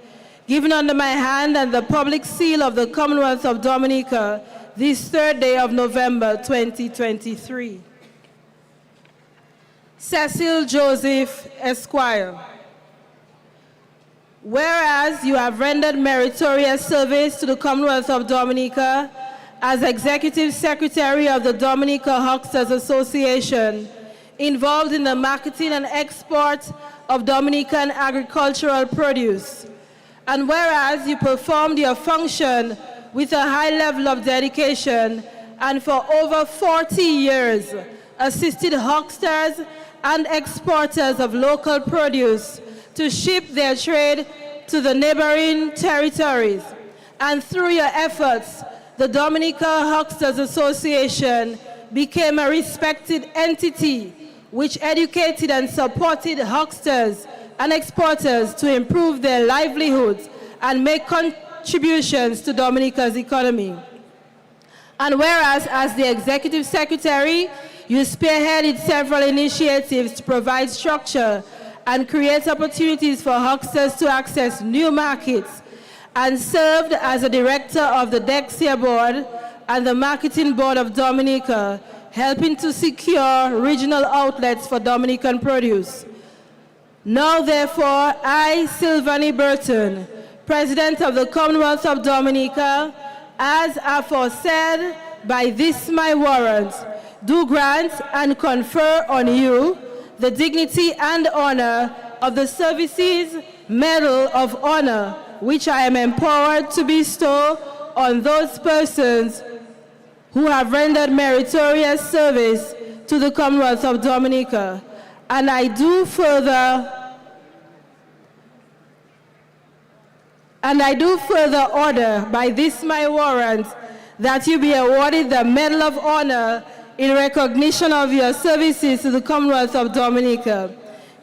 given under my hand and the public seal of the Commonwealth of Dominica this 3rd day of November 2023. Cecil Joseph Esquire. Whereas you have rendered meritorious service to the Commonwealth of Dominica as Executive Secretary of the Dominica Hucksters Association, involved in the marketing and export of Dominican agricultural produce. And whereas you performed your function with a high level of dedication and for over 40 years assisted hucksters and exporters of local produce to ship their trade to the neighboring territories. And through your efforts, the Dominica Hucksters Association became a respected entity which educated and supported hucksters and exporters to improve their livelihoods and make contributions to Dominica's economy. And whereas, as the Executive Secretary, you spearheaded several initiatives to provide structure and create opportunities for hucksters to access new markets, and served as a director of the Dexia Board and the Marketing Board of Dominica, helping to secure regional outlets for Dominican produce. Now, therefore, I, Sylvanie Burton, President of the Commonwealth of Dominica, as aforesaid by this my warrant, do grant and confer on you the dignity and honor of the Services Medal of Honor, which I am empowered to bestow on those persons who have rendered meritorious service to the Commonwealth of Dominica. And I do further order by this my warrant that you be awarded the Medal of Honor in recognition of your services to the Commonwealth of Dominica,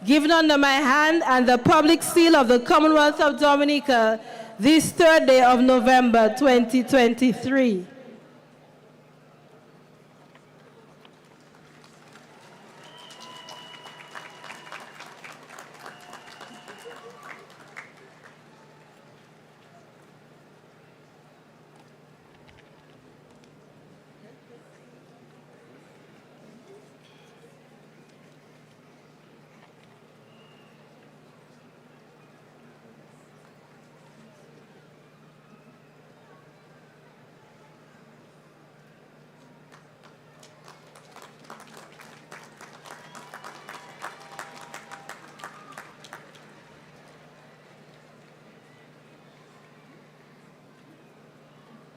given under my hand and the public seal of the Commonwealth of Dominica this 3rd day of November 2023.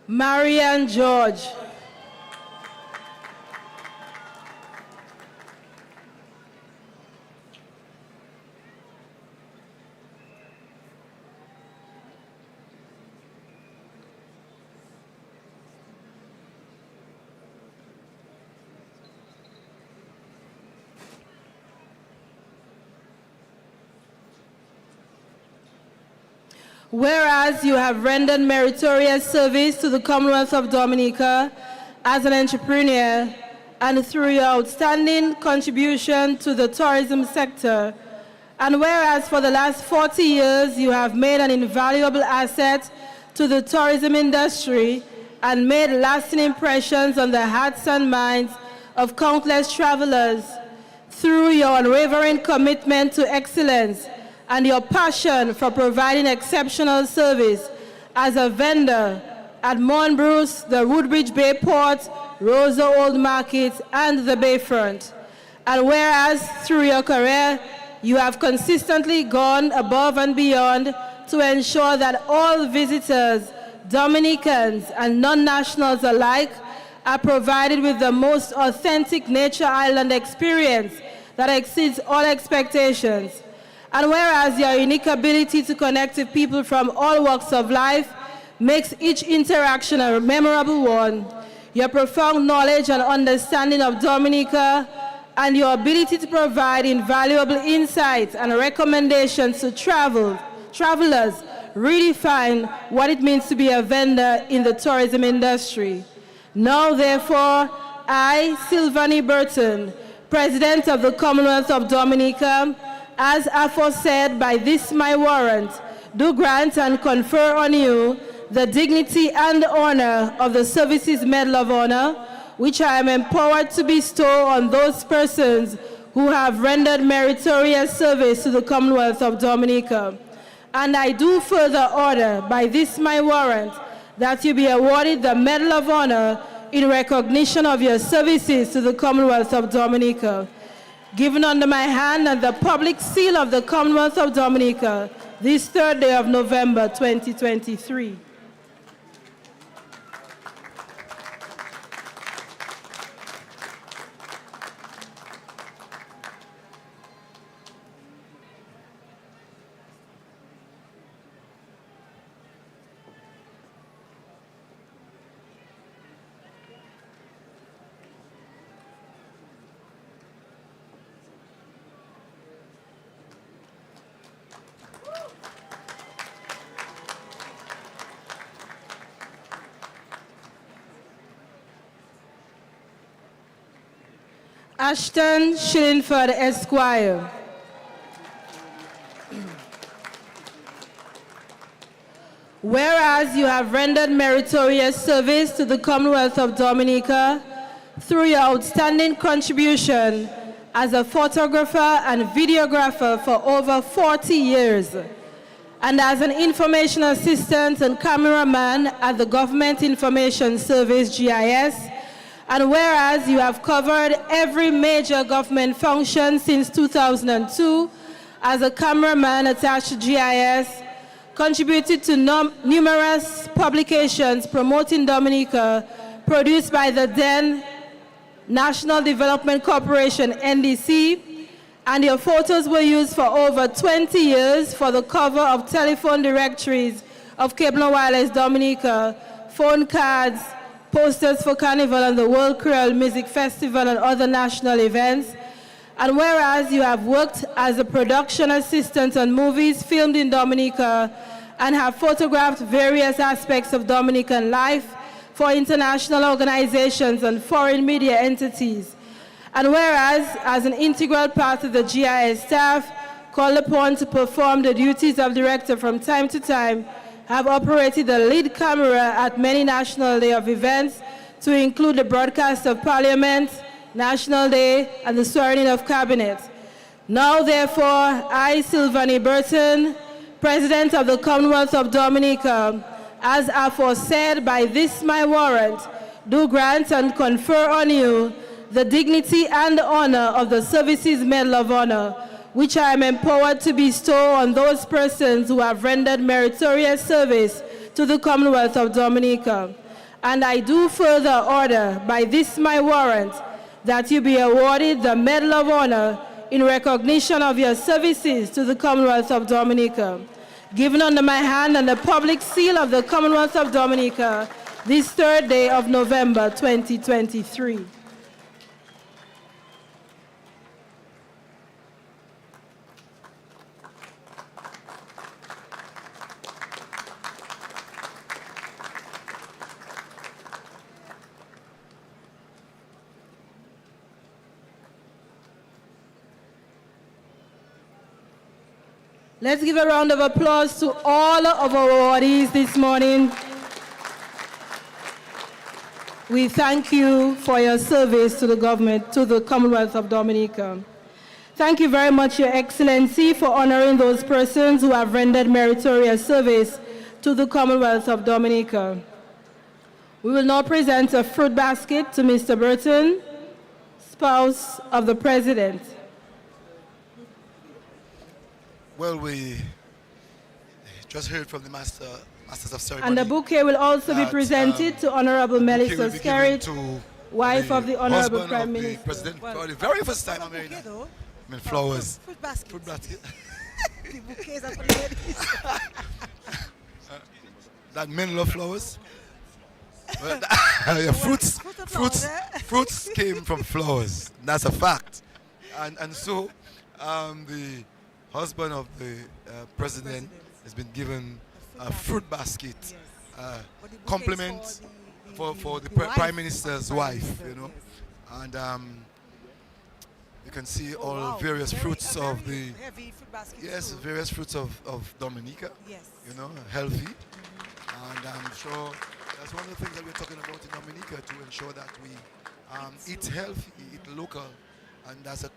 Marian George. Whereas you have rendered meritorious service to the Commonwealth of Dominica as an entrepreneur and through your outstanding contribution to the tourism sector, and whereas for the last 40 years you have made an invaluable asset to the tourism industry and made lasting impressions on the hearts and minds of countless travelers through your unwavering commitment to excellence and your passion for providing exceptional service as a vendor at Mount Bruce, the Woodbridge Bay Port, Rosa Old Market, and the Bayfront. And whereas through your career, you have consistently gone above and beyond to ensure that all visitors, Dominicans and non-nationals alike, are provided with the most authentic nature island experience that exceeds all expectations. And whereas your unique ability to connect with people from all walks of life makes each interaction a memorable one, your profound knowledge and understanding of Dominica and your ability to provide invaluable insights and recommendations to travelers redefine what it means to be a vendor in the tourism industry. Now, therefore, I, Sylvanie Burton, President of the Commonwealth of Dominica, as aforesaid by this my warrant, do grant and confer on you the dignity and honor of the Services Medal of Honor, which I am empowered to bestow on those persons who have rendered meritorious service to the Commonwealth of Dominica. And I do further order by this my warrant that you be awarded the Medal of Honor in recognition of your services to the Commonwealth of Dominica, given under my hand and the public seal of the Commonwealth of Dominica this 3rd day of November 2023. Ashton Shillingford, Esquire. Whereas you have rendered meritorious service to the Commonwealth of Dominica through your outstanding contribution as a photographer and videographer for over 40 years, and as an information assistant and cameraman at the Government Information Service, GIS, and whereas you have covered every major government function since 2002 as a cameraman attached to GIS, contributed to numerous publications promoting Dominica produced by the then National Development Corporation, NDC, and your photos were used for over 20 years for the cover of telephone directories of Cable and Wireless Dominica, phone cards, posters for Carnival and the World Creole Music Festival and other national events. And whereas you have worked as a production assistant on movies filmed in Dominica and have photographed various aspects of Dominican life for international organizations and foreign media entities. And whereas, as an integral part of the GIS staff, called upon to perform the duties of director from time to time, have operated the lead camera at many National Day of events, to include the broadcast of Parliament, National Day, and the swearing-in of Cabinet. Now, therefore, I, Sylvanie Burton, President of the Commonwealth of Dominica, as aforesaid by this my warrant, do grant and confer on you the dignity and honor of the Services Medal of Honor, which I am empowered to bestow on those persons who have rendered meritorious service to the Commonwealth of Dominica. And I do further order by this my warrant that you be awarded the Medal of Honor in recognition of your services to the Commonwealth of Dominica, given under my hand and the public seal of the Commonwealth of Dominica this 3rd day of November 2023. Let's give a round of applause to all of our awardees this morning. We thank you for your service to the government, to the Commonwealth of Dominica. Thank you very much, Your Excellency, for honoring those persons who have rendered meritorious service to the Commonwealth of Dominica. We will now present a fruit basket to Mr. Burton, spouse of the President. Well, we just heard from the Masters of Ceremony. And the bouquet will also be presented to Honorable Melissa Skerrit, wife of the Honorable Prime Minister. President, for the very first time I'm hearing that. I mean, flowers. Fruit basket. Fruit basket. The bouquets are for the ladies. That men love flowers. Well, yeah, fruits came from flowers. That's a fact. And so the husband of the president has been given a fruit basket, compliment for the Prime Minister's wife, you know. And you can see all various fruits of the, various fruits of Dominica, you know, healthy. And I'm sure that's one of the things that we're talking about in Dominica, to ensure that we eat healthy, eat local. And that's a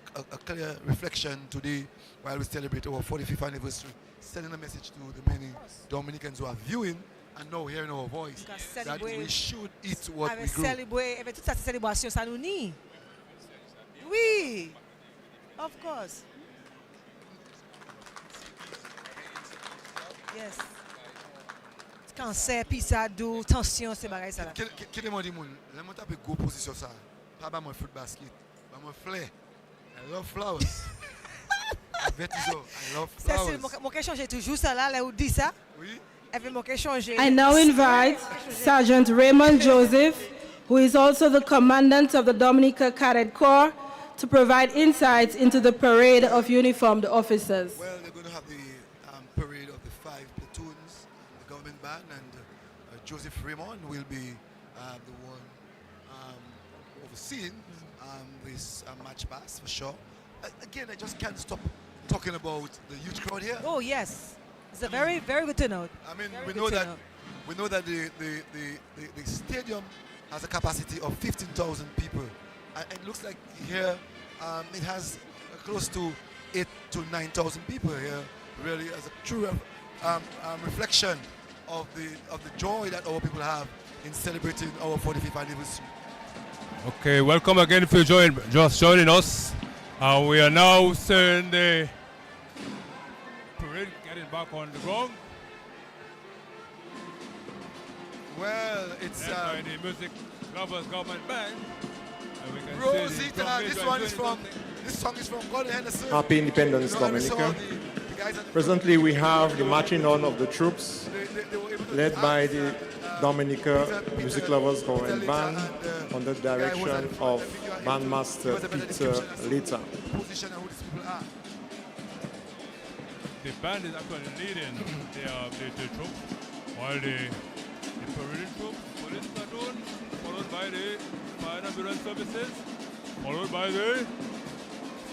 clear reflection today while we celebrate our 45th anniversary, sending a message to the many Dominicans who are viewing and now hearing our voice that we should eat what we grow. Avec toute cette célébration, ça nous nie. Oui, of course. Yes. Cancer, pizza, doux, tension, c'est pareil ça là. Quel est mon dit, je vais taper go position ça. Pas mon fruit basket, pas mon fleur. I love flowers. I love flowers. Mon question, j'ai toujours ça là, là où dit ça. Oui. I now invite Sergeant Raymond Joseph, who is also the commandant of the Dominica Cadet Corps, to provide insights into the parade of uniformed officers. Well, they're going to have the parade of the 5 platoons, the government band, and Joseph Raymond will be the one overseeing with a match pass for sure. Again, I just can't stop talking about the huge crowd here. Oh yes, it's a very good turnout. I mean, Very we good know that turnout. the stadium has a capacity of 15,000 people. And it looks like here it has close to 8,000 to 9,000 people here, really as a true reflection of the joy that our people have in celebrating our 45th anniversary. Okay, welcome again if you're just joining us. We are now seeing the parade getting back on the ground. Well, it's led by the music lovers government band. And we can Rosita, this song is from Gordon Henderson. Happy Independence, Dominica. Presently, we have the marching on of the troops, led by the Dominica Music Lovers Government Band, under the direction of Bandmaster Peter Lita. The band is actually leading the troops, while the parading troops, police platoon, followed by the fire ambulance services, followed by the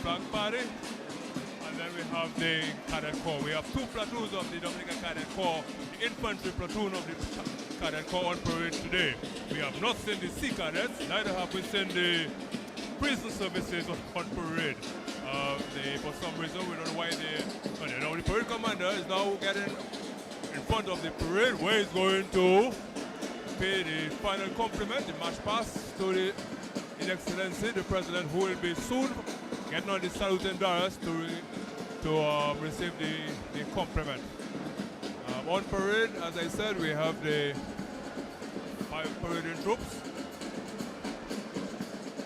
flag party, and then we have the cadet corps. We have two platoons of the Dominica Cadet Corps, the infantry platoon of the Cadet Corps on parade today. We have not seen the sea cadets, neither have we seen the prison services on parade. For some reason, we don't know why the parade commander is now getting in front of the parade, where he's going to pay the final compliment, the march past to His Excellency, the President, who will be soon getting on the salute and dais to receive the compliment. On parade, as I said, we have the 5 parading troops,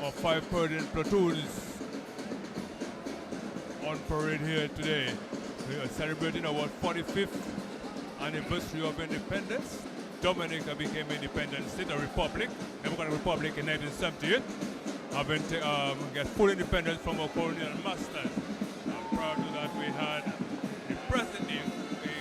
or 5 parading platoons on parade here today. We are celebrating our 45th anniversary of independence. Dominica became independent state, a republic. Never got a republic in 1978. Having get full independence from our colonial masters. Prior to that, we had the president,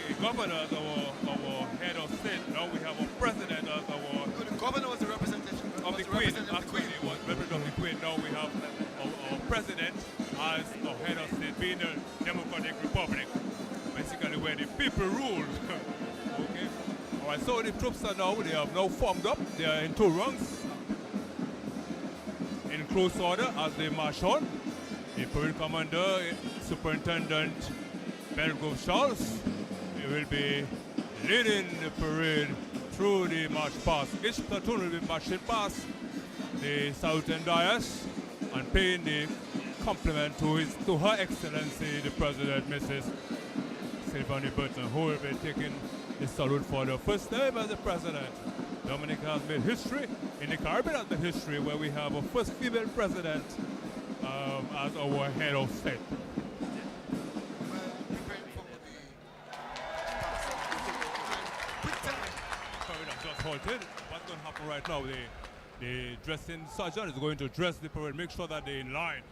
the governor as our head of state. Now we have a president as our... The governor was the representative of the Queen. Actually, he was representative of the Queen. Now we have our president as our head of state, being a democratic republic. Basically where the people rule. Okay. All right, so the troops they have now formed up. They are in 2 ranks, in close order as they march on. The parade commander, Superintendent Belgrove Charles, he will be leading the parade through the march past. Each platoon will be marching past the Southern Dais and paying the compliment to Her Excellency the President, Mrs. Sylvanie Burton, who will be taking the salute for the first time as the President. Dominica has made history, in the Caribbean has made history, where we have a first female President as our head of state. Just halted. What's going to happen right now? The dressing sergeant is going to dress the parade, make sure that they're in line.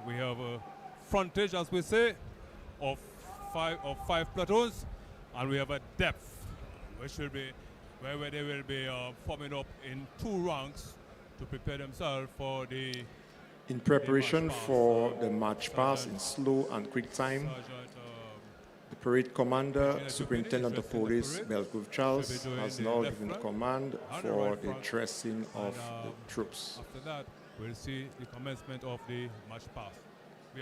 We have a frontage, as we say, of five platoons, and we have a depth, which will be where they will be forming up in 2 ranks to prepare themselves for the... In preparation for the march past in slow and quick time, the parade commander, Superintendent of Police, Belgrove Charles, has now given command for the dressing of the troops. After that, we'll see the commencement of the march past.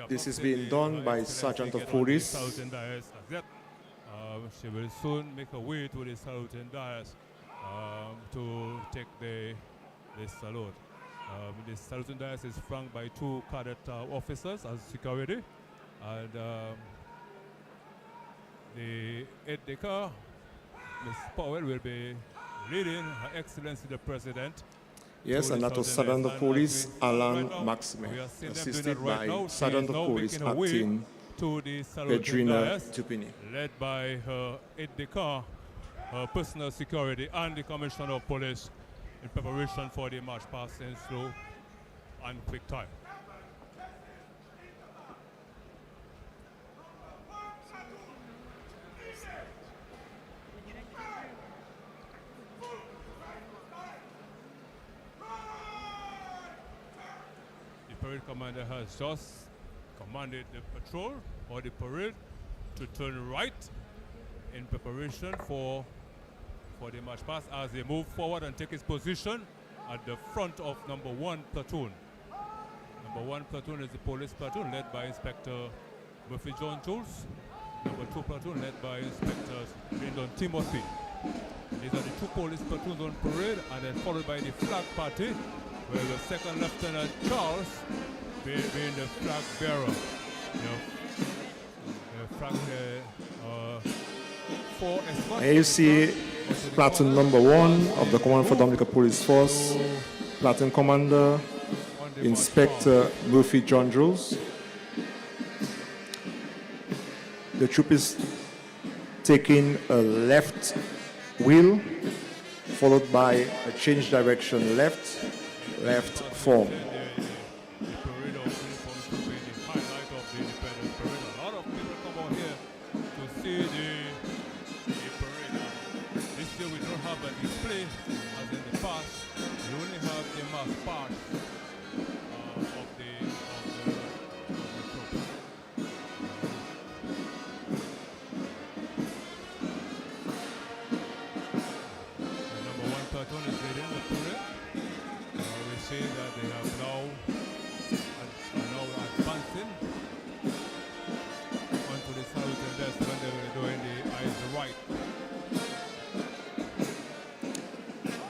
This is being done by Sergeant of Police. She will soon make her way to the Southern Dais to take the salute. The Southern Dais is flanked by 2 cadet officers as security, and the aide-de-camp, Ms. Powell, will be leading Her Excellency the President. Yes, and that was Sergeant of Police Alan Maxime, assisted by Sergeant of Police Acting Pedrina Tupini. Led by her aide-de-camp, her personal security, and the Commissioner of Police in preparation for the march past in slow and quick time. parade commander has just commanded the patrol or the parade to turn right in preparation for the march past as they move forward and take its position at the front of number 1 platoon. Number 1 platoon is the police platoon led by Inspector Murphy John Jules. Number 2 platoon led by Inspector Lyndon Timothy. These are the 2 police platoons on parade, and then followed by the flag party, where the 2nd Lieutenant Charles being the flag bearer. The flag, 4 escorts. And you see platoon number 1 of the Command for Dominica Police Force, platoon commander Inspector Murphy John Jules. The troop is taking a left wheel, followed by a change direction left form.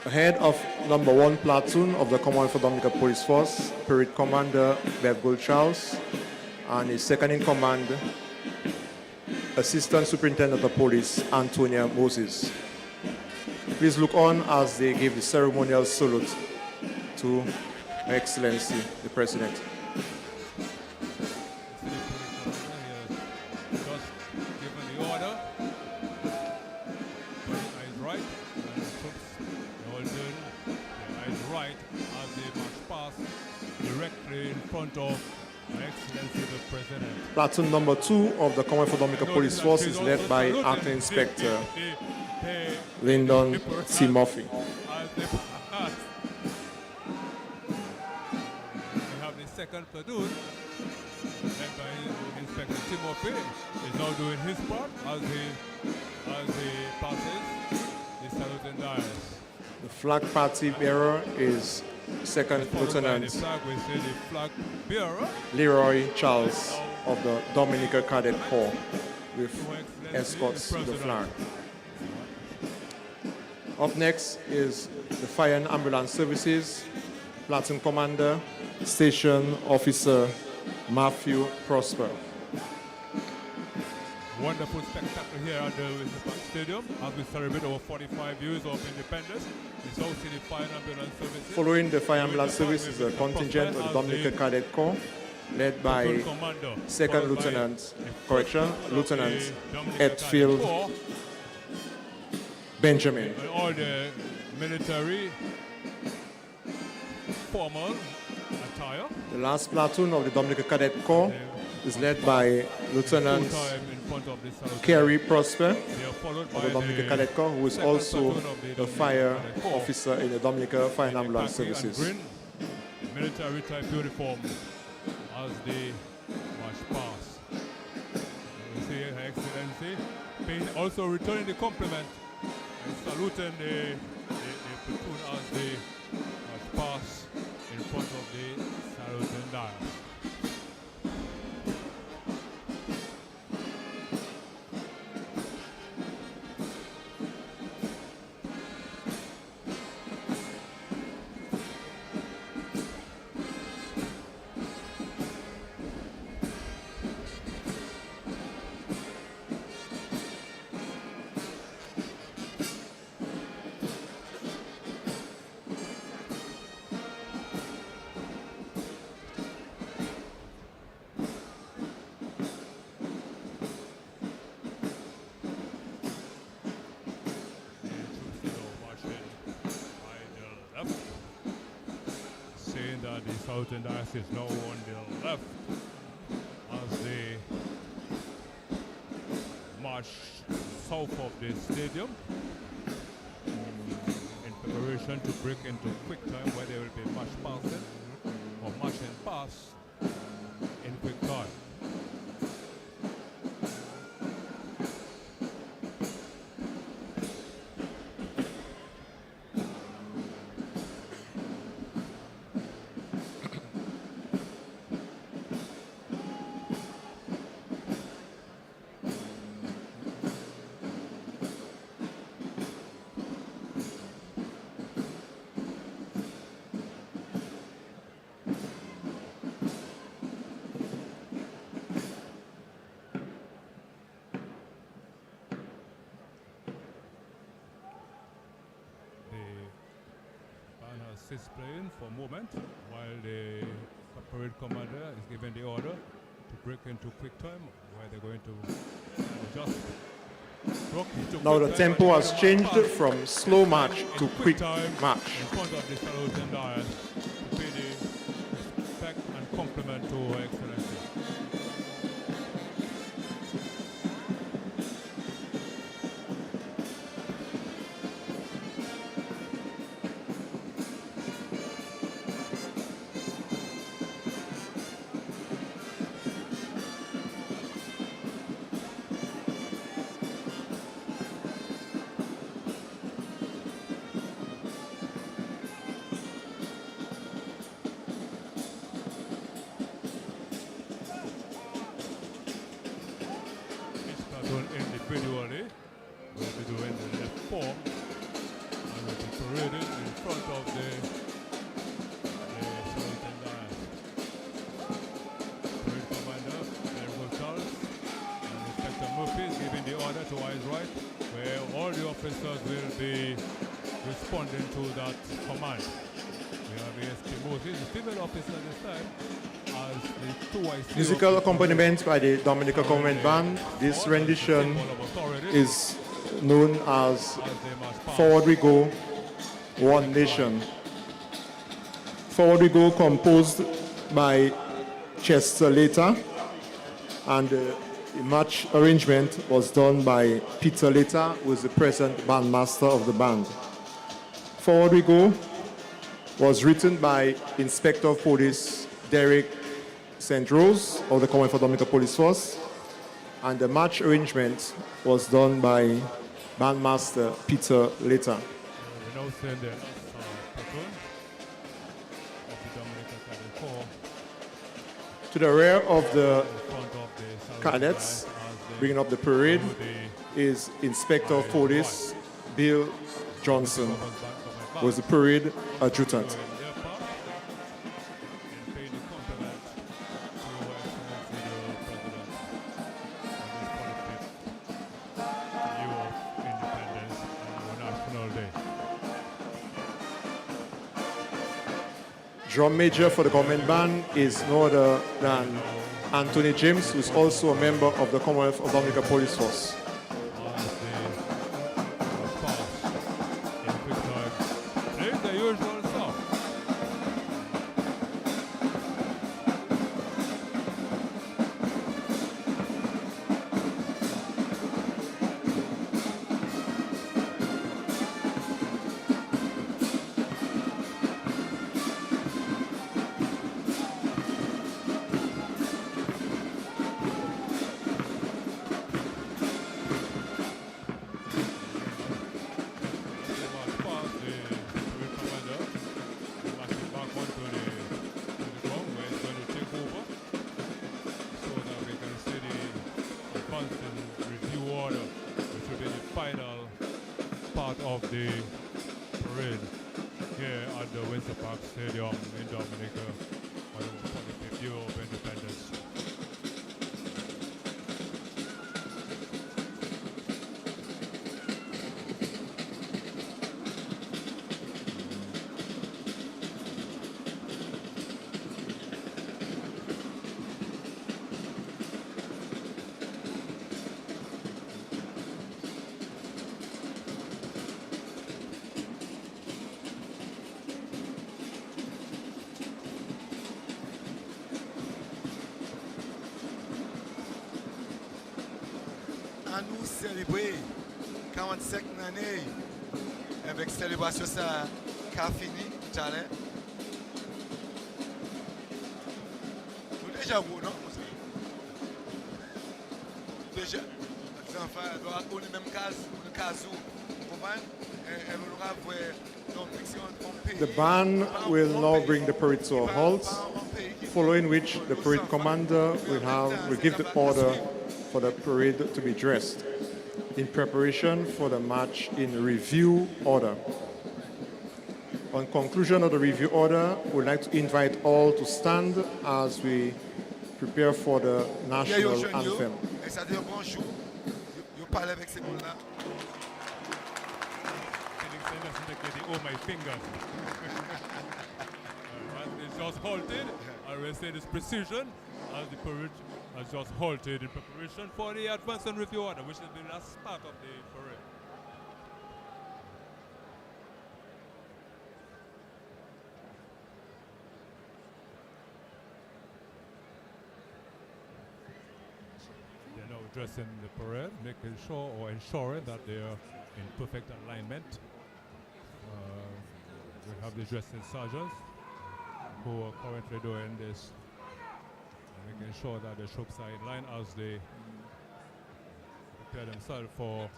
Ahead of number 1 platoon of the Command for Dominica Police Force, Parade Commander Bev Gold Charles, and his second in command, Assistant Superintendent of Police Antonia Moses. Please look on as they give the ceremonial salute to Her Excellency the President. Platoon number 2 of the Command for Dominica Police Force is led by Acting Inspector Lyndon C. Murphy. We have the 2nd platoon led by Inspector Timothy is now doing his part as he passes the salute and dies. The flag party bearer is 2nd Lieutenant Leroy Charles of the Dominica Cadet Corps with escorts to the flag. Up next is the Fire and Ambulance Services, Platoon Commander, Station Officer Matthew Prosper. Wonderful spectacle here at the Stadium as we celebrate our 45 years of independence. The South City Fire and Ambulance Services. Following the Fire and Ambulance Service is a contingent of the Dominica Cadet Corps, led by 2nd Lieutenant Edfield Benjamin. All the military formal attire. The last platoon of the Dominica Cadet Corps is led by Lieutenant Kerry Prosper of the Dominica Cadet Corps, who is also a fire officer in the Dominica Fire and Ambulance Services. Military type uniform as they march past. You see Her Excellency also returning the compliment and saluting the platoon as they march past in front of the salute and dial. South and Ice is now on the left as they march south of the stadium in preparation to break into quick time where they will be march passing or marching past in quick time. Is playing for a moment while the parade commander is giving the order to break into quick time, where they're going to just now the tempo has changed from slow march to quick march. In front of the saluting dial to pay the respect and compliment to Her Excellency. Individually, we'll be doing the left form and we'll be paraded in front of the saluting dial. Parade Commander Edward Charles and Inspector Murphy is giving the order to eyes right, where all the officers will be responding to that command. We have ASP Moses, the female officer this time, as the 2IC Musical accompaniment by the Dominica Government Band. This rendition is known as Forward We Go, One Nation. Forward We Go, composed by Chester Later, and the match arrangement was done by Peter Later, who is the present bandmaster of the band. Forward We Go was written by Inspector of Police Derek St. Rose of the Commonwealth of Dominica Police Force, and the match arrangement was done by bandmaster Peter Later. We now send the platoon of the Dominica Cadet Corps to the rear of the cadets, bringing up the parade, is Inspector of Police Bill Johnson, who is the parade adjutant. Drum major for the government band is no other than Anthony James, who is also a member of the Commonwealth of Dominica Police Force. Of the parade here at the Windsor Park Stadium in Dominica on the 45th year of independence. nous célébrer 45 années avec célébration ça qui a fini, déjà gros, non? Déjà, les enfants doivent avoir une même case, une case où, vous comprenez? Et on aura donc The band will now bring the parade to a halt, following which the parade commander will give the order for the parade to be dressed in preparation for the march in review order. On conclusion of the review order, we'd like to invite all to stand as we prepare for the national anthem. Oh, my fingers. It's just halted. I will say this precision as the parade has just halted in preparation for the advance and review order, which has been the last part of the parade. They're now addressing the parade, making sure or ensuring that they are in perfect alignment. We have the dressing sergeants who are currently doing this, making sure that the troops are in line as they prepare themselves for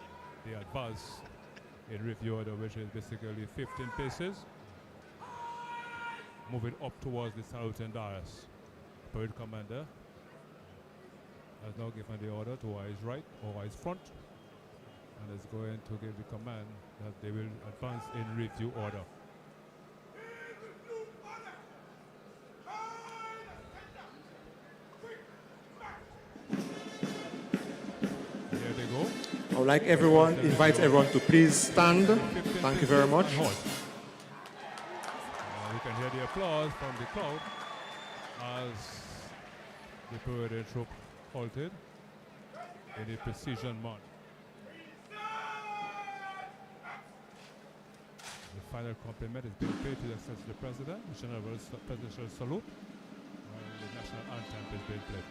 the advance in review order, which is basically 15 paces, moving up towards the southern dais. Parade commander has now given the order to eyes right or eyes front, and is going to give the command that they will advance in review order. There they go. I would like invite everyone to please stand. Thank you very much. You can hear the applause from the crowd as the parade troop halted in a precision march. The final compliment is being paid to the President, the General Presidential Salute, and the national anthem is being played.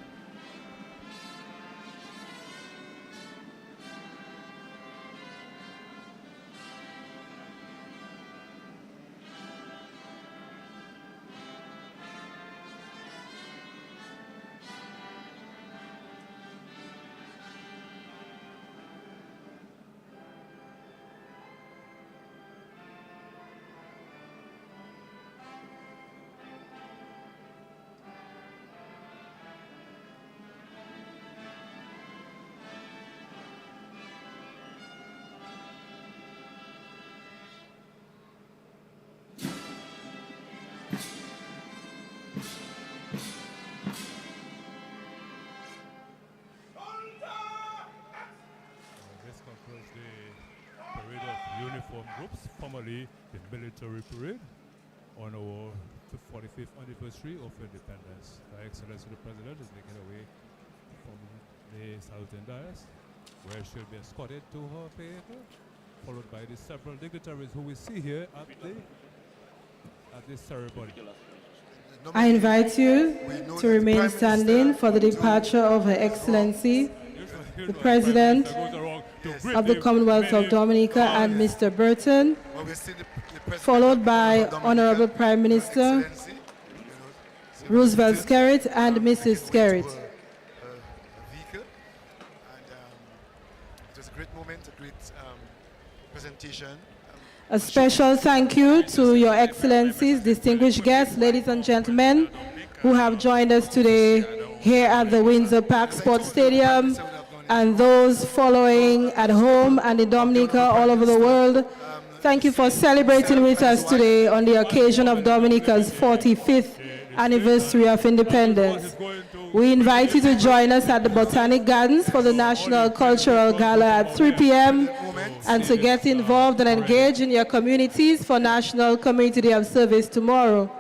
Uniform groups, formerly the military parade, on our 45th anniversary of independence. Her Excellency the President is making her way from the southern dais, where she'll be escorted to her vehicle, followed by the several dignitaries who we see here at this ceremony. I invite you to remain standing for the departure of Her Excellency, the President of the Commonwealth of Dominica and Mr. Burton, followed by Honorable Prime Minister Roosevelt Skerrit and Mrs. Skerrit. It was a great moment, a great presentation. A special thank you to Your Excellencies, distinguished guests, ladies and gentlemen, who have joined us today here at the Windsor Park Sports Stadium, and those following at home and in Dominica all over the world. Thank you for celebrating with us today on the occasion of Dominica's 45th anniversary of independence. We invite you to join us at the Botanic Gardens for the National Cultural Gala at 3 p.m. and to get involved and engage in your communities for National Community Day of Service tomorrow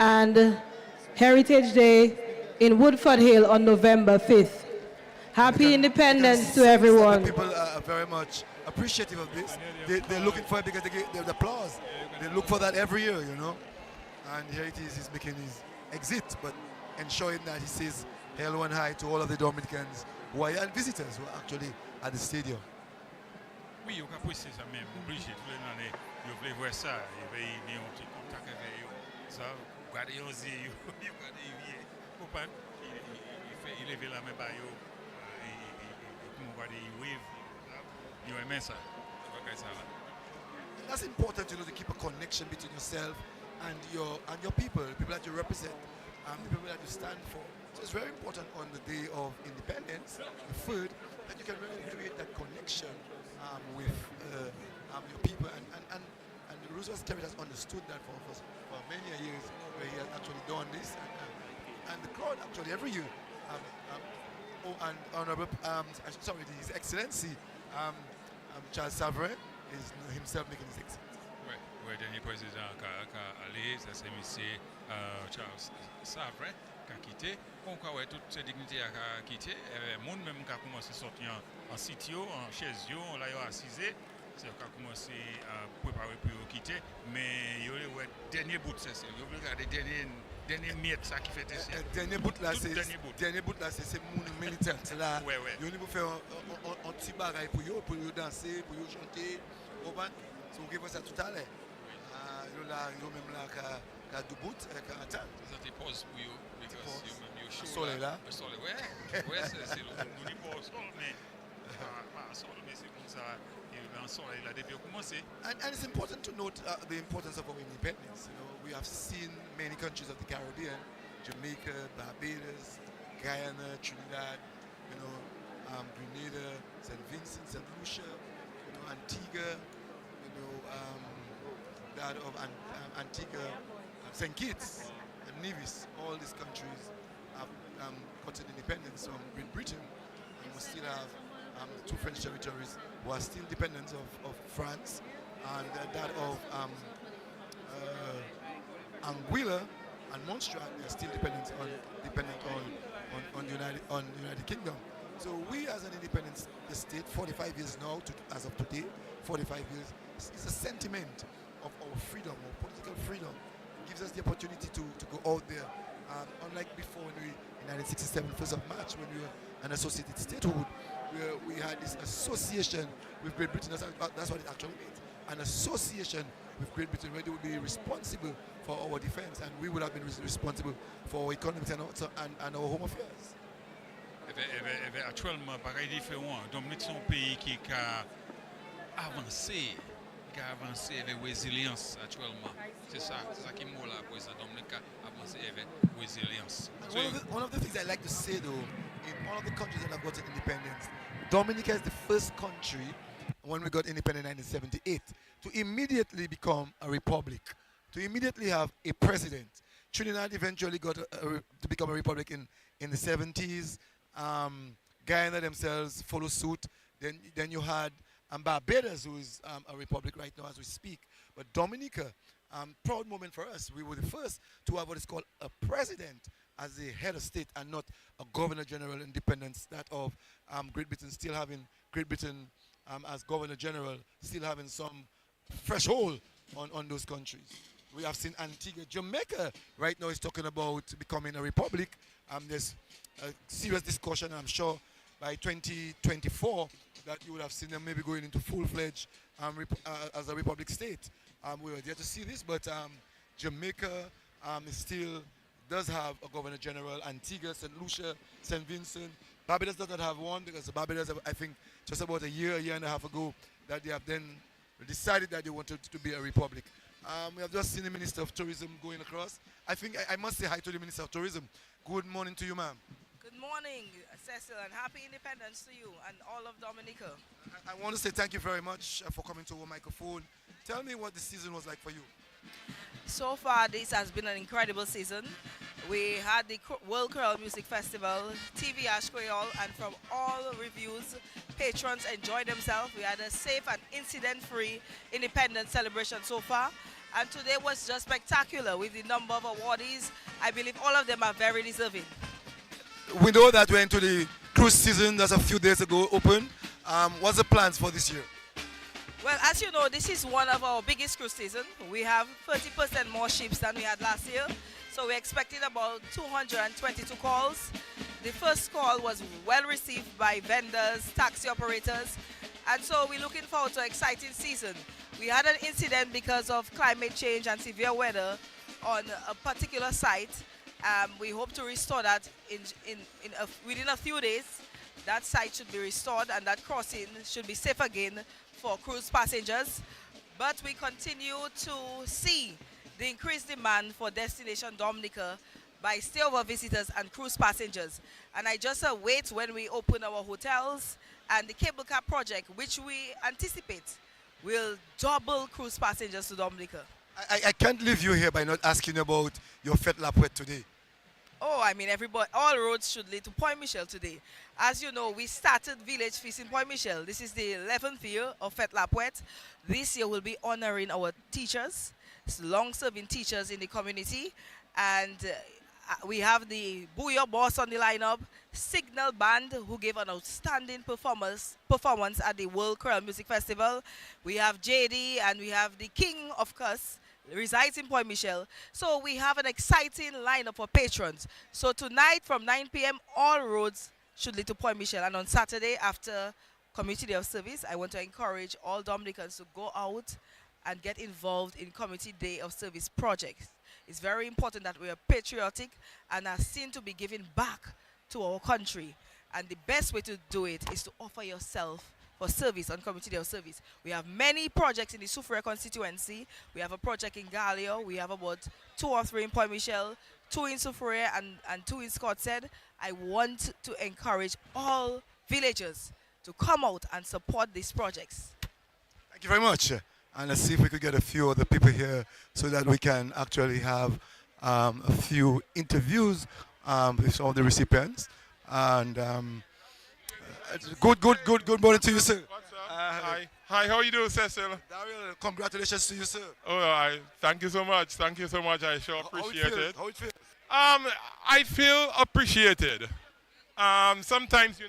and Heritage Day in Woodford Hill on November 5th. Happy Independence to everyone. People are very much appreciative of this. They're looking for it because they get the applause. They look for that every year, you know. And here it is, he's making his exit, but ensuring that he says hello and hi to all of the Dominicans who are and visitors who are actually at the stadium. Oui, on apprécie ça même. Obligé tous les années, vous voulez voir ça, il va y avoir un petit contact avec eux. Ça, regardez aux yeux, regardez les yeux. comprendre. Il lève la main par eux, et on va dire, wave. You aimez ça. That's important, you know, to keep a connection between yourself and your people that you represent, the people that you stand for. So it's very important on the day of independence, the food, that you can really create that connection with your people. And Roosevelt Skerrit has understood that for many years, where he has actually done this. And the crowd actually every year, and Honorable, His Excellency Charles Savrin is himself making his exit. Oui, dernier président qui a allé, ça c'est M. Charles Savrin qui a quitté. On a toutes ces dignitaires qui ont quitté. Le monde même qui a commencé à sortir en sitio, en chaise, on l'a assisé. C'est qui a commencé à préparer pour quitter. Mais il y a le dernier bout, c'est ça. Il y a le dernier miette ça qui fait ici. Dernier bout là, c'est mon militaire. C'est là. Il y a faire un petit bagage pour eux danser, pour eux chanter. So on give ça tout à l'heure. Il y a même là qui a du bout, qui a attend. Ça te pose pour eux. Le soleil là. Le soleil, ouais, c'est le monde pas au sol, mais pas au sol, mais c'est comme ça. Le soleil là depuis commencé. And it's important to note the importance of our independence. You know, we have seen many countries of the Caribbean, Jamaica, Barbados, Guyana, Trinidad, you know, Grenada, St. Vincent, St. Lucia, you know, Antigua, you know, that of Antigua, St. Kitts, and Nevis. All these countries have gotten independence from Great Britain, and we still have the two French territories who are still dependents of France, and that of Anguilla and Montserrat, they are still dependent on the United Kingdom. So we, as an independent state, 45 years now, as of today, 45 years, it's a sentiment of our freedom, our political freedom. It gives us the opportunity to go out there. Unlike before, when in 1967, 1st of March, when we were an associated statehood, we had this association with Great Britain. That's what it actually means. An association with Great Britain where they would be responsible for our defense, and we would have been responsible for our economics and our home affairs. Actuellement, pareil différent. Dominique, c'est un pays qui a avancé avec résilience actuellement. C'est ça qui est mot là, président Dominique a avancé avec résilience. One of the things I like to say though, in all of the countries that have gotten independence, Dominica is the first country when we got independent in 1978 to immediately become a republic, to immediately have a president. Trinidad eventually got to become a republic in the 70s. Guyana themselves follow suit. Then you had Barbados, who is a republic right now as we speak. But Dominica, proud moment for us. We were the first to have what is called a president as the head of state and not a governor general independence. That of Great Britain still having Great Britain as governor general, still having some threshold on those countries. We have seen Antigua. Jamaica right now is talking about becoming a republic. There's a serious discussion, I'm sure by 2024 that you would have seen them maybe going into full-fledged as a republic state. We were there to see this, but Jamaica still does have a governor general. Antigua, St. Lucia, St. Vincent. Barbados does not have one because Barbados, I think, just about a year and a half ago, that they have then decided that they wanted to be a republic. We have just seen the Minister of Tourism going across. I think I must say hi to the Minister of Tourism. Good morning to you, ma'am. Good morning, Cecil, and happy independence to you and all of Dominica. I want to say thank you very much for coming to our microphone. Tell me what the season was like for you. So far, this has been an incredible season. We had the World Creole Music Festival, TV Ash Creole, and from all reviews, patrons enjoyed themselves. We had a safe and incident-free independence celebration so far. And today was just spectacular with the number of awardees. I believe all of them are very deserving. We know that we're into the cruise season that's a few days ago open. What's the plans for this year? Well, as you know, this is one of our biggest cruise seasons. We have 30% more ships than we had last year. So we're expecting about 222 calls. The first call was well received by vendors, taxi operators. And so we're looking forward to an exciting season. We had an incident because of climate change and severe weather on a particular site. We hope to restore that within a few days. That site should be restored and that crossing should be safe again for cruise passengers. But we continue to see the increased demand for Destination Dominica by stayover visitors and cruise passengers. And I just wait when we open our hotels, and the cable car project, which we anticipate will double cruise passengers to Dominica. I can't leave you here by not asking about your Fête La Poète today. Oh, I mean, all roads should lead to Point Michel today. As you know, we started Village Feast in Point Michel. This is the 11th year of Fête La Poète. This year we'll be honoring our teachers, long-serving teachers in the community. And we have the Booyah Boss on the lineup, Signal Band, who gave an outstanding performance at the World Choral Music Festival. We have JD, and we have the King of Cuss, resides in Point Michel. So we have an exciting lineup for patrons. So tonight from 9 p.m. all roads should lead to Point Michel. And on Saturday after Community Day of Service, I want to encourage all Dominicans to go out and get involved in Community Day of Service projects. It's very important that we are patriotic and are seen to be giving back to our country. And the best way to do it is to offer yourself for service on Community Day of Service. We have many projects in the Soufriere constituency. We have a project in Gallia. We have about 2 or 3 in Point Michel, 2 in Soufriere, and 2 in Scottshead. I want to encourage all villagers to come out and support these projects. Thank you very much. And let's see if we could get a few other people here so that we can actually have a few interviews with some of the recipients. And good morning to you, sir. What's up? Hi, how are you doing, Cecil? Daryl, congratulations to you, sir. Oh, thank you so much. Thank you so much. I sure appreciate it. How it feels? I feel appreciated. Sometimes,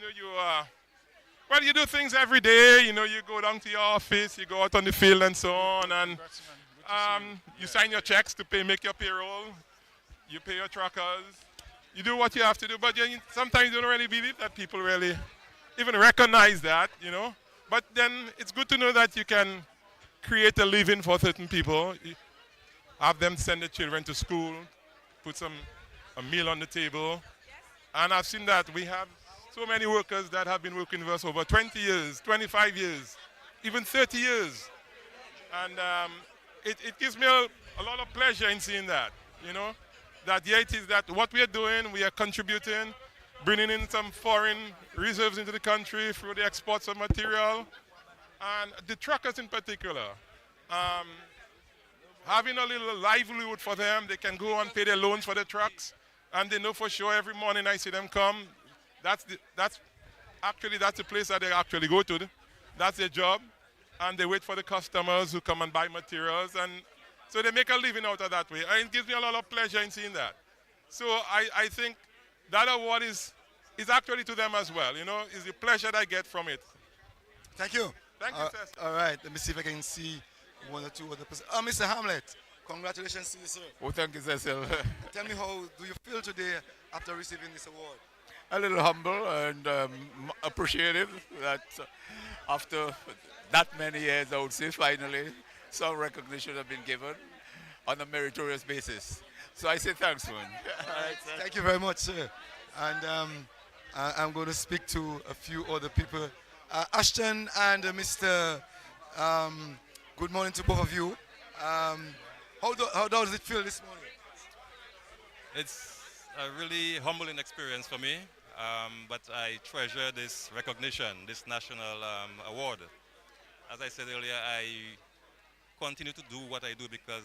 well, you do things every day. You go down to your office, you go out on the field and so on, and you sign your checks to make your payroll. You pay your truckers. You do what you have to do, but sometimes you don't really believe that people really even recognize that, But then it's good to know that you can create a living for certain people, have them send their children to school, put a meal on the table. And I've seen that we have so many workers that have been working with us over 20 years, 25 years, even 30 years. And it gives me a lot of pleasure in seeing that, That it is that what we are doing, we are contributing, bringing in some foreign reserves into the country through the exports of material. And the truckers in particular, having a little livelihood for them, they can go and pay their loans for the trucks, and they know for sure every morning I see them come. That's the place that they actually go to. That's their job, and they wait for the customers who come and buy materials, and so they make a living out of that way. And it gives me a lot of pleasure in seeing that. So I think that award is actually to them as well. It's the pleasure that I get from it. Thank you. Thank you, Cecil. All right, let me see if I can see 1 or 2 other persons. Mr. Hamlet, congratulations to you, sir. Oh, thank you, Cecil. Tell me, how do you feel today after receiving this award? A little humble and appreciative that after that many years, I would say, finally, some recognition has been given on a meritorious basis. So I say thanks, man. Thank you very much, sir. And I'm going to speak to a few other people. Ashton and Mr. Good morning to both of you. How does it feel this morning? It's a really humbling experience for me, but I treasure this recognition, this national award. As I said earlier, I continue to do what I do because